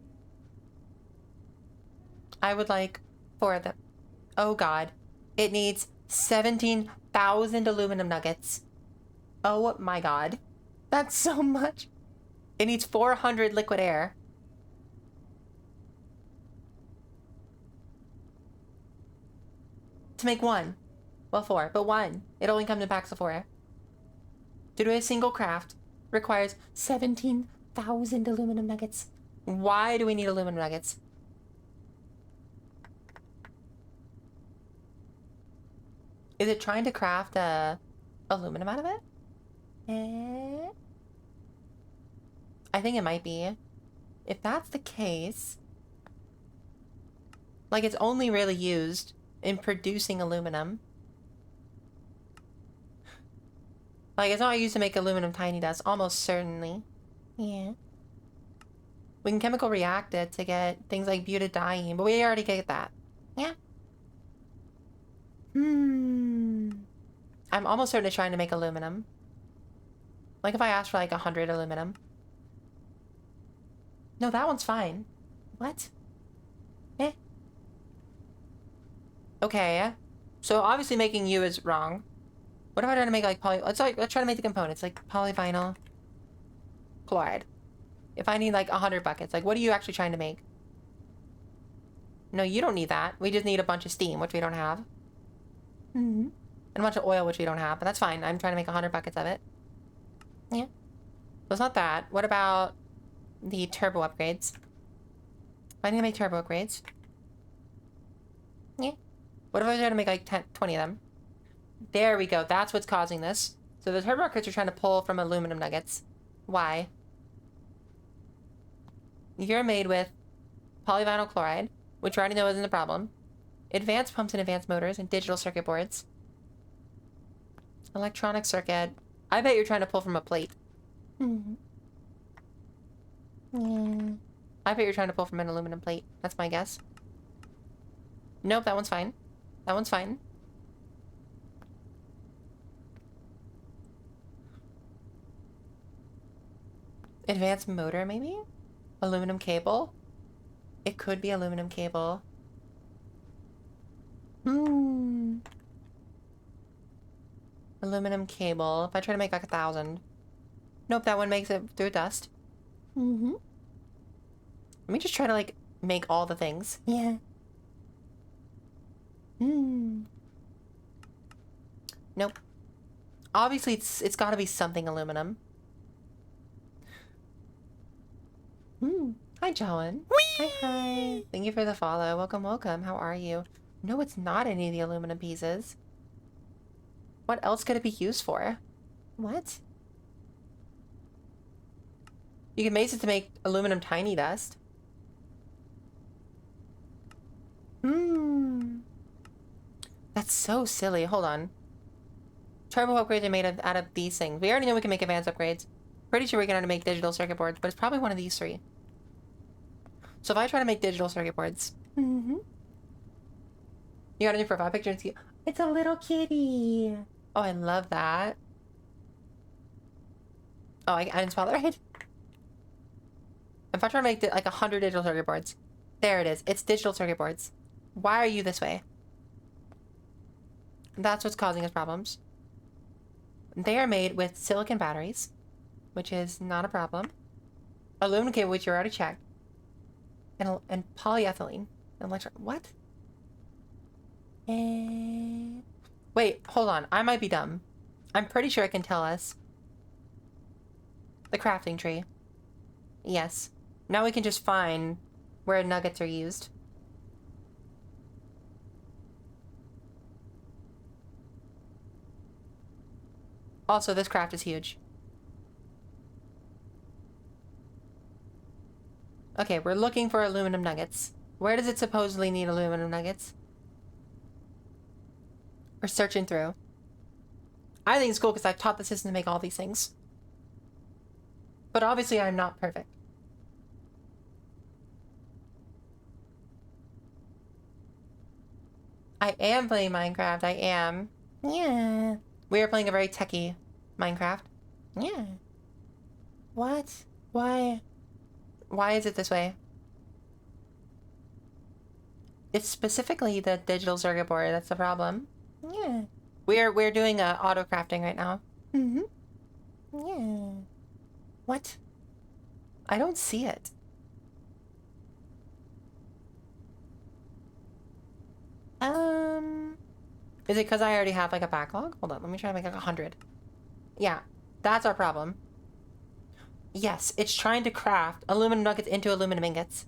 I would like 4 of them. Oh god. It needs 17,000 aluminum nuggets. Oh my god. That's so much. It needs 400 liquid air. To make one. Well, 4, but 1. It only comes in packs of 4. To do a single craft requires 17,000 aluminum nuggets. Why do we need aluminum nuggets? Is it trying to craft aluminum out of it? I think it might be. If that's the case, like it's only really used in producing aluminum. Like it's not used to make aluminum tiny dust, almost certainly. Yeah. We can chemical react it to get things like butadiene, but we already get that. Yeah. I'm almost certain it's trying to make aluminum. Like if I asked for like 100 aluminum. No, that one's fine. What? Eh. Okay. So obviously making you is wrong. What if I try to make like let's try to make the components like polyvinyl chloride. If I need like 100 buckets, like what are you actually trying to make? No, you don't need that. We just need a bunch of steam, which we don't have. And a bunch of oil, which we don't have, but that's fine. I'm trying to make 100 buckets of it. Yeah. So it's not that. What about the turbo upgrades? I need to make turbo upgrades. Yeah. What if I try to make like 10, 20 of them? There we go. That's what's causing this. So the turbo upgrades are trying to pull from aluminum nuggets. Why? You're made with polyvinyl chloride, which we already know isn't a problem. Advanced pumps and advanced motors and digital circuit boards. Electronic circuit. I bet you're trying to pull from a plate. I bet you're trying to pull from an aluminum plate. That's my guess. Nope, that one's fine. That one's fine. Advanced motor, maybe? Aluminum cable? It could be aluminum cable. Aluminum cable. If I try to make like 1,000. Nope, that one makes it through dust. Let me just try to like make all the things. Yeah. Nope. Obviously it's gotta be something aluminum. Hi, Joan. Hi. Thank you for the follow. Welcome, welcome. How are you? No, it's not any of the aluminum pieces. What else could it be used for? What? You can mace it to make aluminum tiny dust. That's so silly. Hold on. Turbo upgrades are made out of these things. We already know we can make advanced upgrades. Pretty sure we can make digital circuit boards, but it's probably one of these 3. So if I try to make digital circuit boards. You got a new profile picture and see. It's a little kitty. Oh, I love that. Oh, I didn't spell that right. If I try to make like 100 digital circuit boards. There it is. It's digital circuit boards. Why are you this way? That's what's causing us problems. They are made with silicon batteries, which is not a problem. Aluminum cable, which you already checked. And polyethylene. What? Wait, hold on. I might be dumb. I'm pretty sure it can tell us. The crafting tree. Yes. Now we can just find where nuggets are used. Also, this craft is huge. Okay, we're looking for aluminum nuggets. Where does it supposedly need aluminum nuggets? We're searching through. I think it's cool because I've taught the system to make all these things. But obviously I'm not perfect. I am playing Minecraft, I am. Yeah. We are playing a very techie Minecraft. Yeah. What? Why? Why is it this way? It's specifically the digital circuit board that's the problem. Yeah. We're doing auto crafting right now. Yeah. What? I don't see it. Is it because I already have like a backlog? Hold on, let me try to make like 100. Yeah, that's our problem. Yes, it's trying to craft aluminum nuggets into aluminum ingots.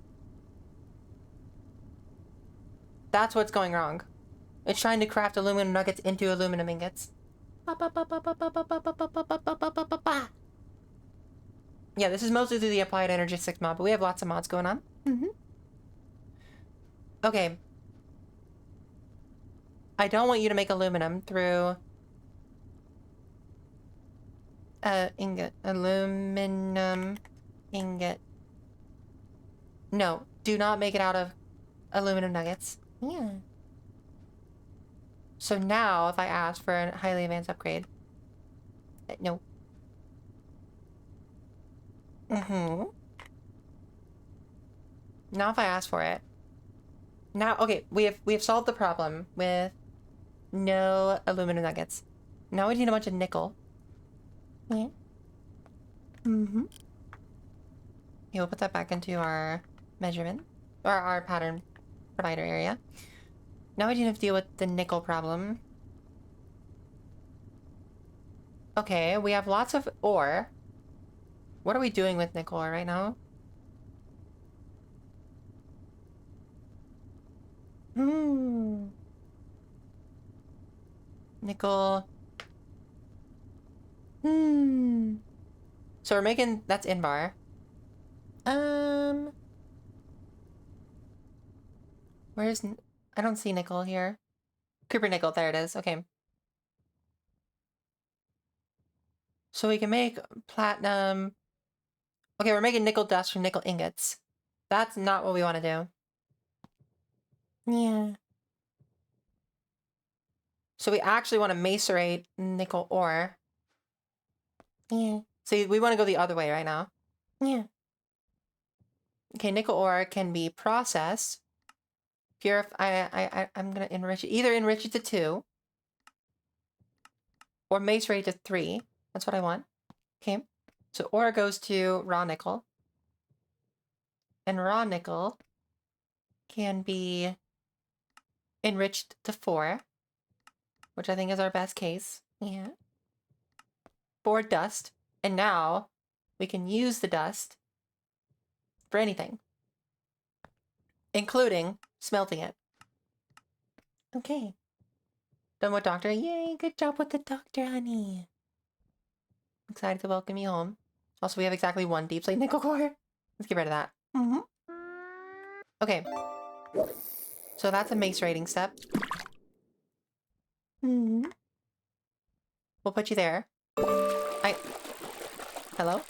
That's what's going wrong. It's trying to craft aluminum nuggets into aluminum ingots. Yeah, this is mostly through the Applied Energy 6 mod, but we have lots of mods going on. Okay. I don't want you to make aluminum through... ingot. Aluminum ingot. No, do not make it out of aluminum nuggets. Yeah. So now, if I ask for a highly advanced upgrade... no. Now if I ask for it... Now, okay, we have solved the problem with no aluminum nuggets. Now we need a bunch of nickel. Yeah. Okay, we'll put that back into our measurement, or our pattern provider area. Now we need to deal with the nickel problem. Okay, we have lots of ore. What are we doing with nickel ore right now? Nickel. So we're making... that's Inbar. Where's... I don't see nickel here. Cooper nickel, there it is. Okay. So we can make platinum... Okay, we're making nickel dust from nickel ingots. That's not what we want to do. Yeah. So we actually want to macerate nickel ore. Yeah. So we want to go the other way right now. Yeah. Okay, nickel ore can be processed. I'm gonna enrich it. Either enrich it to 2 or macerate to 3. That's what I want. Okay. So ore goes to raw nickel. And raw nickel can be enriched to 4, which I think is our best case. Yeah. 4 dust. And now we can use the dust for anything, including smelting it. Okay. Done with doctor. Yay, good job with the doctor, honey. Excited to welcome you home. Also, we have exactly 1 deep slate nickel core. Let's get rid of that. Okay. So that's a macerating step. We'll put you there. Hello?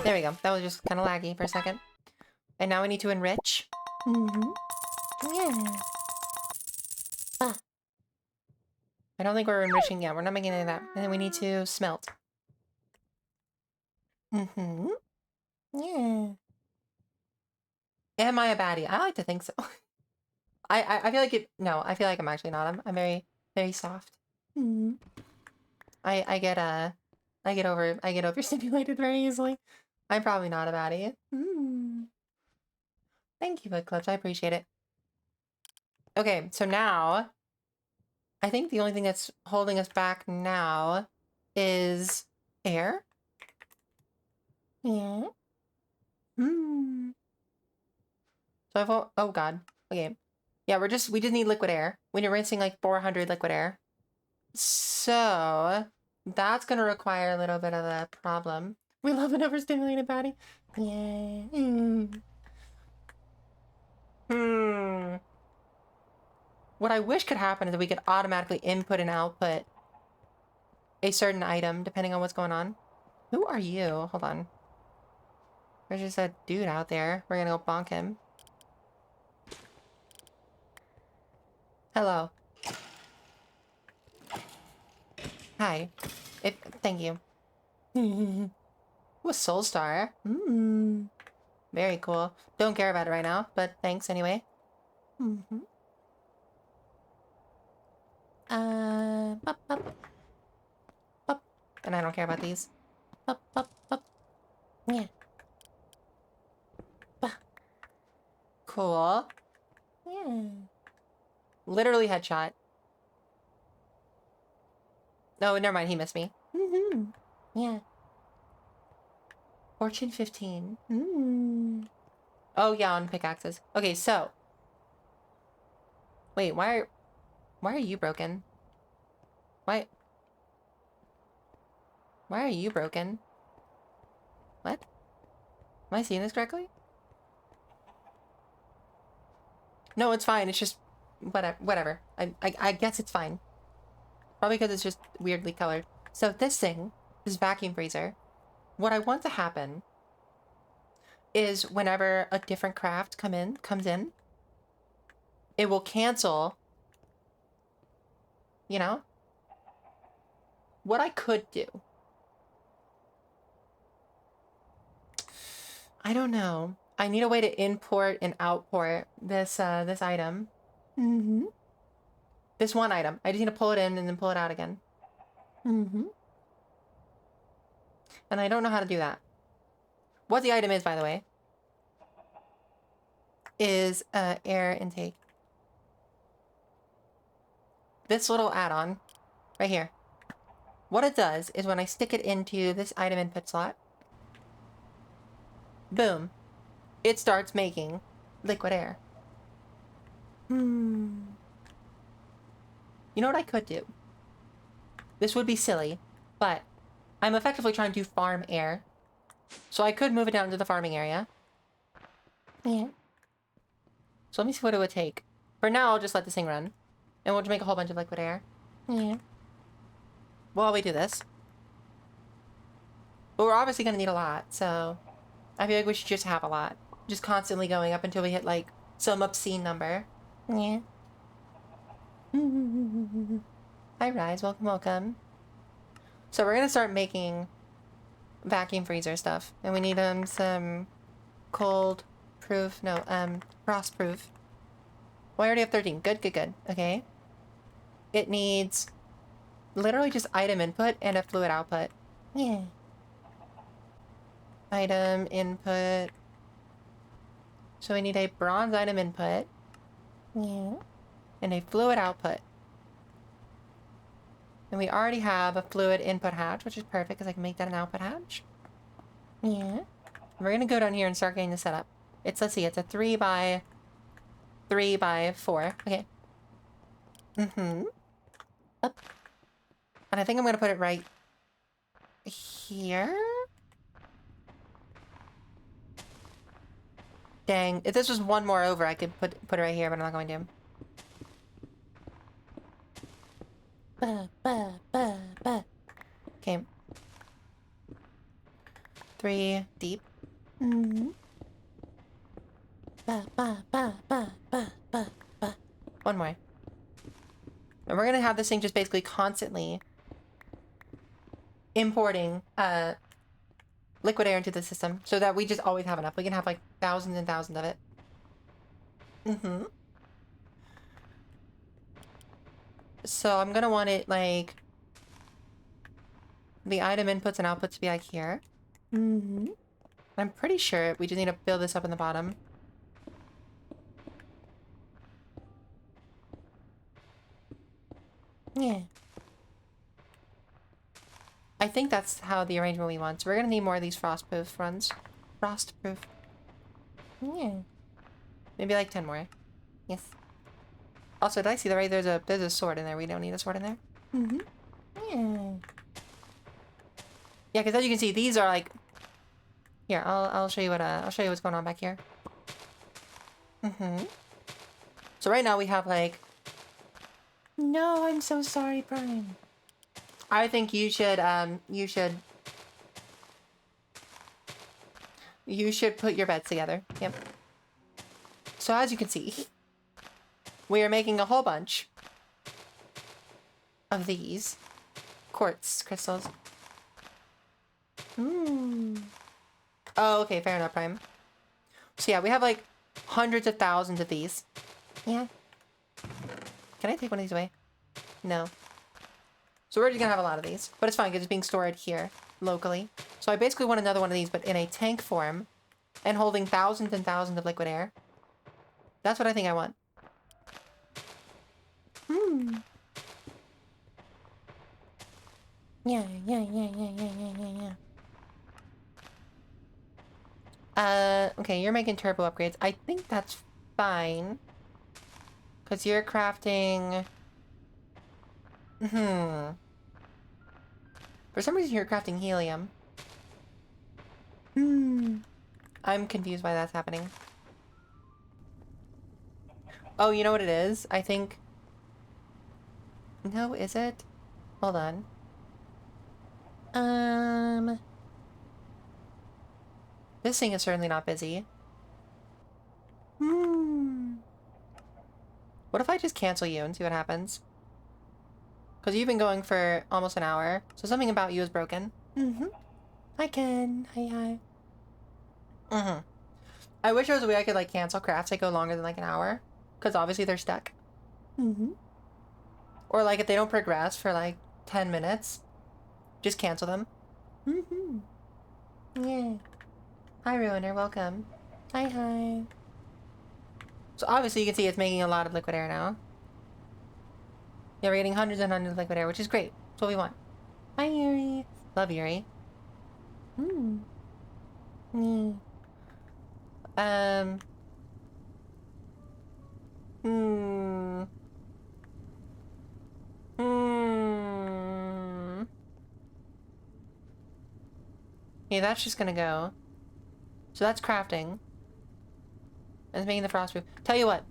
There we go. That was just kind of laggy for a second. And now we need to enrich. Yeah. I don't think we're enriching yet. We're not making any of that. And then we need to smelt. Yeah. Am I a baddie? I like to think so. I feel like it... No, I feel like I'm actually not. I'm very, very soft. I get overstimulated very easily. I'm probably not a baddie. Thank you, Eclipse. I appreciate it. Okay, so now I think the only thing that's holding us back now is air. Yeah. So I've... oh god. Okay. Yeah, we just need liquid air. We're rinsing like 400 liquid air. So that's gonna require a little bit of a problem. We love an overstimulated body. Yeah. What I wish could happen is that we could automatically input and output a certain item depending on what's going on. Who are you? Hold on. There's just a dude out there. We're gonna go bonk him. Hello. Hi. Thank you. Ooh, a soul star. Very cool. Don't care about it right now, but thanks anyway. Bop, bop. Bop. And I don't care about these. Bop, bop, bop. Yeah. Bah. Cool. Yeah. headshot. No, never mind. He missed me. Yeah. Fortune 15. Oh, yeah, on pickaxes. Okay, so. Wait, why are you broken? Why are you broken? What? Am I seeing this correctly? No, it's fine. It's just whatever. I guess it's fine. Probably because it's just weirdly colored. So this thing, this vacuum freezer, what I want to happen is whenever a different craft comes in, it will cancel, you know? What I could do. I don't know. I need a way to import and outport this this item. This one item. I just need to pull it in and then pull it out again. And I don't know how to do that. What the item is, by the way, is air intake. This little add-on right here. What it does is when I stick it into this item input slot, boom, it starts making liquid air. You know what I could do? This would be silly, but I'm effectively trying to farm air. So I could move it down to the farming area. Yeah. So let me see what it would take. For now, I'll just let this thing run. And we'll just make a whole bunch of liquid air. Yeah. While we do this. But we're obviously going to need a lot, so I feel like we should just have a lot. Just constantly going up until we hit, like, some obscene number. Yeah. Hi, Rise. Welcome, welcome. So we're going to start making vacuum freezer stuff. And we need some cold proof. No, frost proof. Well, I already have 13. Good, good, good. Okay. It needs literally just item input and a fluid output. Yeah. Item input. So we need a bronze item input. Yeah. And a fluid output. And we already have a fluid input hatch, which is perfect because I can make that an output hatch. Yeah. We're going to go down here and start getting the setup. It's, let's see, it's a 3 by 3 by 4. Okay. Up. And I think I'm going to put it right here. Dang. If this was one more over, I could put it right here, but I'm not going to. Okay. 3 deep. One more. And we're gonna have this thing just basically constantly importing liquid air into the system so that we just always have enough. We can have like thousands and thousands of it. So I'm gonna want it like the item inputs and outputs to be like here. I'm pretty sure we just need to build this up in the bottom. Yeah. I think that's how the arrangement we want. So we're gonna need more of these frostproof runs. Frostproof. Yeah. Maybe like 10 more. Yes. Also, did I see that right? There's a sword in there. We don't need a sword in there. Yeah. Yeah, because as you can see, these are like. Here, I'll show you what's going on back here. So right now we have like. No, I'm so sorry, Brian. I think you should put your beds together. Yep. So as you can see, we are making a whole bunch of these quartz crystals. Oh, okay, fair enough, Prime. So yeah, we have like hundreds of thousands of these. Yeah. Can I take one of these away? No. So we're just gonna have a lot of these. But it's fine because it's being stored here, locally. So I basically want another one of these, but in a tank form. And holding thousands and thousands of liquid air. That's what I think I want. Yeah. Okay, you're making turbo upgrades. I think that's fine. Because you're crafting... For some reason you're crafting helium. I'm confused why that's happening. Oh, you know what it is? I think... No, is it? Hold on. This thing is certainly not busy. What if I just cancel you and see what happens? Because you've been going for almost an hour, so something about you is broken. Hi, Ken. Hi. I wish there was a way I could, like, cancel crafts that go longer than, like, an hour. Because obviously they're stuck. Or, like, if they don't progress for, like, 10 minutes, just cancel them. Yeah. Hi, Ruiner. Welcome. Hi. So obviously you can see it's making a lot of liquid air now. Yeah, we're getting hundreds and hundreds of liquid air, which is great. That's what we want. Hi, Yuri. Love Yuri. Yeah, that's just gonna go. So that's crafting. And it's making the frost proof. Tell you what.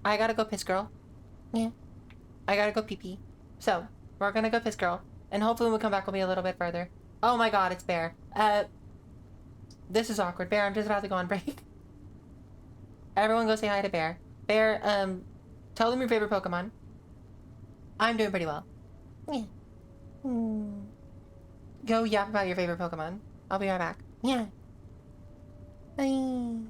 I gotta go piss, girl. Yeah. I gotta go pee-pee. So, we're gonna go piss, girl. And hopefully when we come back, we'll be a little bit further. Oh my god, it's Bear. This is awkward. Bear, I'm just about to go on break. Everyone go say hi to Bear. Bear, tell them your favorite Pokemon. I'm doing pretty well. Yeah. Go yap about your favorite Pokemon. I'll be right back. Yeah. Bye.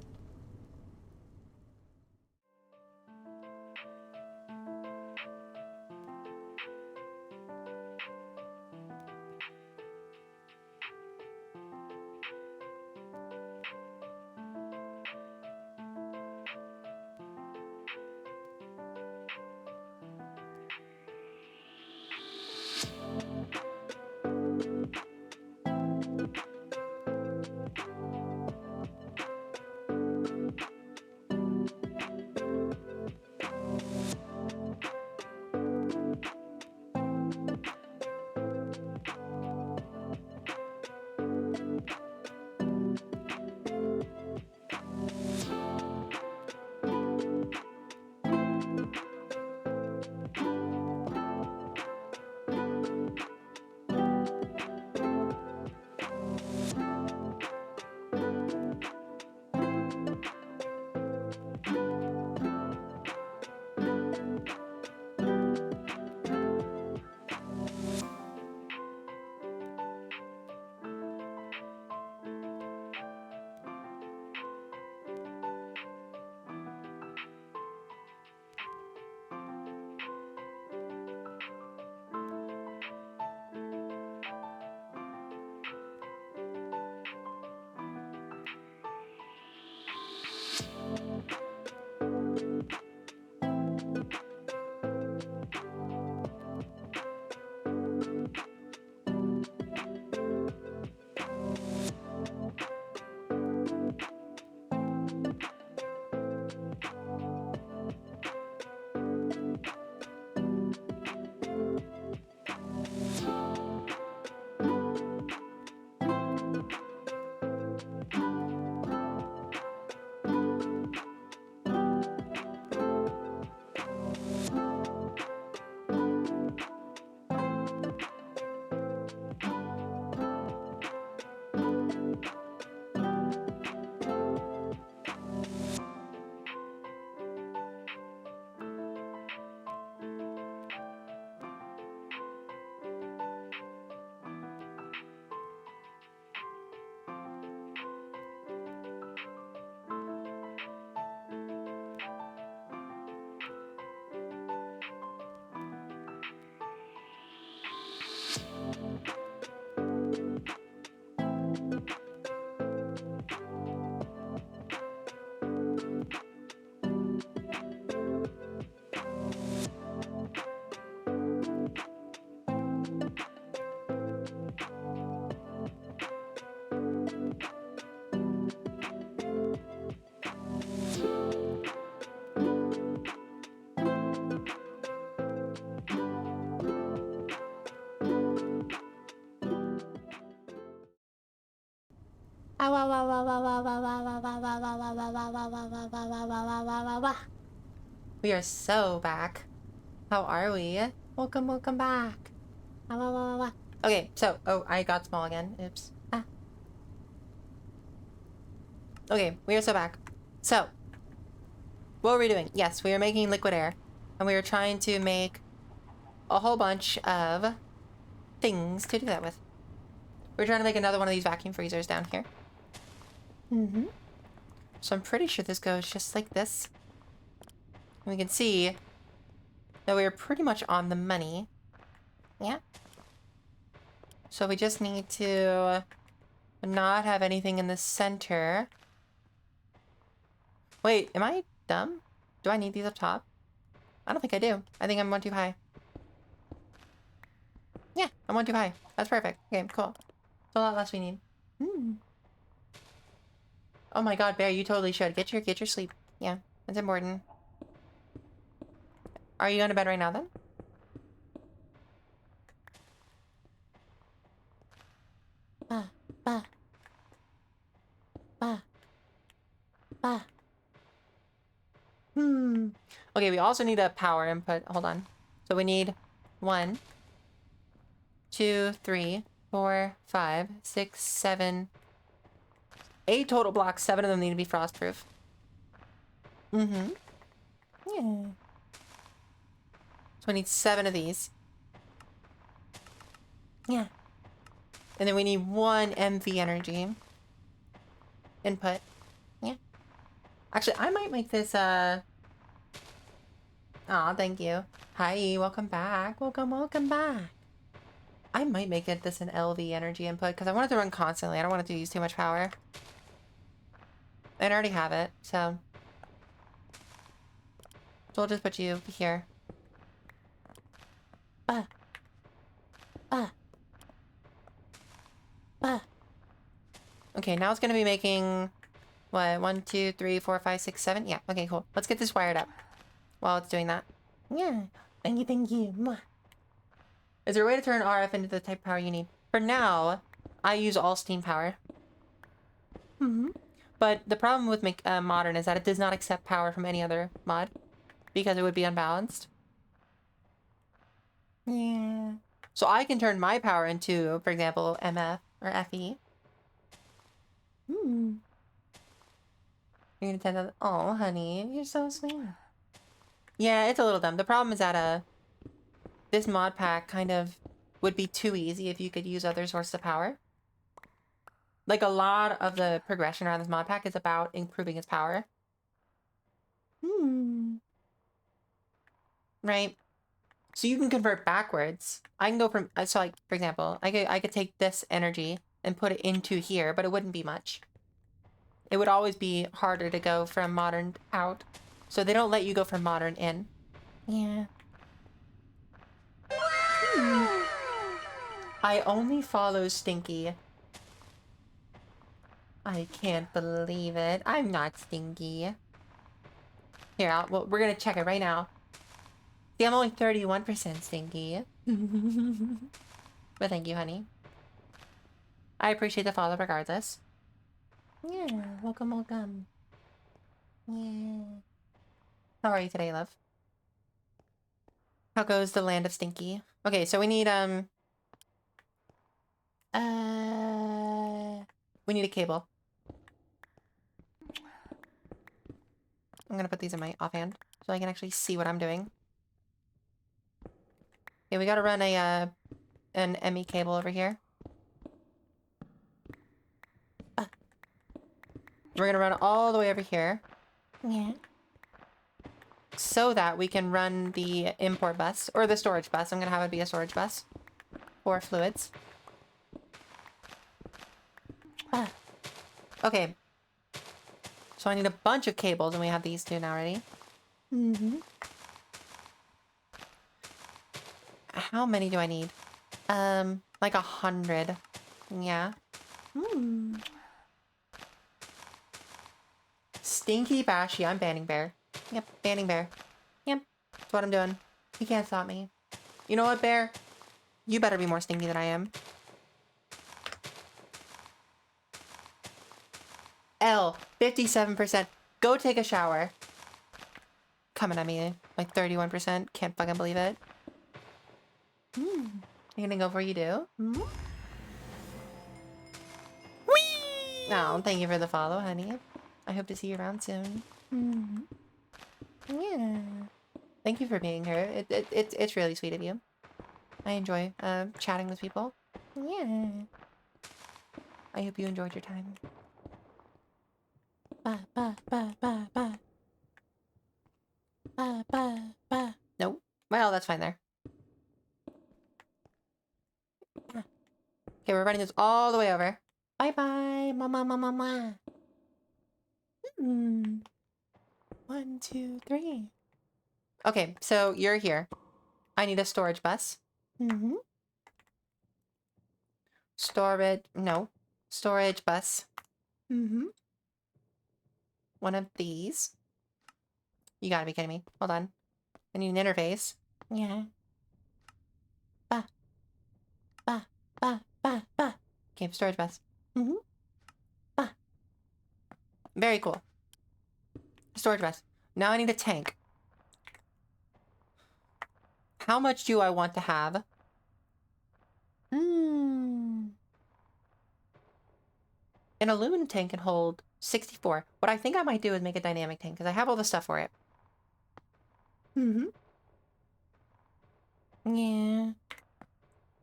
We are so back. How are we? Welcome, welcome back. Okay, so, oh, I got small again. Oops. Ah. Okay, we are so back. So, what were we doing? Yes, we are making liquid air. And we are trying to make a whole bunch of things to do that with. We're trying to make another one of these vacuum freezers down here. So I'm pretty sure this goes just like this. And we can see that we are pretty much on the money. Yeah. So we just need to not have anything in the center. Wait, am I dumb? Do I need these up top? I don't think I do. I think I'm one too high. Yeah, I'm one too high. That's perfect. Okay, cool. It's a lot less we need. Oh my god, Bear, you totally should. Get your sleep. Yeah, it's important. Are you going to bed right now then? Okay, we also need a power input. Hold on. So we need 1, 2, 3, 4, 5, 6, 7, 8 total blocks. 7 of them need to be frostproof. Yeah. So we need 7 of these. Yeah. And then we need 1 MV energy input. Yeah. Actually, I might make this, Aw, thank you. Hi, welcome back. Welcome back. I might make it this an LV energy input because I want it to run constantly. I don't want it to use too much power. And I already have it, so we'll just put you here. Okay, now it's gonna be making what? 1, 2, 3, 4, 5, 6, 7. Yeah. Okay, cool. Let's get this wired up while it's doing that. Yeah. Thank you. Mwah. Is there a way to turn RF into the type of power you need? For now, I use all steam power. But the problem with modern is that it does not accept power from any other mod because it would be unbalanced. Yeah. So I can turn my power into, for example, MF or FE. You're gonna tend to. Oh, honey, you're so sweet. Yeah, it's a little dumb. The problem is that this mod pack kind of would be too easy if you could use other sources of power. Like, a lot of the progression around this mod pack is about improving its power. Right? So you can convert backwards. I can go from, so like, for example, I could take this energy and put it into here, but it wouldn't be much. It would always be harder to go from modern out. So they don't let you go from modern in. Yeah. I only follow Stinky. I can't believe it. I'm not Stinky. Here, well, we're gonna check it right now. See, I'm only 31% Stinky. But thank you, honey. I appreciate the follow regardless. Yeah, welcome. Yeah. How are you today, love? How goes the land of Stinky? Okay, so we need, we need a cable. I'm gonna put these in my offhand so I can actually see what I'm doing. Okay, we gotta run a, an ME cable over here. We're gonna run it all the way over here. Yeah. So that we can run the import bus, or the storage bus. I'm gonna have it be a storage bus for fluids. Okay. So I need a bunch of cables, and we have these two now ready. How many do I need? Like 100. Yeah. Stinky Bashy. I'm banning Bear. Yep, banning Bear. Yep, that's what I'm doing. He can't stop me. You know what, Bear? You better be more stinky than I am. L, 57%. Go take a shower. Coming at me, like 31%. Can't fucking believe it. You gonna go for you do? Whee! Oh, thank you for the follow, honey. I hope to see you around soon. Yeah. Thank you for being here. It's really sweet of you. I enjoy chatting with people. Yeah. I hope you enjoyed your time. Ba ba ba ba ba. Ba ba ba. Nope. Well, that's fine there. Okay, we're running this all the way over. Bye bye, mama, mama, mama. 1, 2, 3. Okay, so you're here. I need a storage bus. Storage bus. One of these. You gotta be kidding me. Hold on. I need an interface. Yeah. Ba. Ba. Ba. Ba. Ba. Okay, storage bus. Ba. Very cool. Storage bus. Now I need a tank. How much do I want to have? An aluminum tank can hold 64. What I think I might do is make a dynamic tank, because I have all the stuff for it. Yeah.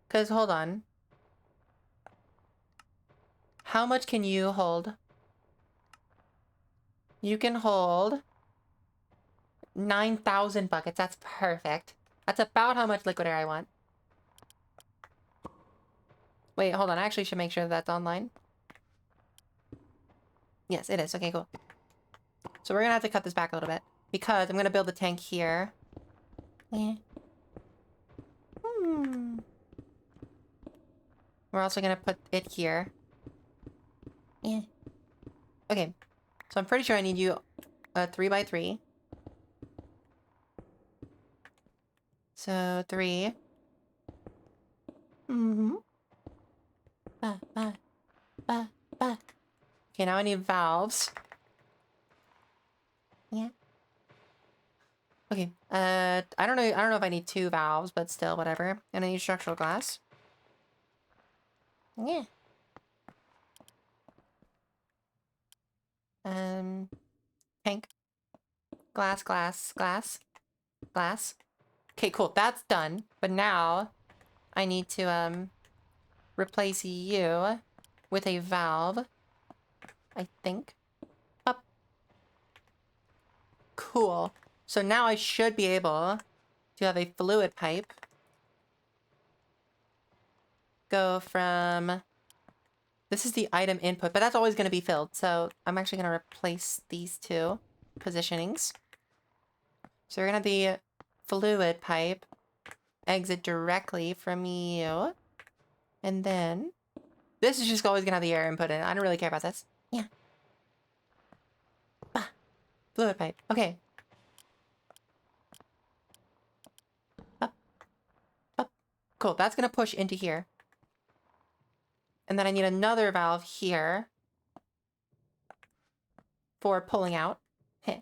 Because, hold on. How much can you hold? You can hold 9,000 buckets. That's perfect. That's about how much liquid air I want. Wait, hold on. I actually should make sure that's online. Yes, it is. Okay, cool. So we're gonna have to cut this back a little bit, because I'm gonna build the tank here. Yeah. We're also gonna put it here. Yeah. Okay. So I'm pretty sure I need you a 3x3. So 3. Ba, ba, ba, ba. Okay, now I need valves. Yeah. Okay. I don't know if I need 2 valves, but still, whatever. And I need structural glass. Yeah. Tank. Glass, glass, glass. Glass. Okay, cool. That's done. But now I need to replace you with a valve. I think. Up. Cool. So now I should be able to have a fluid pipe go from... This is the item input, but that's always going to be filled. So I'm actually going to replace these 2 positionings. So we're going to have the fluid pipe exit directly from you. And then this is just always going to have the air input in. I don't really care about this. Yeah. Bah. Fluid pipe. Okay. Up. Up. Cool. That's going to push into here. And then I need another valve here for pulling out. Heh.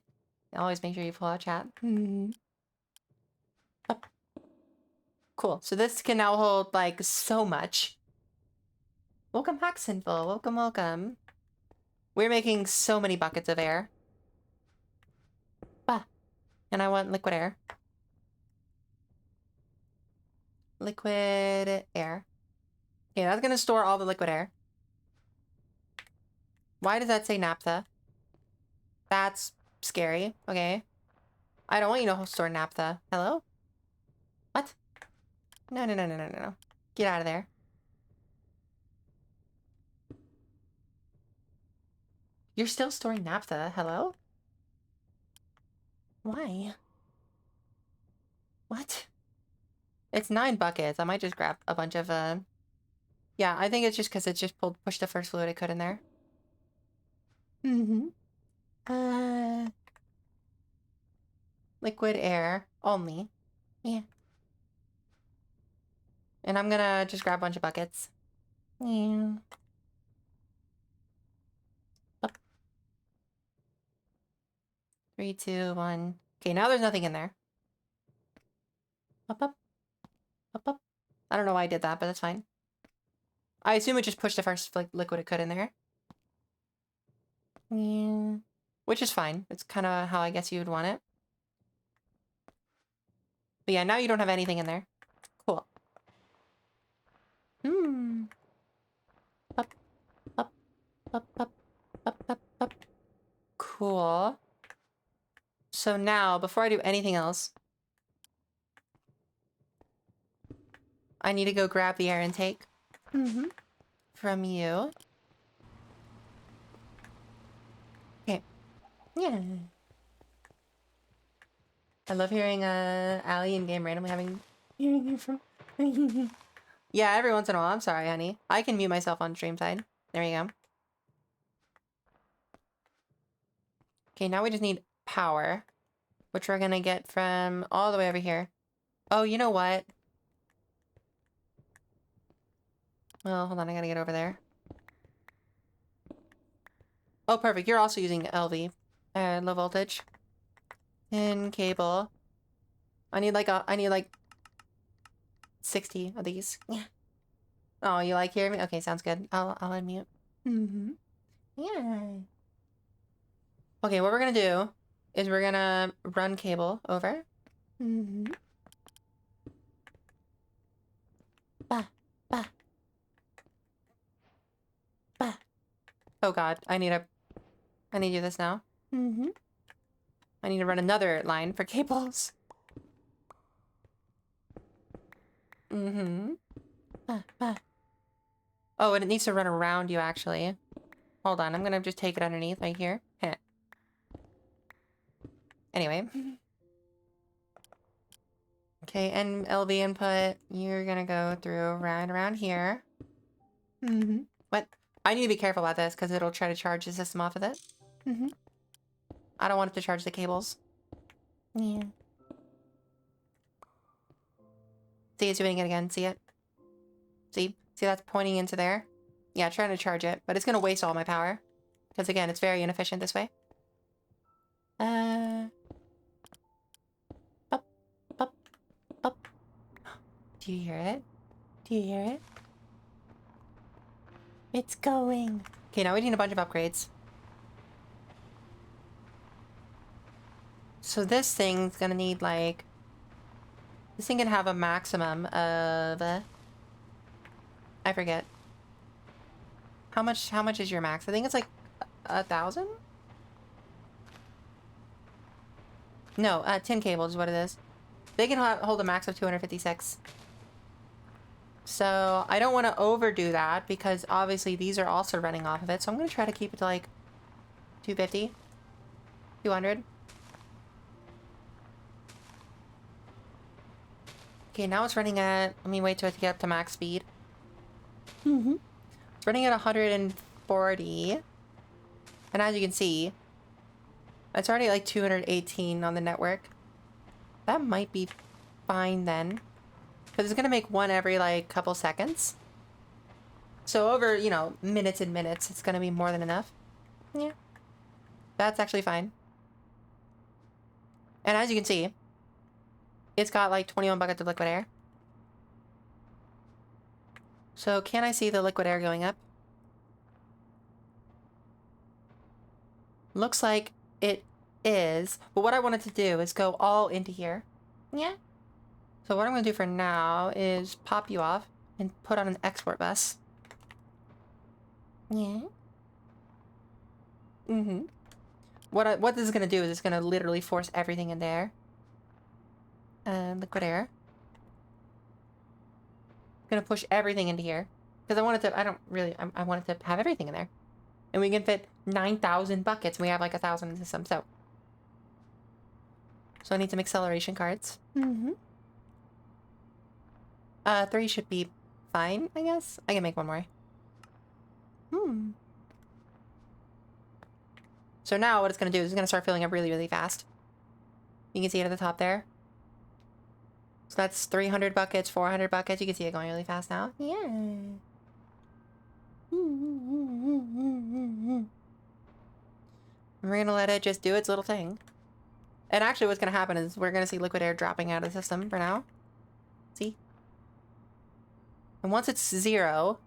Always make sure you pull out, chat. Up. Cool. So this can now hold, like, so much. Welcome back, Sinful. Welcome, welcome. We're making so many buckets of air. Bah. And I want liquid air. Liquid air. Okay, that's gonna store all the liquid air. Why does that say naphtha? That's scary. Okay. I don't want you to store naphtha. Hello? What? No, no, no, no, no, no, no. Get out of there. You're still storing naphtha. Hello? Why? What? It's 9 buckets. I might just grab a bunch of, Yeah, I think it's just because it just pushed the first fluid it could in there. Liquid air only. Yeah. And I'm gonna just grab a bunch of buckets. Yeah. Up. 3, 2, 1. Okay, now there's nothing in there. Up, up. Up, up. I don't know why I did that, but that's fine. I assume it just pushed the first like liquid it could in there. Yeah. Which is fine. It's kind of how I guess you would want it. But yeah, now you don't have anything in there. Cool. Hmm. Up, up, up, up, up, up, up. Cool. So now, before I do anything else, I need to go grab the air intake. From you. Okay. Yeah. I love hearing Allie in game randomly hearing you from. Yeah, every once in a while. I'm sorry, honey. I can mute myself on stream side. There you go. Okay, now we just need power, which we're gonna get from all the way over here. Oh, you know what? Well, hold on, I gotta get over there. Oh, perfect. You're also using LV. Low voltage. Pin cable. I need like 60 of these. Yeah. Oh, you like hearing me? Okay, sounds good. I'll unmute. Yeah. Okay, what we're gonna do is we're gonna run cable over. Bah, bah. Bah. Oh god, I need to do this now. I need to run another line for cables. Bah, bah. Oh, and it needs to run around you, actually. Hold on, I'm gonna just take it underneath right here. Heh. Anyway. Okay, and LV input, you're gonna go through right around here. What? I need to be careful about this, because it'll try to charge the system off of it. I don't want it to charge the cables. Yeah. See, it's doing it again. See it? See? See, that's pointing into there? Yeah, trying to charge it, but it's gonna waste all my power. Because again, it's very inefficient this way. Up, up, up. Do you hear it? Do you hear it? It's going. Okay, now we need a bunch of upgrades. So this thing's gonna need like... This thing can have a maximum of... I forget. How much is your max? I think it's like 1,000? No, 10 cables is what it is. They can hold a max of 256. So I don't want to overdo that because obviously these are also running off of it. So I'm going to try to keep it to like 250, 200. Okay, now it's running at, let me wait till it get up to max speed. It's running at 140. And as you can see, it's already like 218 on the network. That might be fine then. Because it's going to make one every like couple seconds. So over, you know, minutes and minutes, it's going to be more than enough. Yeah. That's actually fine. And as you can see, it's got like 21 buckets of liquid air. So can I see the liquid air going up? Looks like it is. But what I wanted to do is go all into here. Yeah. So what I'm going to do for now is pop you off and put on an export bus. Yeah. What this is going to do is it's going to literally force everything in there. Liquid air. Going to push everything into here. Because I want it to, I want it to have everything in there. And we can fit 9,000 buckets. And we have like 1,000 in the system, so. So I need some acceleration cards. 3 should be fine, I guess. I can make one more. So now what it's going to do is it's going to start filling up really, really fast. You can see it at the top there. So that's 300 buckets, 400 buckets. You can see it going really fast now. Yeah. We're going to let it just do its little thing. And actually what's going to happen is we're going to see liquid air dropping out of the system for now. See? And once it's 0,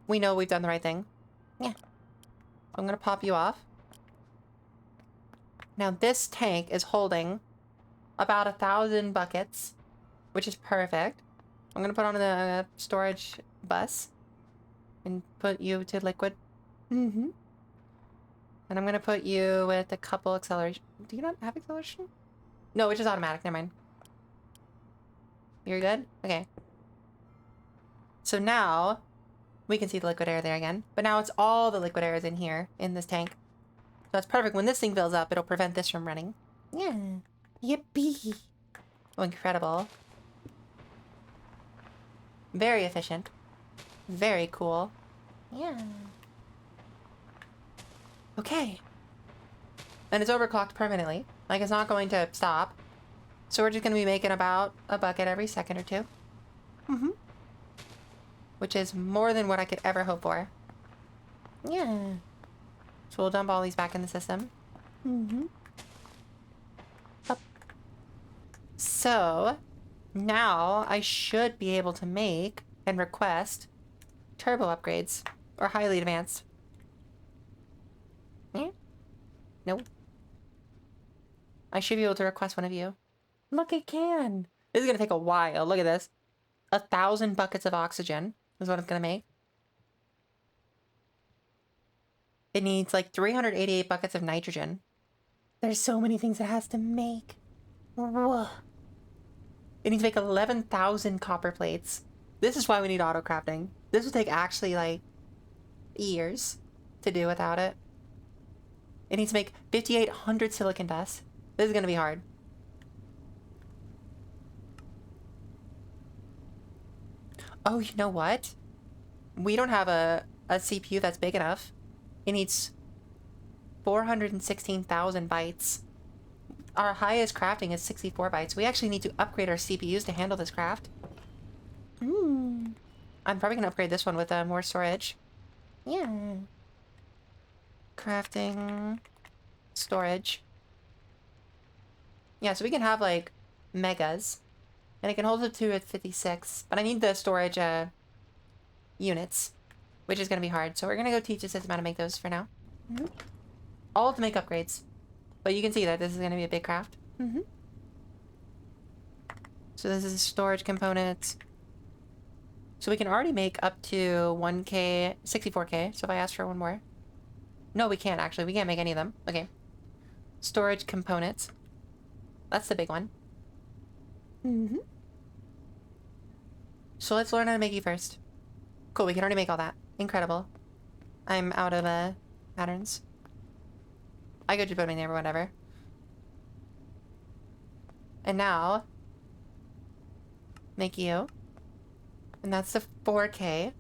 we know we've done the right thing. Yeah. I'm going to pop you off. Now this tank is holding about 1,000 buckets, which is perfect. I'm going to put on the storage bus and put you to liquid. Mm-hmm. And I'm going to put you with a couple acceleration. Do you not have acceleration? No, it's just automatic. Never mind. You're good? Okay. So now we can see the liquid air there again. But now it's all the liquid air is in here, in this tank. So that's perfect. When this thing fills up, it'll prevent this from running. Yeah. Yippee. Oh, incredible. Very efficient. Very cool. Yeah. Okay. And it's overclocked permanently. Like, it's not going to stop. So we're just going to be making about a bucket every second or two. Mm-hmm. Which is more than what I could ever hope for. Yeah. So we'll dump all these back in the system. Mm-hmm. Up. So, now I should be able to make and request turbo upgrades. Or highly advanced. Yeah? Nope. I should be able to request one of you. Look, it can. This is going to take a while. Look at this. 1,000 buckets of oxygen is what it's going to make. It needs like 388 buckets of nitrogen. There's so many things it has to make. Whoa. It needs to make 11,000 copper plates. This is why we need auto crafting. This would take actually like years to do without it. It needs to make 5,800 silicon dust. This is going to be hard. Oh, you know what? We don't have a CPU that's big enough. It needs 416,000 bytes. Our highest crafting is 64 bytes. We actually need to upgrade our CPUs to handle this craft. I'm probably going to upgrade this one with more storage. Yeah. Crafting. Storage. Yeah, so we can have like megas. And it can hold up to 56. But I need the storage units. Which is going to be hard. So we're going to go teach the system how to make those for now. All to make upgrades. But you can see that this is going to be a big craft. So this is storage components. So we can already make up to 1K, 64K. So if I ask for one more. No, we can't actually. We can't make any of them. Okay. Storage components. That's the big one. So let's learn how to make you first. Cool, we can already make all that. Incredible. I'm out of patterns. I could just put them in there or whatever. And now, make you. And that's the 4K.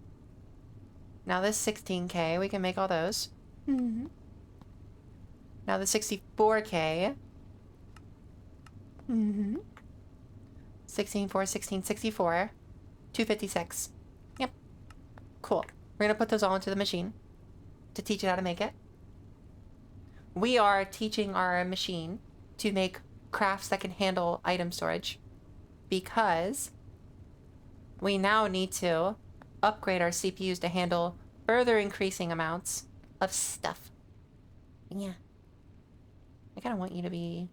Now this 16K, we can make all those. Now the 64K. 16, 4, 16, 64. 256. Yep. Cool. We're gonna put those all into the machine to teach it how to make it. We are teaching our machine to make crafts that can handle item storage because we now need to upgrade our CPUs to handle further increasing amounts of stuff. Yeah. I kind of want you to be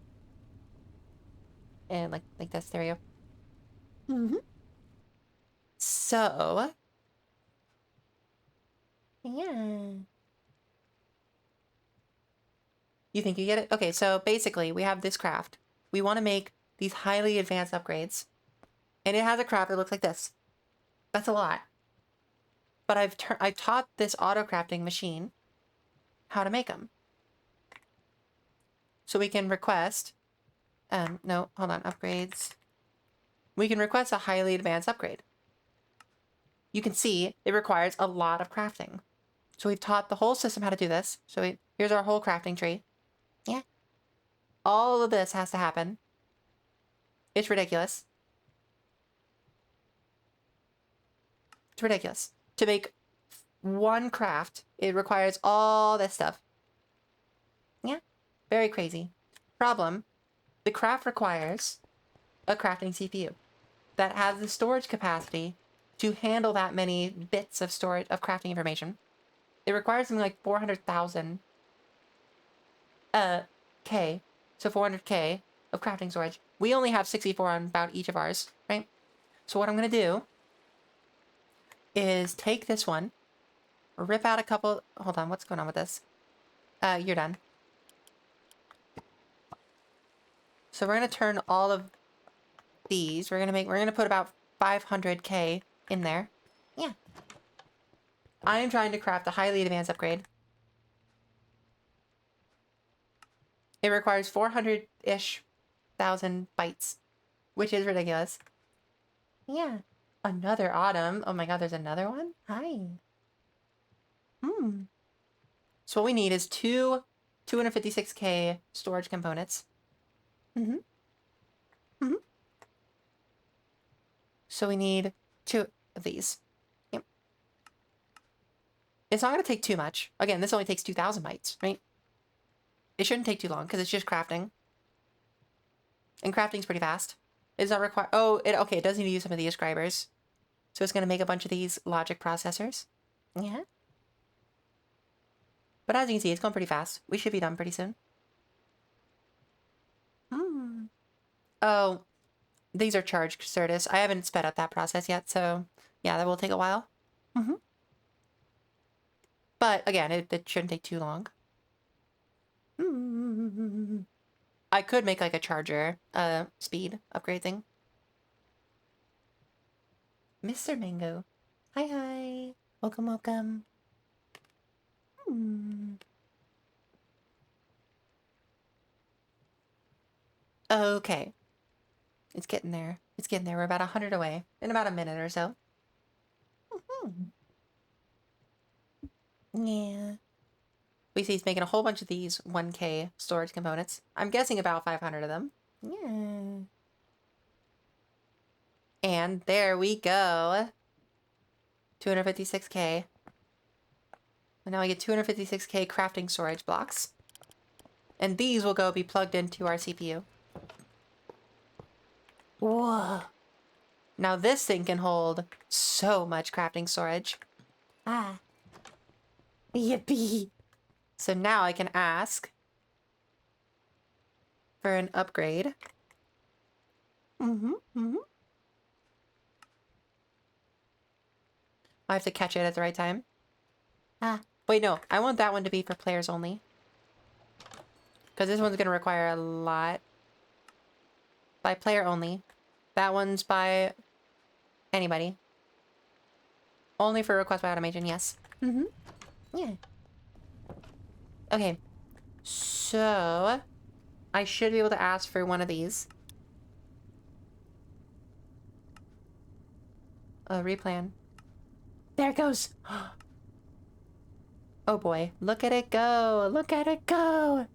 like this. There we go. So, yeah. You think you get it? Okay, so basically we have this craft. We want to make these highly advanced upgrades. And it has a craft that looks like this. That's a lot. But I've taught this auto crafting machine how to make them. So we can request, no, hold on, upgrades. We can request a highly advanced upgrade. You can see it requires a lot of crafting. So we've taught the whole system how to do this. So here's our whole crafting tree. Yeah. All of this has to happen. It's ridiculous. It's ridiculous. To make one craft, it requires all this stuff. Yeah. Very crazy. Problem, the craft requires a crafting CPU that has the storage capacity to handle that many bits of storage of crafting information. It requires something like 400,000 K, so 400K of crafting storage. We only have 64 on about each of ours, right? So what I'm gonna do is take this one, rip out a couple. Hold on, what's going on with this? You're done. So we're gonna turn all of these. We're gonna put about 500K in there. Yeah. I am trying to craft a highly advanced upgrade. It requires 400-ish thousand bytes, which is ridiculous. Yeah. Another autumn. Oh my god, there's another one? Hi. So what we need is two 256K storage components. So we need 2 of these. Yep. It's not going to take too much. Again, this only takes 2,000 bytes, right? It shouldn't take too long because it's just crafting. And crafting's pretty fast. It does not require... Oh, okay, it does need to use some of the ascribers. So it's going to make a bunch of these logic processors. Yeah. But as you can see, it's going pretty fast. We should be done pretty soon. Oh, these are charged Certus. I haven't sped up that process yet, so yeah, that will take a while. But again, it shouldn't take too long. I could make like a charger speed upgrade thing. Mr. Mango. Hi. Welcome, welcome. Okay. It's getting there. It's getting there. We're about 100 away. In about a minute or so. Yeah. We see he's making a whole bunch of these 1K storage components. I'm guessing about 500 of them. Yeah. And there we go. 256K. And now we get 256K crafting storage blocks. And these will go be plugged into our CPU. Whoa. Now this thing can hold so much crafting storage. Ah. Yippee. So now I can ask for an upgrade. I have to catch it at the right time. Ah. Wait, no. I want that one to be for players only. Because this one's going to require a lot. By player only. That one's by anybody. Only for request by automation, yes. Yeah. Okay. So, I should be able to ask for one of these. Replan. There it goes. Oh boy. Look at it go. Look at it go.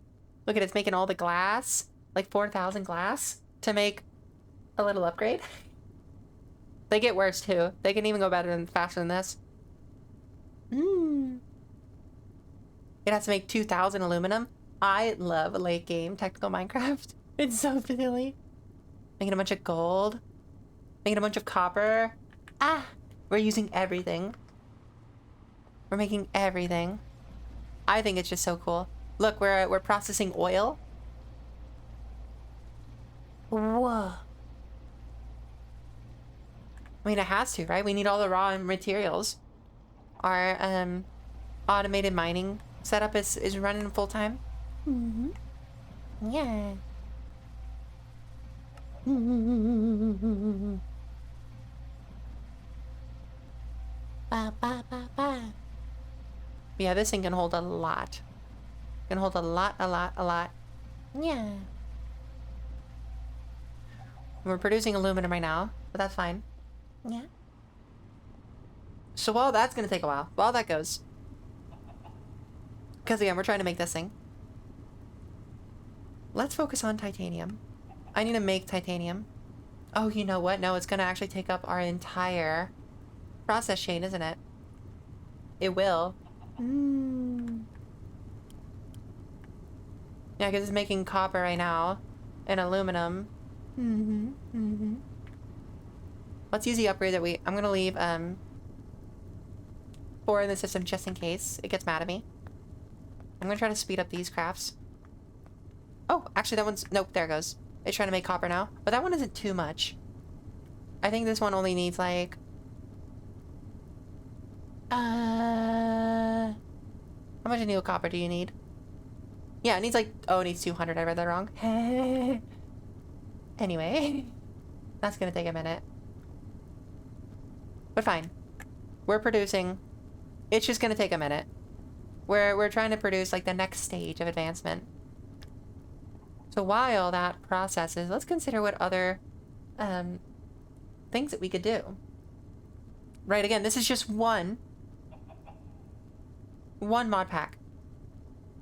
Look at it. It's making all the glass. Like 4,000 glass to make a little upgrade. They get worse too. They can even go better and faster than this. It has to make 2,000 aluminum. I love late game technical Minecraft. It's so silly. Making a bunch of gold. Making a bunch of copper. Ah! We're using everything. We're making everything. I think it's just so cool. Look, we're processing oil. Whoa. I mean, it has to, right? We need all the raw materials. Our automated mining setup is running full time. Yeah. Ba, ba, ba, ba. Yeah, this thing can hold a lot. Can hold a lot. Yeah. We're producing aluminum right now, but that's fine. Yeah. So while that's gonna take a while, while that goes. Because again, we're trying to make this thing. Let's focus on titanium. I need to make titanium. Oh, you know what? No, it's gonna actually take up our entire process chain, isn't it? It will. Yeah, because it's making copper right now. And aluminum. Let's use the upgrade that I'm gonna leave, 4 in the system just in case it gets mad at me. I'm gonna try to speed up these crafts. Oh, actually that one's... Nope, there it goes. It's trying to make copper now. But that one isn't too much. I think this one only needs, like... How much anneal copper do you need? Yeah, it needs like... Oh, it needs 200. I read that wrong. Anyway. That's gonna take a minute. But fine. We're producing. It's just gonna take a minute. We're trying to produce like the next stage of advancement. So while that processes, let's consider what other things that we could do. Right, again, this is just one mod pack.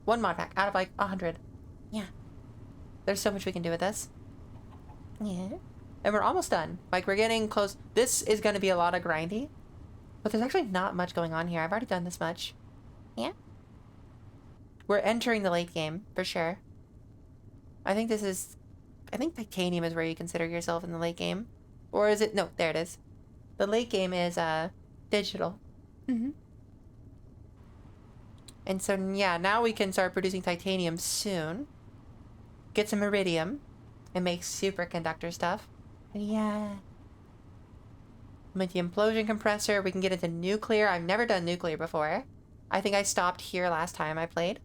One mod pack out of like 100. Yeah. There's so much we can do with this. Yeah. And we're almost done. Like, we're getting close. This is going to be a lot of grindy. But there's actually not much going on here. I've already done this much. Yeah. We're entering the late game, for sure. I think titanium is where you consider yourself in the late game. Or is it? No, there it is. The late game is, digital. And so, yeah, now we can start producing titanium soon. Get some iridium. And make superconductor stuff. Yeah. With the implosion compressor, we can get into nuclear. I've never done nuclear before. I think I stopped here last time I played.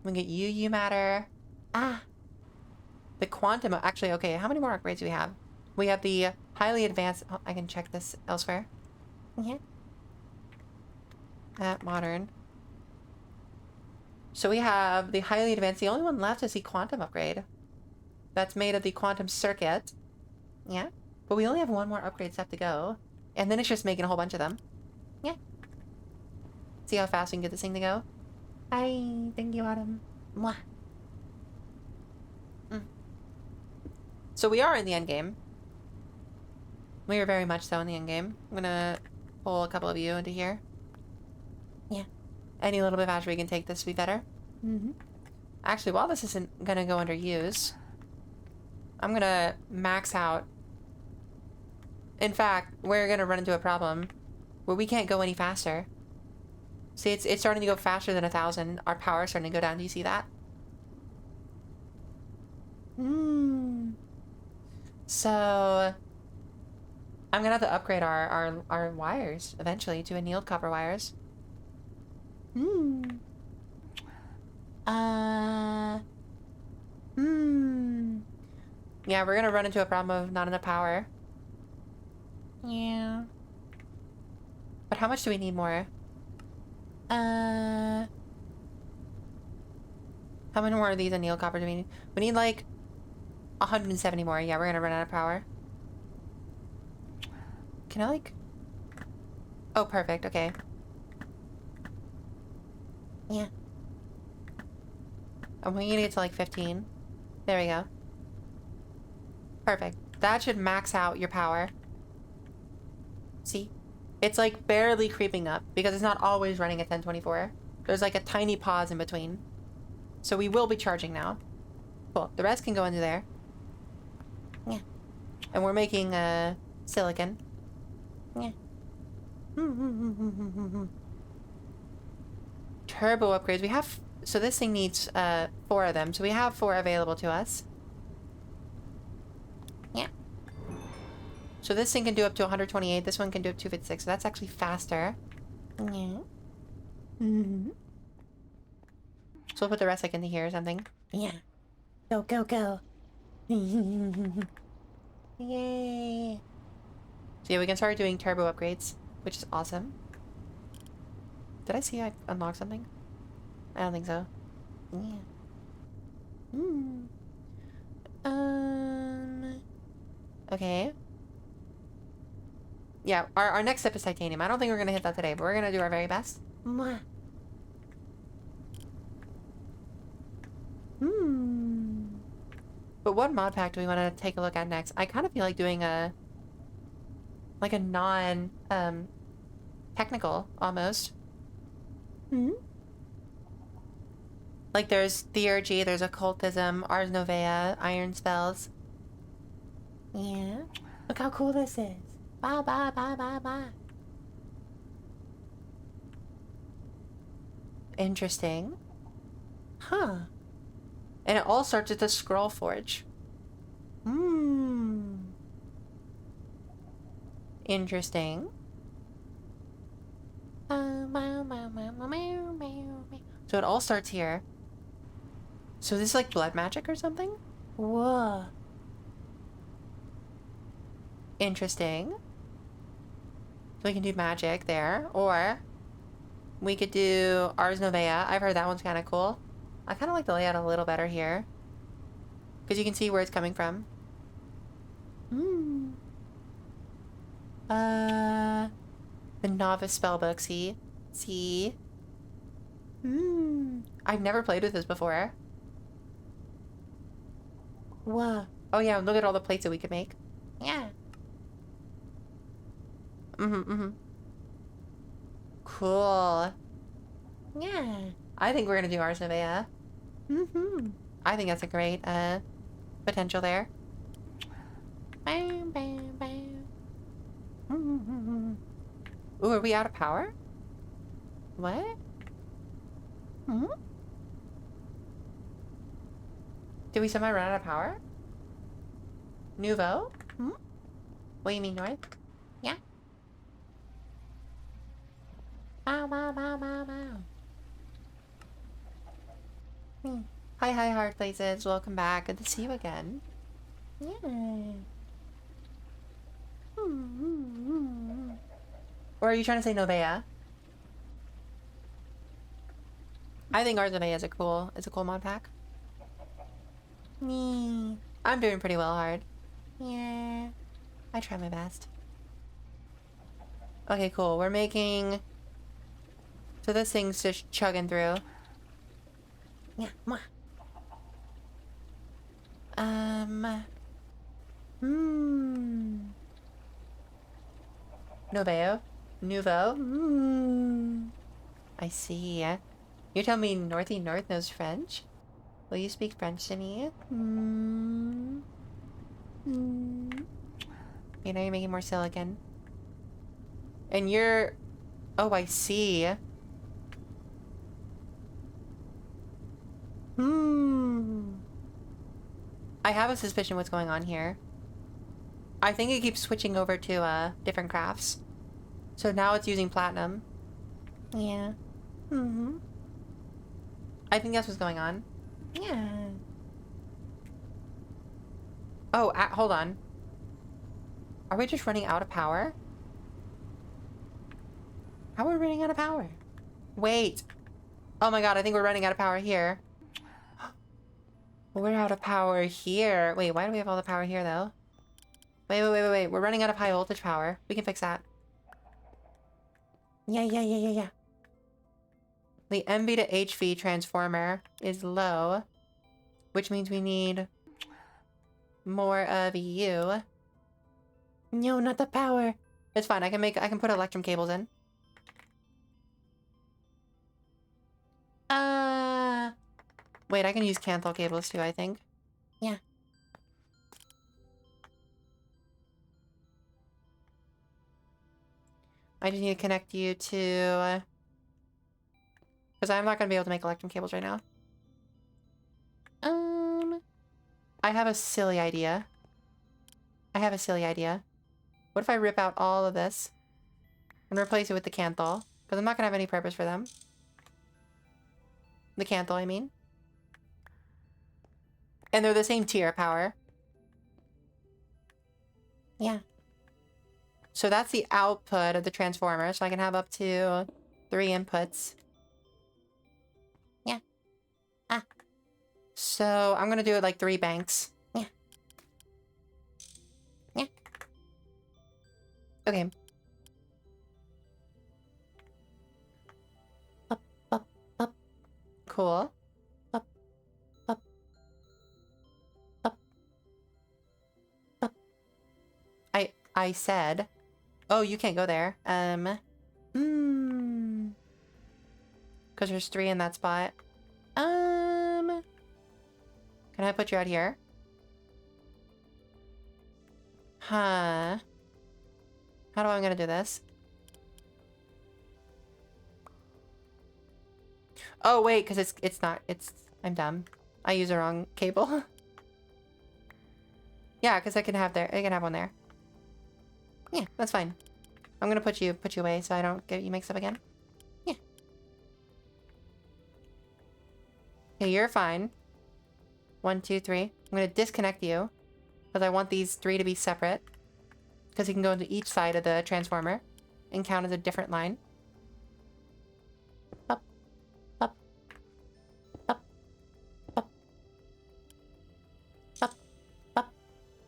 We can get UU matter. Ah. The quantum... Actually, okay, how many more upgrades do we have? We have the highly advanced... Oh, I can check this elsewhere. Yeah. Modern. So we have the highly advanced. The only one left is the quantum upgrade. That's made of the quantum circuit. Yeah. But we only have one more upgrade step to go. And then it's just making a whole bunch of them. Yeah. See how fast we can get this thing to go? Hi. Thank you, Autumn. Mwah. So we are in the end game. We are very much so in the end game. I'm gonna pull a couple of you into here. Yeah. Any little bit faster we can take this would be better. Actually, while this isn't gonna go under use, I'm gonna max out. In fact, we're gonna run into a problem where we can't go any faster. See, it's starting to go faster than 1,000. Our power's starting to go down. Do you see that? So I'm gonna have to upgrade our wires eventually to annealed copper wires. Yeah, we're gonna run into a problem of not enough power. Yeah. But how much do we need more? How many more of these annealed copper do we need? We need like 170 more. Yeah, we're gonna run out of power. Can I like... Oh, perfect. Okay. Yeah. I'm gonna get to like 15. There we go. Perfect. That should max out your power. See? It's like barely creeping up because it's not always running at 1024. There's like a tiny pause in between. So we will be charging now. Cool. The rest can go into there. Yeah. And we're making silicon. Yeah. Turbo upgrades. We have... So this thing needs 4 of them. So we have 4 available to us. Yeah. So this thing can do up to 128. This one can do up to 256. So that's actually faster. Yeah. So we'll put the rest like into here or something. Yeah. Go, go, go. Yay. So yeah, we can start doing turbo upgrades, which is awesome. Did I see I unlocked something? I don't think so. Yeah. Okay. Yeah, our next step is titanium. I don't think we're gonna hit that today, but we're gonna do our very best. Mwah. But what mod pack do we want to take a look at next? I kind of feel like doing a... like a non... technical, almost. Like there's theurgy, there's occultism, Ars Novea, iron spells. Yeah. Look how cool this is. Ba ba ba ba ba. Interesting. Huh. And it all starts at the Scroll Forge. Hmm. Interesting. So it all starts here. So this is like blood magic or something? Whoa. Interesting. So we can do magic there, or we could do Ars Novea. I've heard that one's kind of cool. I kind of like the layout a little better here, because you can see where it's coming from. Hmm. The Novice Spellbook, see? See? I've never played with this before. Whoa. Oh yeah, look at all the plates that we could make. Yeah. Cool. Yeah. I think we're gonna do Ars Novea. I think that's a great, potential there. Bam, bam, bam. Ooh, are we out of power? What? Did we somehow run out of power? Nouveau? What do you mean, North? Yeah. Bow, bow, bow, bow, bow. Hi, hi, hard places. Welcome back. Good to see you again. Yeah. Or are you trying to say Novea? I think Ars Novea is a cool mod pack. Me. I'm doing pretty well hard. Yeah. I try my best. Okay, cool. We're making... So this thing's just chugging through. Yeah, mwah. Noveo? Nouveau? I see. You're telling me Northy North knows French? Will you speak French to me? You know, you're making more silicon. And you're... Oh, I see. I have a suspicion what's going on here. I think it keeps switching over to, different crafts. So now it's using platinum. Yeah. I think that's what's going on. Yeah. Oh, hold on. Are we just running out of power? How are we running out of power? Wait. Oh my god, I think we're running out of power here. We're out of power here. Wait, why do we have all the power here, though? Wait. We're running out of high voltage power. We can fix that. Yeah. The MV to HV transformer is low, which means we need more of you. No, not the power. It's fine. I can put electrum cables in. Wait, I can use Canthal cables too, I think. Yeah. I just need to connect you to... Because I'm not going to be able to make electrum cables right now. I have a silly idea. What if I rip out all of this and replace it with the Canthal? Because I'm not going to have any purpose for them. The Canthal, I mean. And they're the same tier power. Yeah. So that's the output of the transformer, so I can have up to 3 inputs. Yeah. So I'm gonna do it like 3 banks. Yeah. Okay. Up. Cool. Up. I said... Oh, you can't go there. Because there's 3 in that spot. Can I put you out here? Huh. How do I gonna do this? Oh wait, because it's not, I'm dumb. I use the wrong cable. Yeah, because I can have one there. Yeah, that's fine. I'm gonna put you away so I don't get you mixed up again. Yeah. Okay, you're fine. 1, 2, 3. I'm gonna disconnect you because I want these 3 to be separate. Because you can go into each side of the transformer and count as a different line. Up, up, up, up, up, up,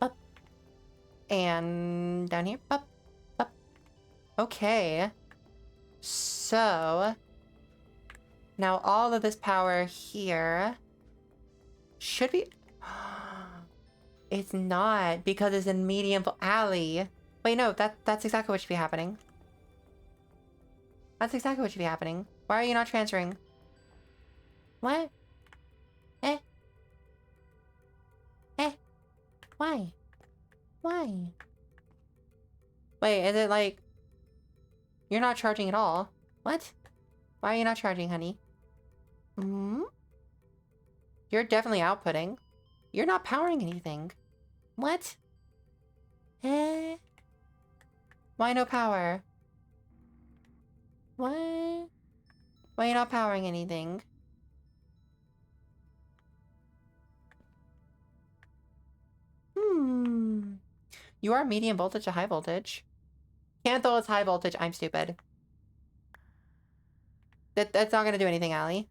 up, and down here, up, up. Okay. So now all of this power here should be. It's not, because it's in medium alley. Wait, no, that's exactly what should be happening. That's exactly what should be happening. Why are you not transferring? What? Eh? Eh? Why? Why? Wait, is it like... You're not charging at all? What? Why are you not charging, honey? Hmm? You're definitely outputting. You're not powering anything. What? Eh? Why no power? What? Why are you not powering anything? Hmm. You are medium voltage to high voltage. Cantho is high voltage. I'm stupid. That's not gonna do anything, Allie.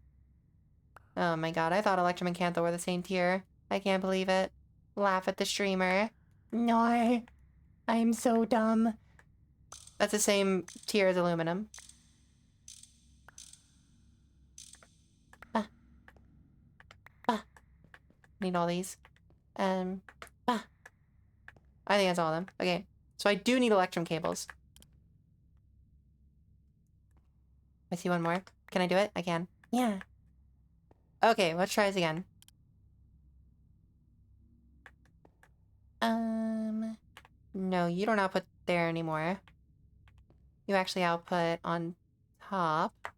Oh my god, I thought Electrum and Cantho were the same tier. I can't believe it. Laugh at the streamer. No. I'm so dumb. That's the same tier as aluminum. Need all these. I think that's all of them. Okay. So I do need Electrum cables. I see one more. Can I do it? I can. Yeah. Okay, let's try this again. No, you don't output there anymore. You actually output on top.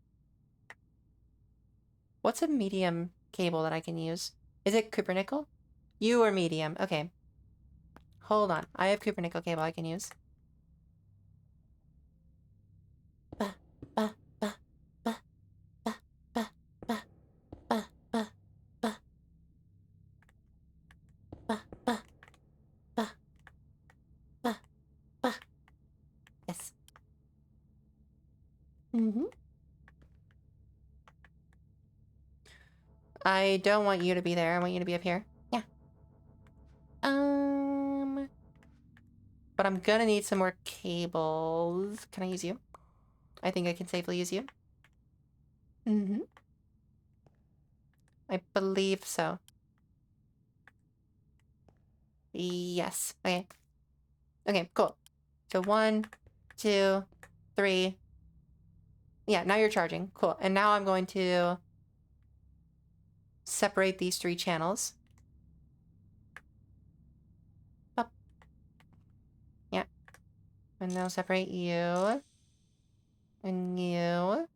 What's a medium cable that I can use? Is it Cupernickel? You are medium. Okay. Hold on. I have Cupernickel cable I can use. Yes. I don't want you to be there. I want you to be up here. Yeah. But I'm gonna need some more cables. Can I use you? I think I can safely use you. I believe so. Yes. Okay. Okay, cool. So 1, 2, 3. Yeah, now you're charging. Cool. And now I'm going to separate these 3 channels. Up. Yeah. And now separate you. And you.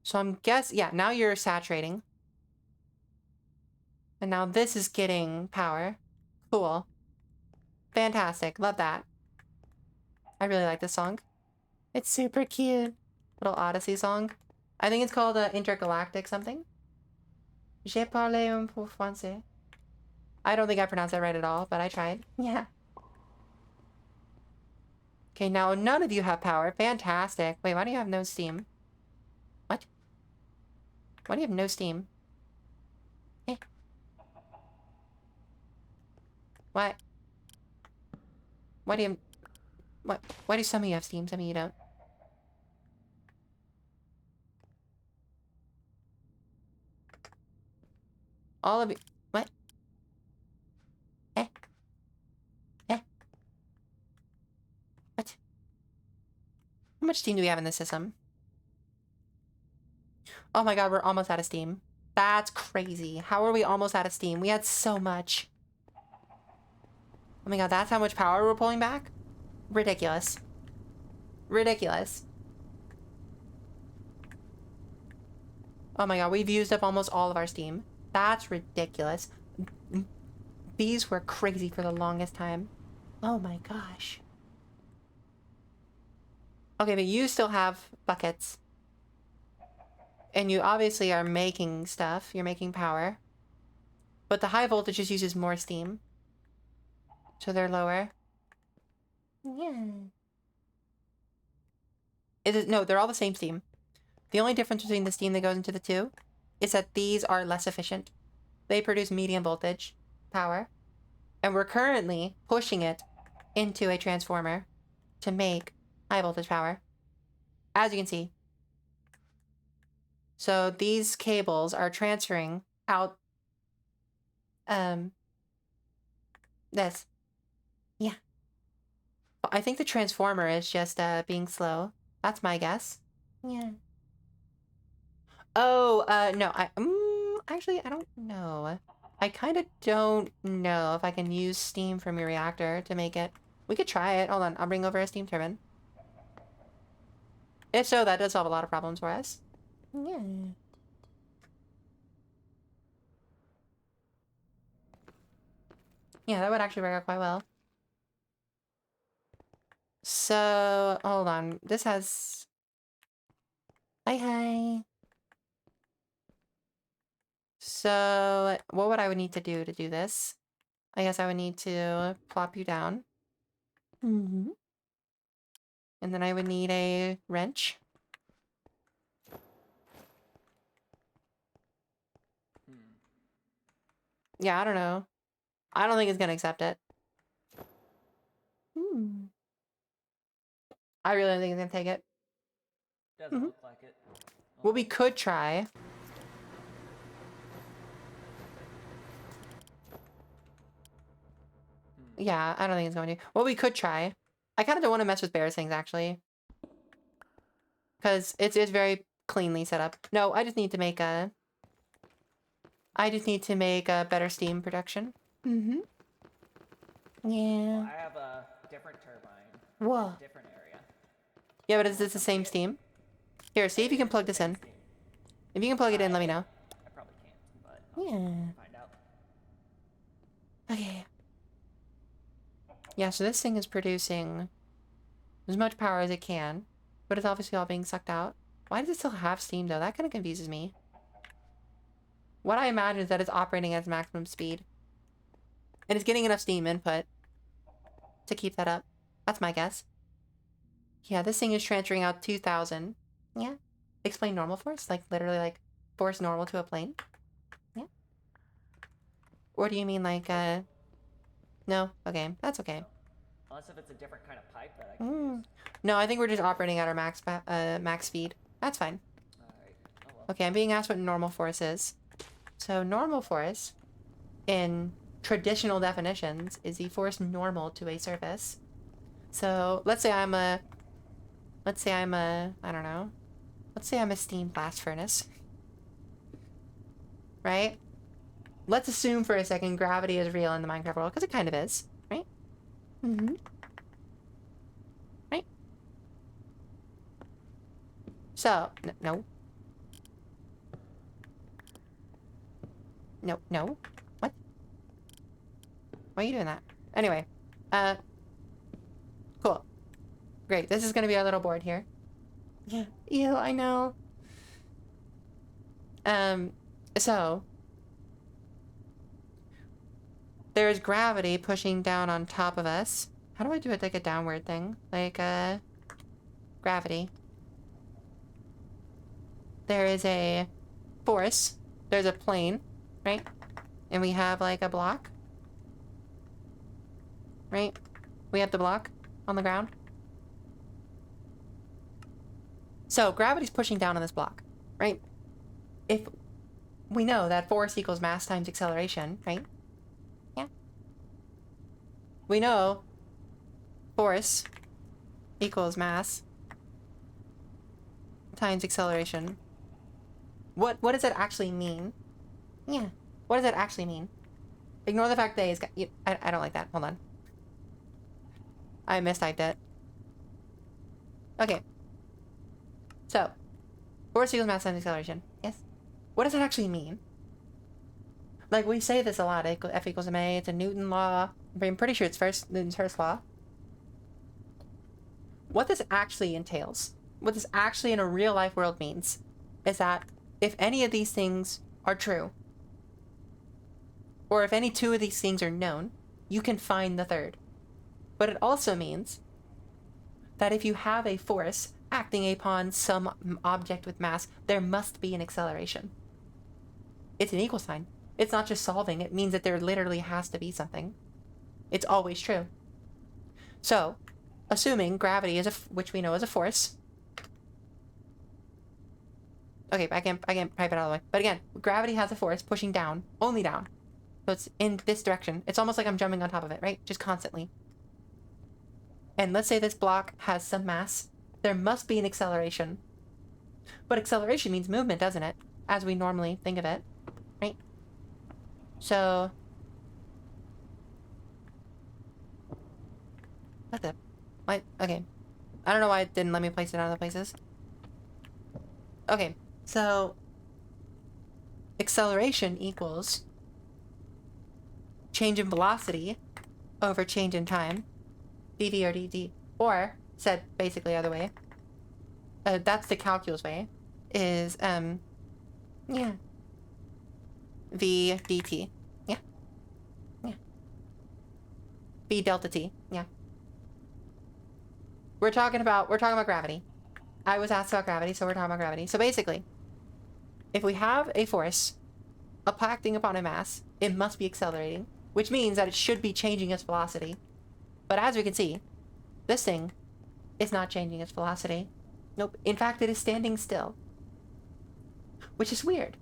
So I'm yeah, now you're saturating. And now this is getting power. Cool. Fantastic. Love that. I really like this song. It's super cute. Little Odyssey song. I think it's called Intergalactic something. J'ai parlé un peu français. I don't think I pronounced that right at all, but I tried. Yeah. Okay, now none of you have power. Fantastic. Wait, why do you have no steam? What? Why do you have no steam? Eh. What? Why do you... What? Why do some of you have steam, some of you don't? All of you... What? Eh? Eh? What? How much steam do we have in the system? Oh my god, we're almost out of steam. That's crazy. How are we almost out of steam? We had so much. Oh my god, that's how much power we're pulling back? Ridiculous. Ridiculous. Oh my god, we've used up almost all of our steam. That's ridiculous. These were crazy for the longest time. Oh my gosh. Okay, but you still have buckets. And you obviously are making stuff. You're making power. But the high voltage just uses more steam. So they're lower. Yeah. No, they're all the same steam. The only difference between the steam that goes into the two is that these are less efficient. They produce medium voltage power. And we're currently pushing it into a transformer to make high voltage power. As you can see. So these cables are transferring out this. Yeah. I think the transformer is just being slow. That's my guess. Yeah. Oh, no, actually, I don't know. I kind of don't know if I can use steam from your reactor to make it. We could try it. Hold on, I'll bring over a steam turbine. If so, that does solve a lot of problems for us. Yeah. Yeah, that would actually work out quite well. So, hold on. This has... Hi. So, what would I would need to do this? I guess I would need to plop you down. Mm-hmm. And then I would need a wrench. Yeah, I don't know. I don't think it's gonna accept it. I really don't think it's gonna take it. Doesn't look like it. What we could try... Yeah, I don't think it's going to. What we could try... I kind of don't want to mess with Bear's things, actually. Because it's very cleanly set up. No, I just need to make a... I just need to make a better steam production. Mm-hmm. Yeah. I have a different turbine. Whoa. In a different area. Yeah, but is this the same steam? Here, see if you can plug this in. If you can plug it in, let me know. I probably can't, but I'll find out. Okay. Yeah, so this thing is producing as much power as it can, but it's obviously all being sucked out. Why does it still have steam, though? That kind of confuses me. What I imagine is that it's operating at its maximum speed. And it's getting enough steam input to keep that up. That's my guess. Yeah, this thing is transferring out 2,000. Yeah. Explain normal force? Like, literally, like, force normal to a plane? Yeah. Or do you mean, like, no? Okay, that's okay. Unless if it's a different kind of pipe that I can use. No, I think we're just operating at our max speed. That's fine. Alright. Oh well. Okay, I'm being asked what normal force is. So normal force, in traditional definitions, is the force normal to a surface. So let's say I'm a, I don't know. Let's say I'm a steam blast furnace. Right? Let's assume for a second gravity is real in the Minecraft world, because it kind of is, right? Mm-hmm. Right? So, no. No. What? Why are you doing that? Anyway, cool. Great, this is gonna be our little board here. Yeah, ew, I know. So... there's gravity pushing down on top of us. How do I do it like a downward thing? Like, gravity. There is a force. There's a plane, right? And we have, like, a block. Right? We have the block on the ground. So, gravity's pushing down on this block, right? If we know that force equals mass times acceleration, right? We know force equals mass times acceleration. What does that actually mean? Yeah. What does that actually mean? Ignore the fact that A is... I don't like that. Hold on. I mistyped it. Okay. So, force equals mass times acceleration. Yes. What does that actually mean? Like, we say this a lot. F equals ma. It's a Newton law. I'm pretty sure it's Newton's first law. What this actually entails, what this actually in a real life world means, is that if any of these things are true, or if any two of these things are known, you can find the third. But it also means that if you have a force acting upon some object with mass, there must be an acceleration. It's an equal sign. It's not just solving. It means that there literally has to be something. It's always true. So, assuming gravity is which we know is a force. Okay, I can't pipe it all the way. But again, gravity has a force pushing down, only down. So it's in this direction. It's almost like I'm jumping on top of it, right? Just constantly. And let's say this block has some mass. There must be an acceleration. But acceleration means movement, doesn't it? As we normally think of it, right? So... what the... what? Okay. I don't know why it didn't let me place it in other places. Okay, so... acceleration equals... change in velocity over change in time. dv or dt. Or, said basically the other way. That's the calculus way. Is, yeah. v dt. Yeah. Yeah. v delta t. Yeah. We're talking about gravity. I was asked about gravity, so we're talking about gravity. So basically, if we have a force acting upon a mass, it must be accelerating, which means that it should be changing its velocity. But as we can see, this thing is not changing its velocity. Nope. In fact, it is standing still. Which is weird,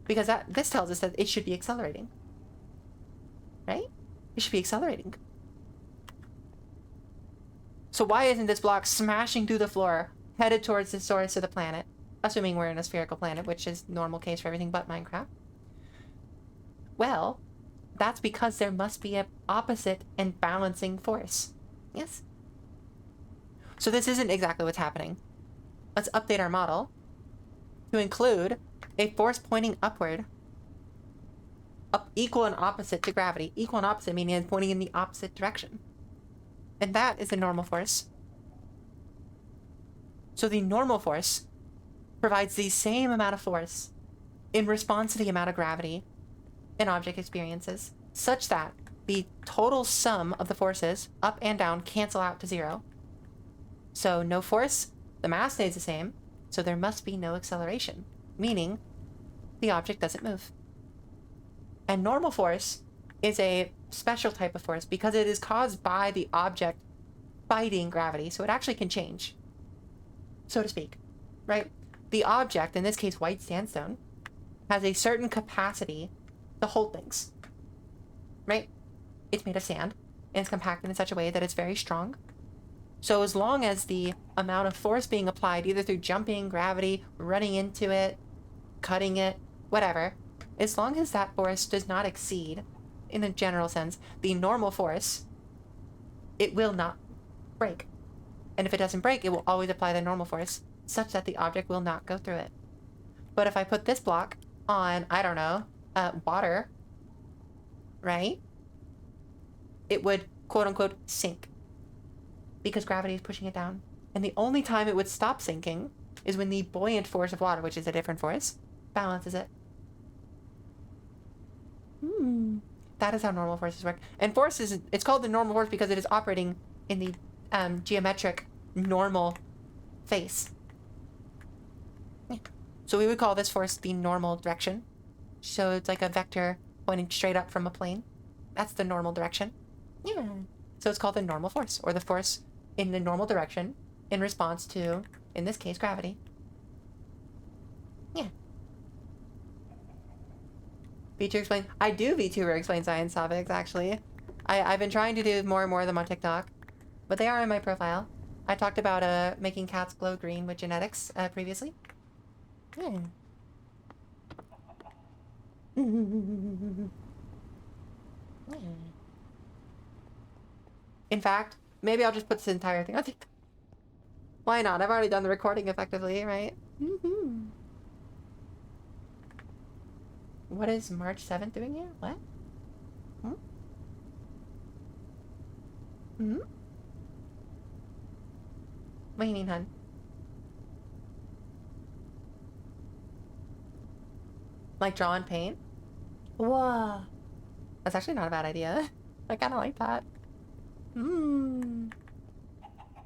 because this tells us that it should be accelerating. Right? It should be accelerating. So why isn't this block smashing through the floor, headed towards the source of the planet? Assuming we're in a spherical planet, which is normal case for everything but Minecraft. Well, that's because there must be an opposite and balancing force. Yes? So this isn't exactly what's happening. Let's update our model to include a force pointing upward, equal and opposite to gravity. Equal and opposite meaning it's pointing in the opposite direction. And that is the normal force. So the normal force provides the same amount of force in response to the amount of gravity an object experiences, such that the total sum of the forces, up and down, cancel out to zero. So no force, the mass stays the same, so there must be no acceleration, meaning the object doesn't move. And normal force is a special type of force because it is caused by the object fighting gravity, so it actually can change, so to speak, right? The object, in this case white sandstone, has a certain capacity to hold things, right? It's made of sand, and it's compacted in such a way that it's very strong. So as long as the amount of force being applied, either through jumping, gravity, running into it, cutting it, whatever, as long as that force does not exceed, in a general sense, the normal force, it will not break. And if it doesn't break, it will always apply the normal force, such that the object will not go through it. But if I put this block on, I don't know, water, right? It would, quote unquote, sink. Because gravity is pushing it down. And the only time it would stop sinking is when the buoyant force of water, which is a different force, balances it. That is how normal forces work. And force is, it's called the normal force because it is operating in the geometric normal face. Yeah. So we would call this force the normal direction. So it's like a vector pointing straight up from a plane. That's the normal direction. Yeah. So it's called the normal force, or the force in the normal direction in response to, in this case, gravity. Yeah. VTuber explain. I do VTuber explain science topics, actually. I've been trying to do more and more of them on TikTok, but they are in my profile. I talked about making cats glow green with genetics previously. Yeah. In fact, maybe I'll just put this entire thing on TikTok. Why not? I've already done the recording effectively, right? What is March 7th doing here? What? What do you mean, hun? Like draw and paint? Whoa. That's actually not a bad idea. I kind of like that.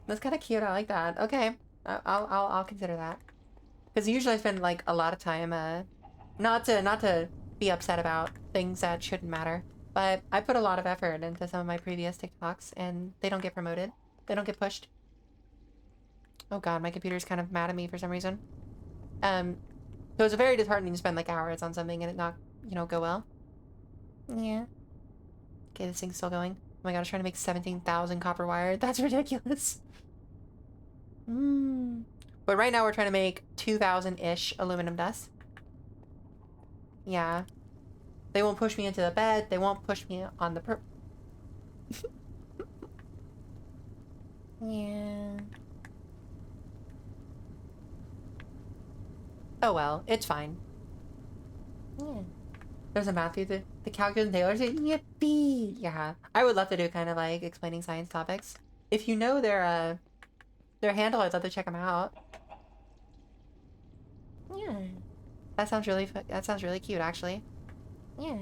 That's kind of cute. I like that. Okay, I'll consider that. Because usually I spend like a lot of time, not to be upset about things that shouldn't matter, but I put a lot of effort into some of my previous TikToks, and they don't get promoted. They don't get pushed. Oh god, my computer's kind of mad at me for some reason. So it's very disheartening to spend like hours on something and it not, you know, go well. Yeah. Okay, this thing's still going. Oh my god, I was trying to make 17,000 copper wire. That's ridiculous. But right now we're trying to make 2,000-ish aluminum dust. Yeah. They won't push me into the bed. They won't push me on the Yeah. Oh well, it's fine. Yeah. There's a Matthew, the calculus and Taylor say, yippee! Yeah. I would love to do kind of like explaining science topics. If you know their handle, I'd love to check them out. Yeah. That sounds really cute, actually. Yeah.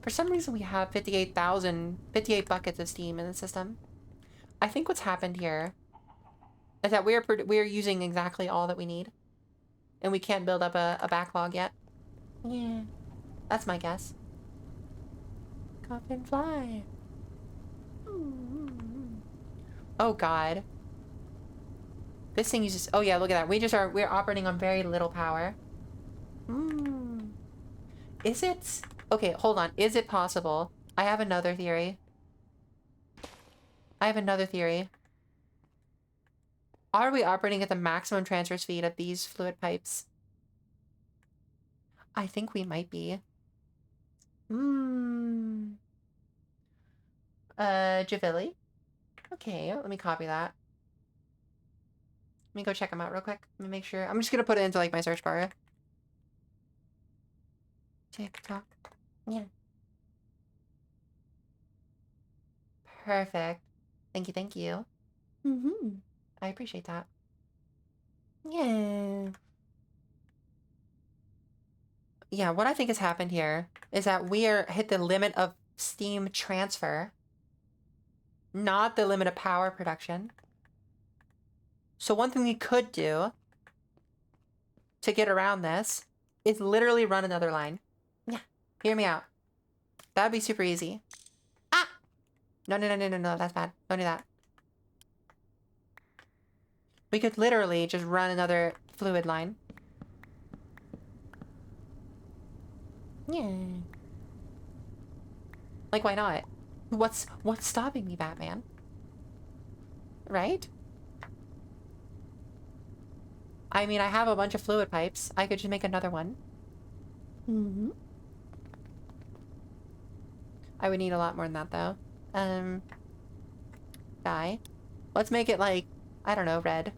For some reason we have 58 buckets of steam in the system. I think what's happened here is that we're using exactly all that we need. And we can't build up a backlog yet. Yeah. That's my guess. Coffin fly. Oh god. This thing uses, oh yeah, look at that. We're operating on very little power. Is it? Okay, hold on. Is it possible? I have another theory. Are we operating at the maximum transfer speed of these fluid pipes? I think we might be. Javili? Okay, let me copy that. Let me go check them out real quick. Let me make sure. I'm just gonna put it into like my search bar. TikTok. Yeah. Perfect. Thank you. I appreciate that. Yeah. Yeah, what I think has happened here is that we are hit the limit of steam transfer, not the limit of power production. So one thing we could do to get around this is literally run another line. Yeah, hear me out. That'd be super easy. Ah! No, that's bad. Don't do that. We could literally just run another fluid line. Yeah. Like, why not? What's stopping me, Batman? Right? I mean, I have a bunch of fluid pipes. I could just make another one. I would need a lot more than that, though. Dye. Let's make it, like, I don't know, red.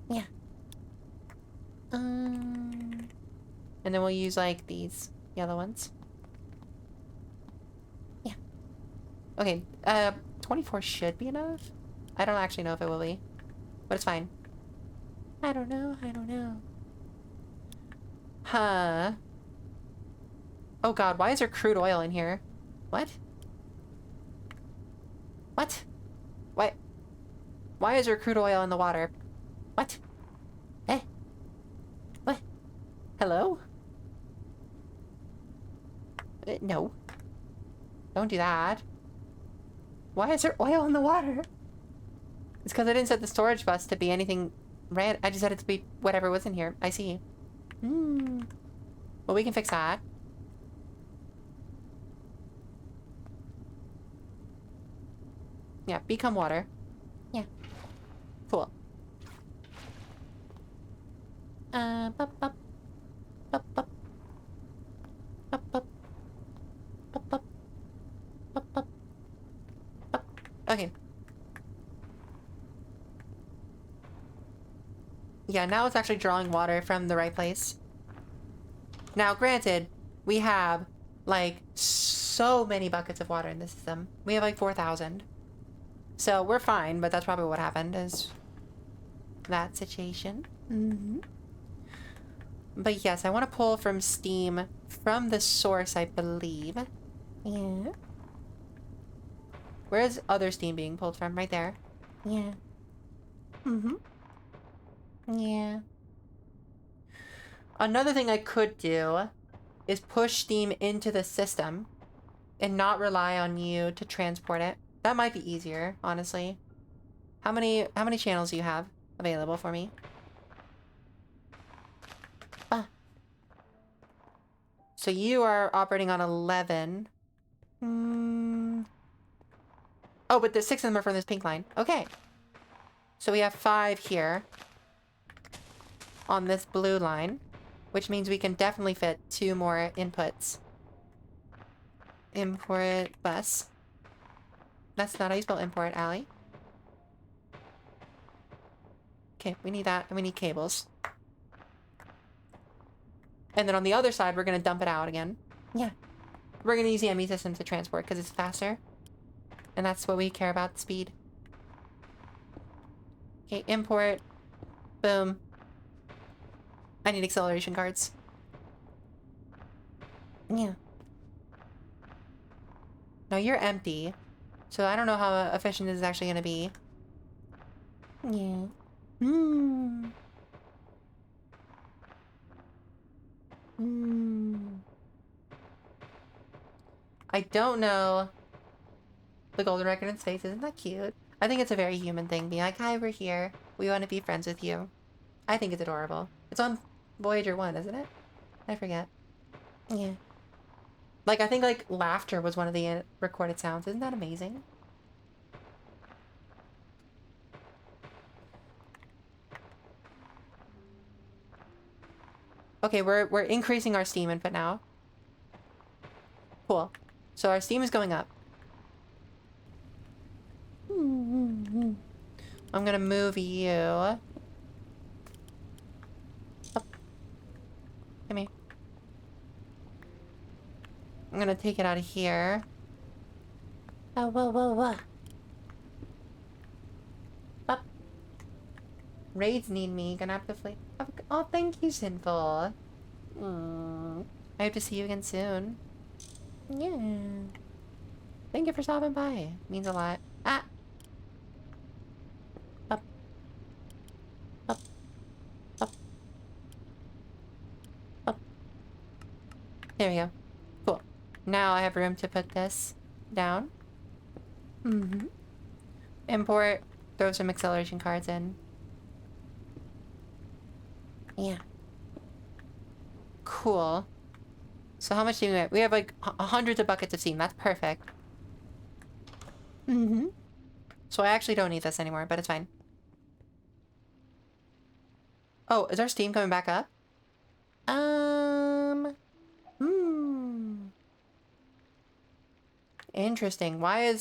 Yeah. And then we'll use, like, these yellow ones. Yeah. Okay, 24 should be enough. I don't actually know if it will be. But it's fine. I don't know. Huh. Oh god, why is there crude oil in here? What? What? Why is there crude oil in the water? What? Eh? What? Hello? No. Don't do that. Why is there oil in the water? It's because I didn't set the storage bus to be anything red. I just set it to be whatever was in here. I see. Well, we can fix that. Yeah, become water. Yeah. Cool. Bup, bup, bup, bup, bup, bup, bup, bup, bup, bup, bup. Okay. Yeah, now it's actually drawing water from the right place. Now, granted, we have, like, so many buckets of water in the system. We have, like, 4,000. So, we're fine, but that's probably what happened, is that situation. But yes, I want to pull from Steam from the source, I believe. Yeah. Where is other Steam being pulled from? Right there. Yeah. Yeah. Another thing I could do is push Steam into the system and not rely on you to transport it. That might be easier, honestly. How many channels do you have available for me? So you are operating on 11. Oh, but the 6 of them are from this pink line. Okay. So we have 5 here on this blue line, which means we can definitely fit 2 more inputs. Import bus. That's not how you spell import, Allie. Okay, we need that, and we need cables. And then on the other side, we're gonna dump it out again. Yeah. We're gonna use the ME system to transport, because it's faster. And that's what we care about, speed. Okay, import. Boom. I need acceleration cards. Yeah. Now you're empty, so I don't know how efficient this is actually gonna be. Yeah. I don't know. The golden record in space, isn't that cute? I think it's a very human thing, being like, hi, we're here. We want to be friends with you. I think it's adorable. It's on Voyager 1, isn't it? I forget. Yeah. Like, I think, like, laughter was one of the recorded sounds. Isn't that amazing? Okay, we're increasing our Steam input now. Cool. So our Steam is going up. I'm gonna move you up. Come here. I'm gonna take it out of here. Oh, whoa, whoa, whoa. Up. Raids need me. Gonna have to flee. Oh, thank you, Sinful. I hope to see you again soon. Yeah. Thank you for stopping by. Means a lot. Ah. Up. Up. Up. Up. There we go. Cool. Now I have room to put this down. Import. Throw some acceleration cards in. Yeah. Cool. So how much do we have? We have like hundreds of buckets of steam. That's perfect. So I actually don't need this anymore, but it's fine. Oh, is our steam coming back up? Interesting. Why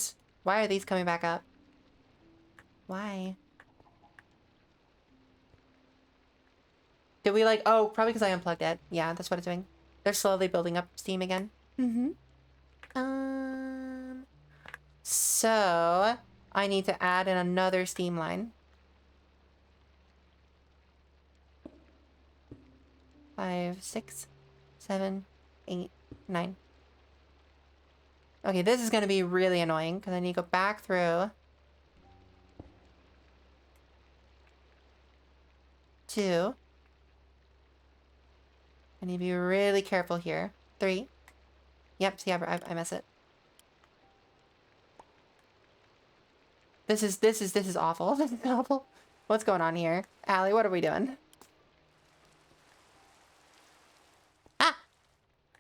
are these coming back up? Why? Did we like, oh, probably because I unplugged it. Yeah, that's what it's doing. They're slowly building up steam again. So I need to add in another steam line. 5, 6, 7, 8, 9. Okay, this is going to be really annoying because I need to go back through 2. I need to be really careful here. 3. Yep, see, I miss it. This is awful. This is awful. What's going on here? Allie, what are we doing? Ah!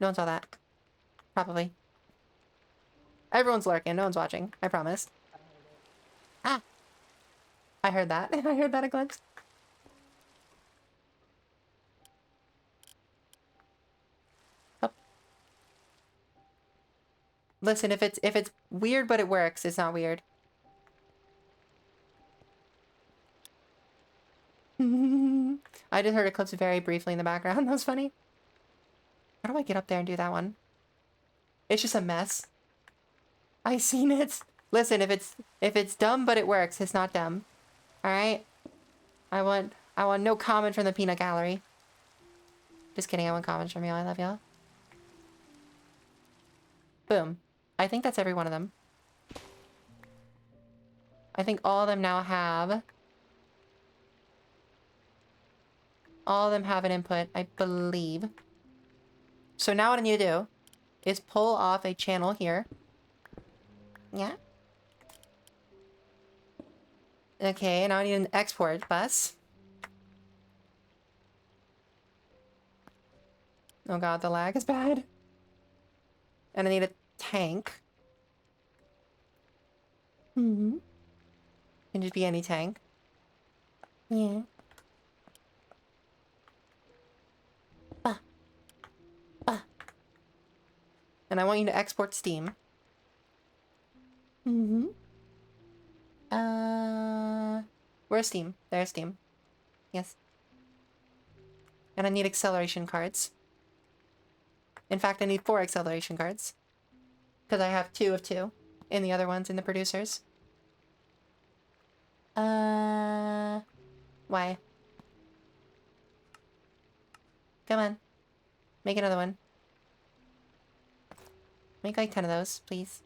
No one saw that. Probably. Everyone's lurking. No one's watching. I promise. Ah! I heard that. I heard that a glimpse. Listen, if it's weird but it works, it's not weird. I just heard Eclipse very briefly in the background. That was funny. How do I get up there and do that one? It's just a mess. I seen it. Listen, if it's dumb but it works, it's not dumb. All right. I want no comment from the peanut gallery. Just kidding. I want comments from you. I love y'all. Boom. I think that's every one of them. I think all of them now have. All of them have an input, I believe. So now what I need to do is pull off a channel here. Yeah. Okay, now I need an export bus. Oh god, the lag is bad. And I need a tank. Can just be any tank. Yeah. And I want you to export Steam. Where's Steam? There's Steam. Yes. And I need acceleration cards. In fact, I need 4 acceleration cards. Because I have 2 of 2 in the other ones in the producers. Why? Come on. Make another one. Make like 10 of those, please.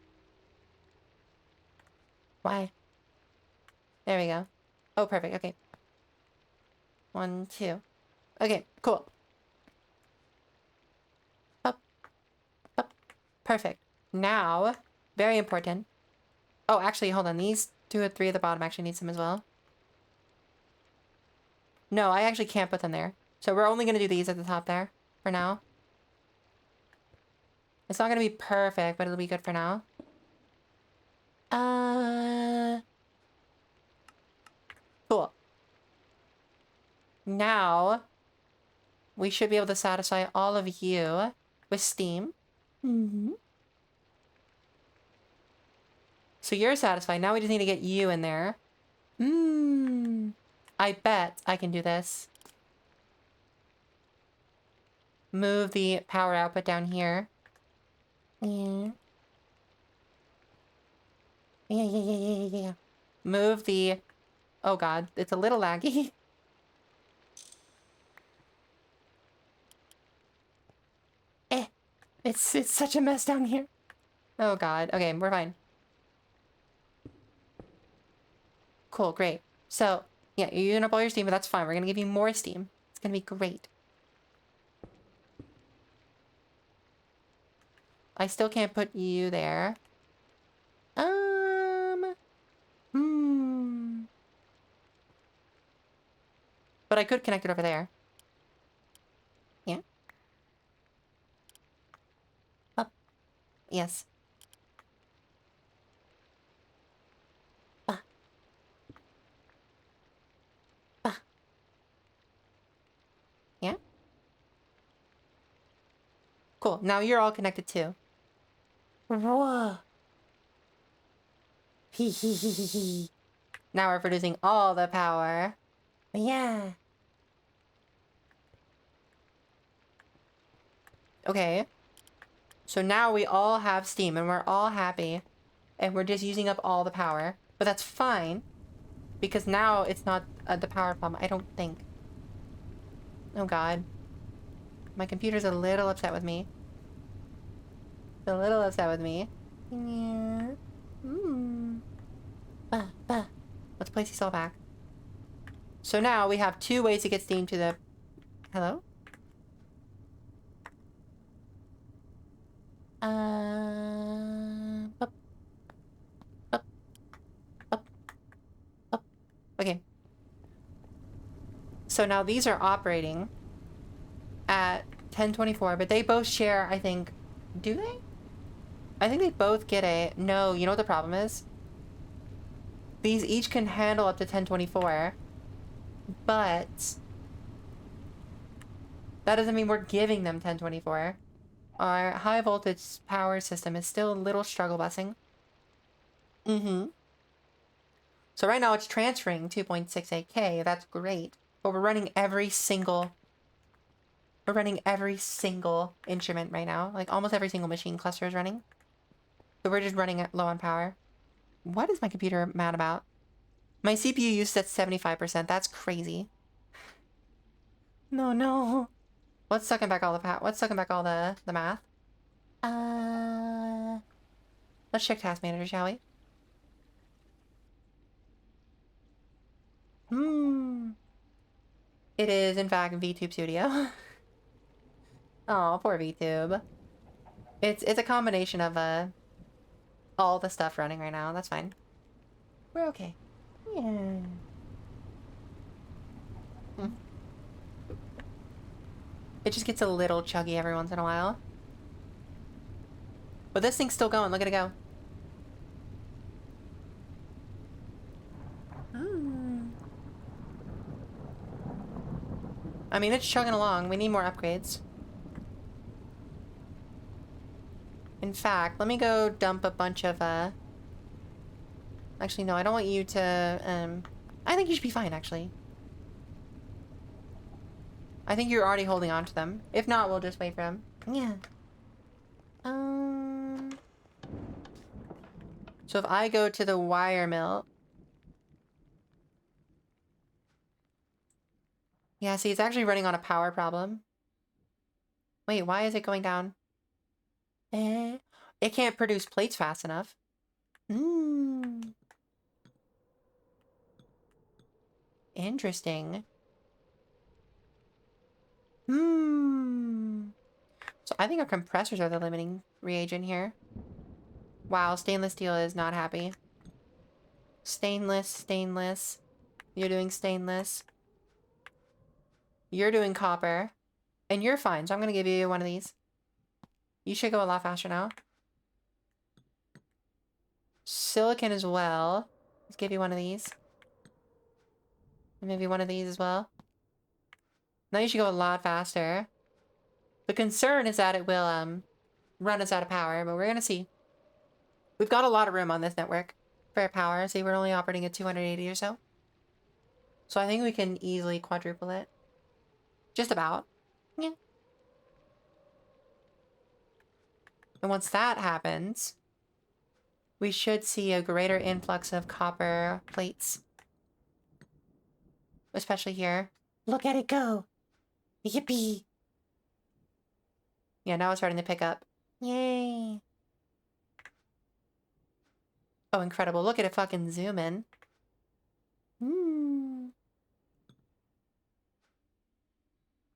Why? There we go. Oh, perfect. Okay. 1, 2. Okay, cool. Up. Up. Perfect. Now, very important. Oh, actually, hold on. These 2 or 3 at the bottom actually need some as well. No, I actually can't put them there. So we're only going to do these at the top there for now. It's not going to be perfect, but it'll be good for now. Cool. Now, we should be able to satisfy all of you with Steam. So you're satisfied. Now we just need to get you in there. I bet I can do this. Move the power output down here. Yeah. Yeah. Move the... Oh god, it's a little laggy. It's such a mess down here. Oh god. Okay, we're fine. Cool, great. So, yeah, you're using up all your Steam, but that's fine. We're gonna give you more Steam. It's gonna be great. I still can't put you there. But I could connect it over there. Yeah. Up. Yes. Yeah. Cool. Now you're all connected too. Whoa. Now we're producing all the power. Yeah. Okay. So now we all have Steam and we're all happy. And we're just using up all the power. But that's fine. Because now it's not the power problem, I don't think. Oh god. My computer's a little upset with me. A little upset with me. Yeah. Let's place these all back. So now we have 2 ways to get Steam to the... Hello? Up. Okay. So now these are operating at 1024, but they both share, I think... Do they? I think they both get a... No, you know what the problem is? These each can handle up to 1024, but... That doesn't mean we're giving them 1024. Our high voltage power system is still a little struggle busing. So right now it's transferring 2.68K. That's great. But we're running every single instrument right now. Like almost every single machine cluster is running. So we're just running it low on power. What is my computer mad about? My CPU use at 75%. That's crazy. No. What's sucking back all the What's sucking back all the math? Let's check Task Manager, shall we? It is, in fact, VTube Studio. Oh, poor VTube. It's a combination of all the stuff running right now. That's fine. We're okay. Yeah. It just gets a little chuggy every once in a while. But this thing's still going. Look at it go. I mean, it's chugging along. We need more upgrades. In fact, let me go dump a bunch of, Actually, no, I don't want you to, I think you should be fine, actually. I think you're already holding on to them. If not, we'll just wait for them. Yeah. So if I go to the wire mill... Yeah, see, it's actually running on a power problem. Wait, why is it going down? It can't produce plates fast enough. Interesting. So I think our compressors are the limiting reagent here. Wow, stainless steel is not happy. Stainless. You're doing stainless. You're doing copper. And you're fine, so I'm gonna give you one of these. You should go a lot faster now. Silicon as well. Let's give you one of these. And maybe one of these as well. Now you should go a lot faster. The concern is that it will run us out of power, but we're gonna see. We've got a lot of room on this network for power. See, we're only operating at 280 or so. So I think we can easily quadruple it. Just about. Yeah. And once that happens, we should see a greater influx of copper plates. Especially here. Look at it go! Yippee! Yeah, now it's starting to pick up. Yay! Oh, incredible. Look at it fucking zoom in.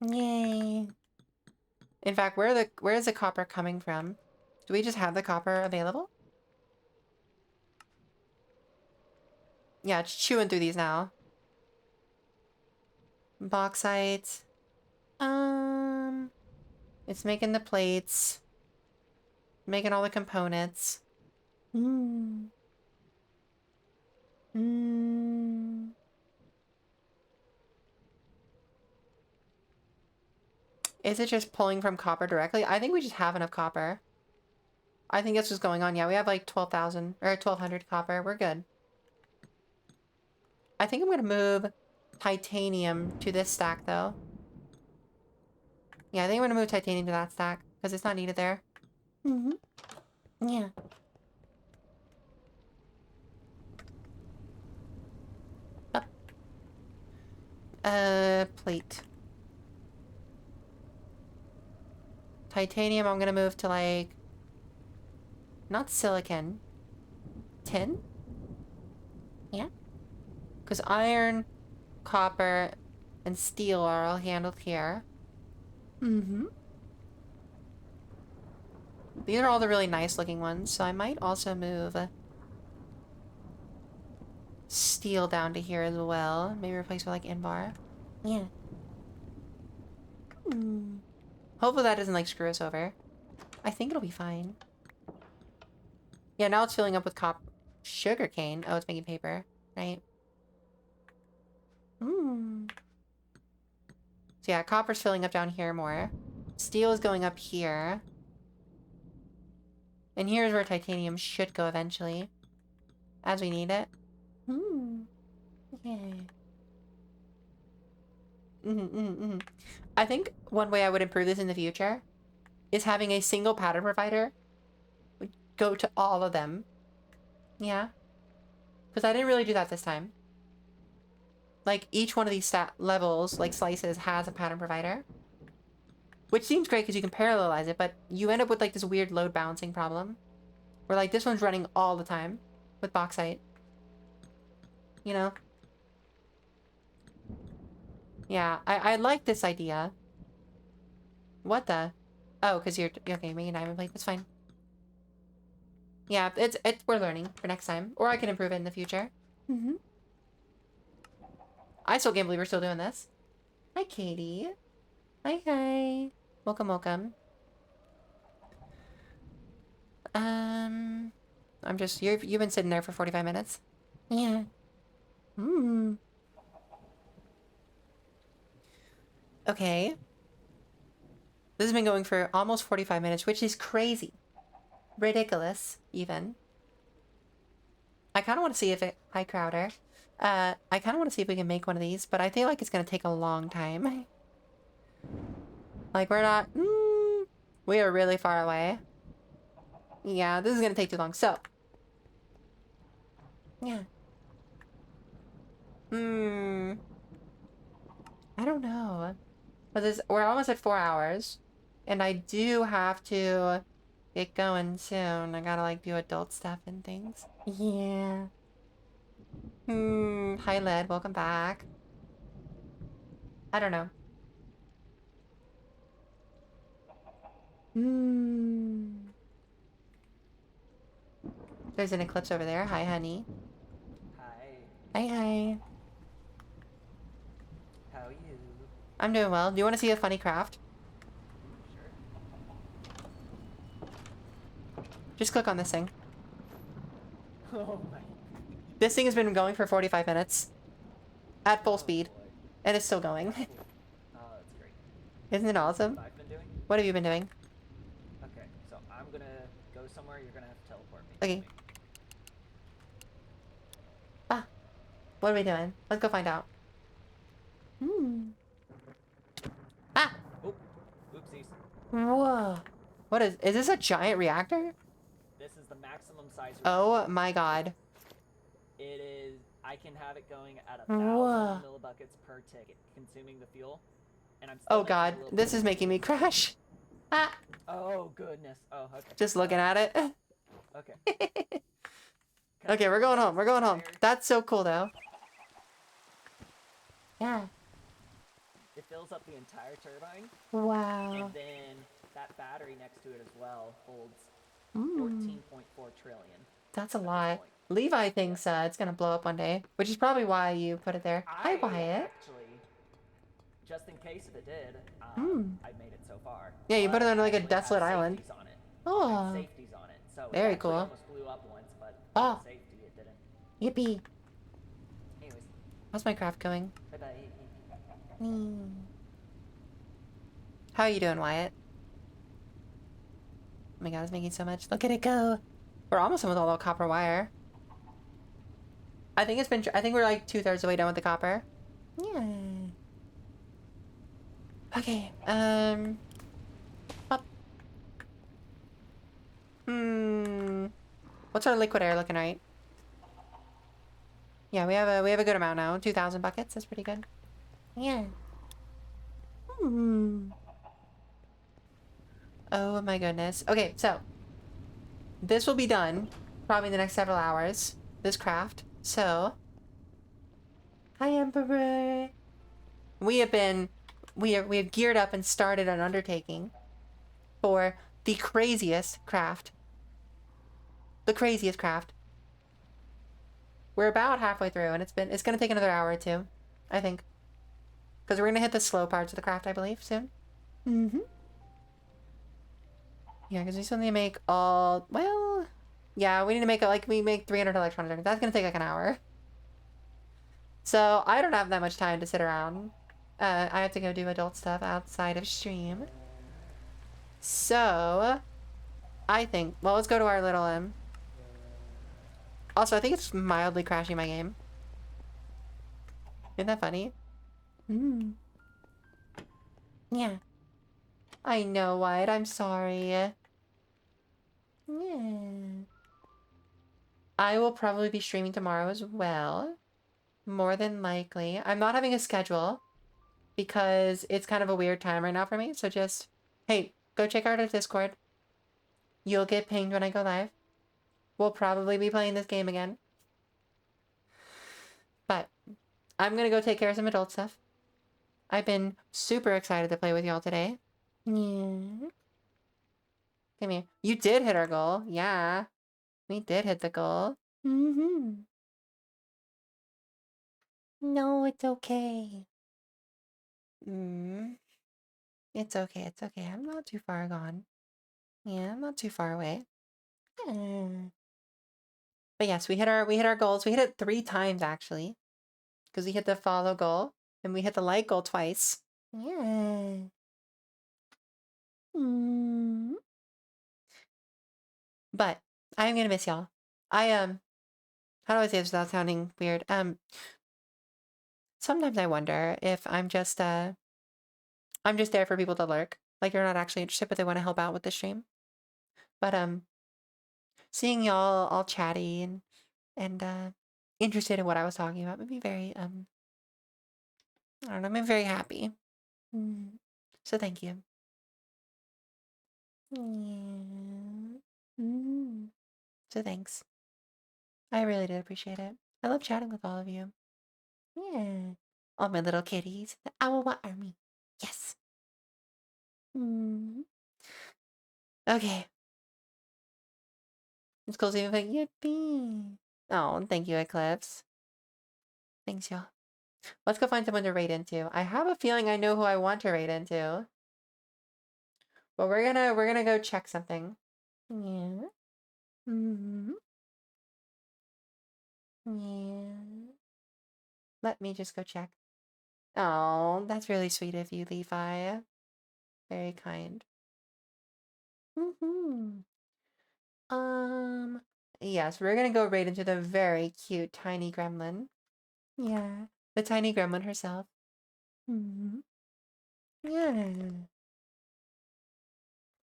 Yay. In fact, where is the copper coming from? Do we just have the copper available? Yeah, it's chewing through these now. Bauxite. It's making the plates. Making all the components. Is it just pulling from copper directly? I think we just have enough copper. I think that's what's going on. Yeah, we have like 12,000 or 1,200 copper. We're good. I think I'm gonna move titanium to this stack though. Yeah, I think I'm gonna move titanium to that stack because it's not needed there. Yeah. Plate. Titanium, I'm gonna move to like... Not silicon. Tin? Yeah. Because iron, copper, and steel are all handled here. These are all the really nice looking ones, so I might also move steel down to here as well. Maybe replace with like Invar. Yeah. Hopefully that doesn't like screw us over. I think it'll be fine. Yeah, now it's filling up with sugar cane. Oh, it's making paper, right? So yeah, copper's filling up down here more. Steel is going up here. And here's where titanium should go eventually. As we need it. Yeah. I think one way I would improve this in the future is having a single pattern provider go to all of them. Yeah. Because I didn't really do that this time. Like, each one of these stat levels, like slices, has a pattern provider. Which seems great because you can parallelize it, but you end up with like this weird load balancing problem. Where like this one's running all the time with bauxite. You know? Yeah, I like this idea. What the? Oh, because you're okay, making a diamond plate, that's fine. Yeah, it's we're learning for next time. Or I can improve it in the future. I still can't believe we're still doing this. Hi, Katie. Hi. Welcome, welcome. I'm just you've been sitting there for 45 minutes. Yeah. Okay. This has been going for almost 45 minutes, which is crazy. Ridiculous, even. I kind of want to see if it... Hi, Crowder. I kind of want to see if we can make one of these, but I feel like it's going to take a long time. Like, we're not... we are really far away. Yeah, this is going to take too long. So. Yeah. I don't know. But we're almost at 4 hours. And I do have to get going soon. I gotta, like, do adult stuff and things. Yeah. Hi, Led. Welcome back. I don't know. There's an eclipse over there. Hi, honey. Hi. Hi. How are you? I'm doing well. Do you want to see a funny craft? Sure. Just click on this thing. Oh my. This thing has been going for 45 minutes. At full speed. Boy. And it's still going. Oh, that's great. Isn't it awesome? What I've been doing? What have you been doing? Okay, so I'm gonna go somewhere. You're gonna have to teleport me. Okay. What are we doing? Let's go find out. Ah! Oh, oopsies. Whoa. What is this a giant reactor? This is the maximum size. Oh my god. It is. I can have it going at Whoa. 1,000 millibuckets per tick, consuming the fuel. And I'm. Still Oh making god. a little This bit is of making me fuel. crash. Ah! Oh goodness. Oh okay. Just looking at it. Okay. Okay, we're going home. We're going home. Tired. That's so cool though. Yeah. It fills up the entire turbine, Wow. and then that battery next to it as well holds 14.4 trillion. That's a at this lot. point. Levi thinks it's gonna blow up one day, which is probably why you put it there. Hi, Wyatt. Actually, just in case if it did, I made it so far. Yeah, you put it But on like a actually has desolate island. safeties on it. Oh, Safeties on it. So Very it actually cool. almost blew up once, but Oh. with safety it didn't. yippee. Anyways, How's my craft going? bye bye. How are you doing, Wyatt? Oh my god, it's making so much. Look at it go. We're almost done with all the copper wire. I think it's been. I think we're like 2/3 the way done with the copper. Yeah. Okay. Up. What's our liquid air looking like? Yeah, we have a good amount now. 2,000 buckets. That's pretty good. Yeah. Oh my goodness. Okay, so this will be done probably in the next several hours. This craft. So, hi Emperor. We have geared up and started an undertaking for the craziest craft. The craziest craft. We're about halfway through, and it's gonna take another hour or two, I think, because we're gonna hit the slow parts of the craft, I believe, soon. Yeah, because we still need to make all. Well, yeah, we need to make it like we make 300 electrons. That's gonna take like an hour. So I don't have that much time to sit around. I have to go do adult stuff outside of stream. So I think. Well, let's go to our little Also, I think it's mildly crashing my game. Isn't that funny? Hmm. Yeah. I know, Wyatt. I'm sorry. Yeah. I will probably be streaming tomorrow as well. More than likely. I'm not having a schedule because it's kind of a weird time right now for me. So just, hey, go check out our Discord. You'll get pinged when I go live. We'll probably be playing this game again. But I'm gonna go take care of some adult stuff. I've been super excited to play with y'all today. Yeah. Come here. You did hit our goal. Yeah. We did hit the goal. Mm-hmm. No, it's okay. It's okay, it's okay. I'm not too far gone. Yeah, I'm not too far away. Yeah. But yes, we hit our goals. We hit it 3 times actually. Because we hit the follow goal and we hit the like goal twice. Yeah. But I'm gonna miss y'all. How do I say this without sounding weird? Sometimes I wonder if I'm just there for people to lurk. Like you're not actually interested, but they want to help out with the stream. But seeing y'all all chatty and interested in what I was talking about made me very I don't know, I'm very happy. So thank you. Yeah. So thanks. I really did appreciate it. I love chatting with all of you. Yeah. All my little kitties. The Awawa army. Yes. Okay. It's cool seeing like yippee. Oh, thank you, Eclipse. Thanks, y'all. Let's go find someone to raid into. I have a feeling I know who I want to raid into. But we're gonna go check something. Yeah. Yeah. Let me just go check. Oh, that's really sweet of you, Levi. Very kind. Yes, we're gonna go right into the very cute tiny gremlin. Yeah, the tiny gremlin herself. Yeah.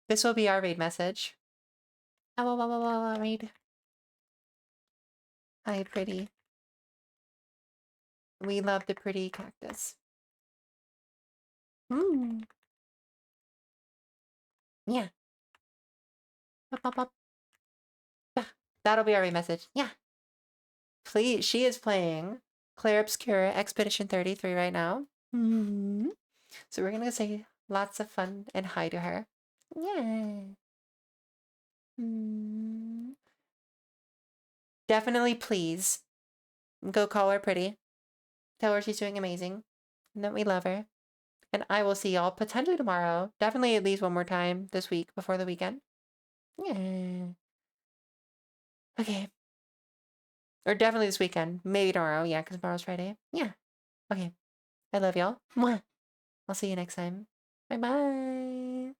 This will be our raid message. Raid. Hi, pretty. We love the pretty cactus. Yeah. Up. That'll be our raid message. Yeah. Please, she is playing Claire Obscura Expedition 33 right now. So we're gonna say lots of fun and hi to her. Yeah. Definitely please go call her pretty. Tell her she's doing amazing and that we love her. And I will see y'all potentially tomorrow. Definitely at least one more time this week before the weekend. Yeah. Okay. Or definitely this weekend. Maybe tomorrow. Yeah, because tomorrow's Friday. Yeah. Okay. I love y'all. Mwah. I'll see you next time. Bye-bye.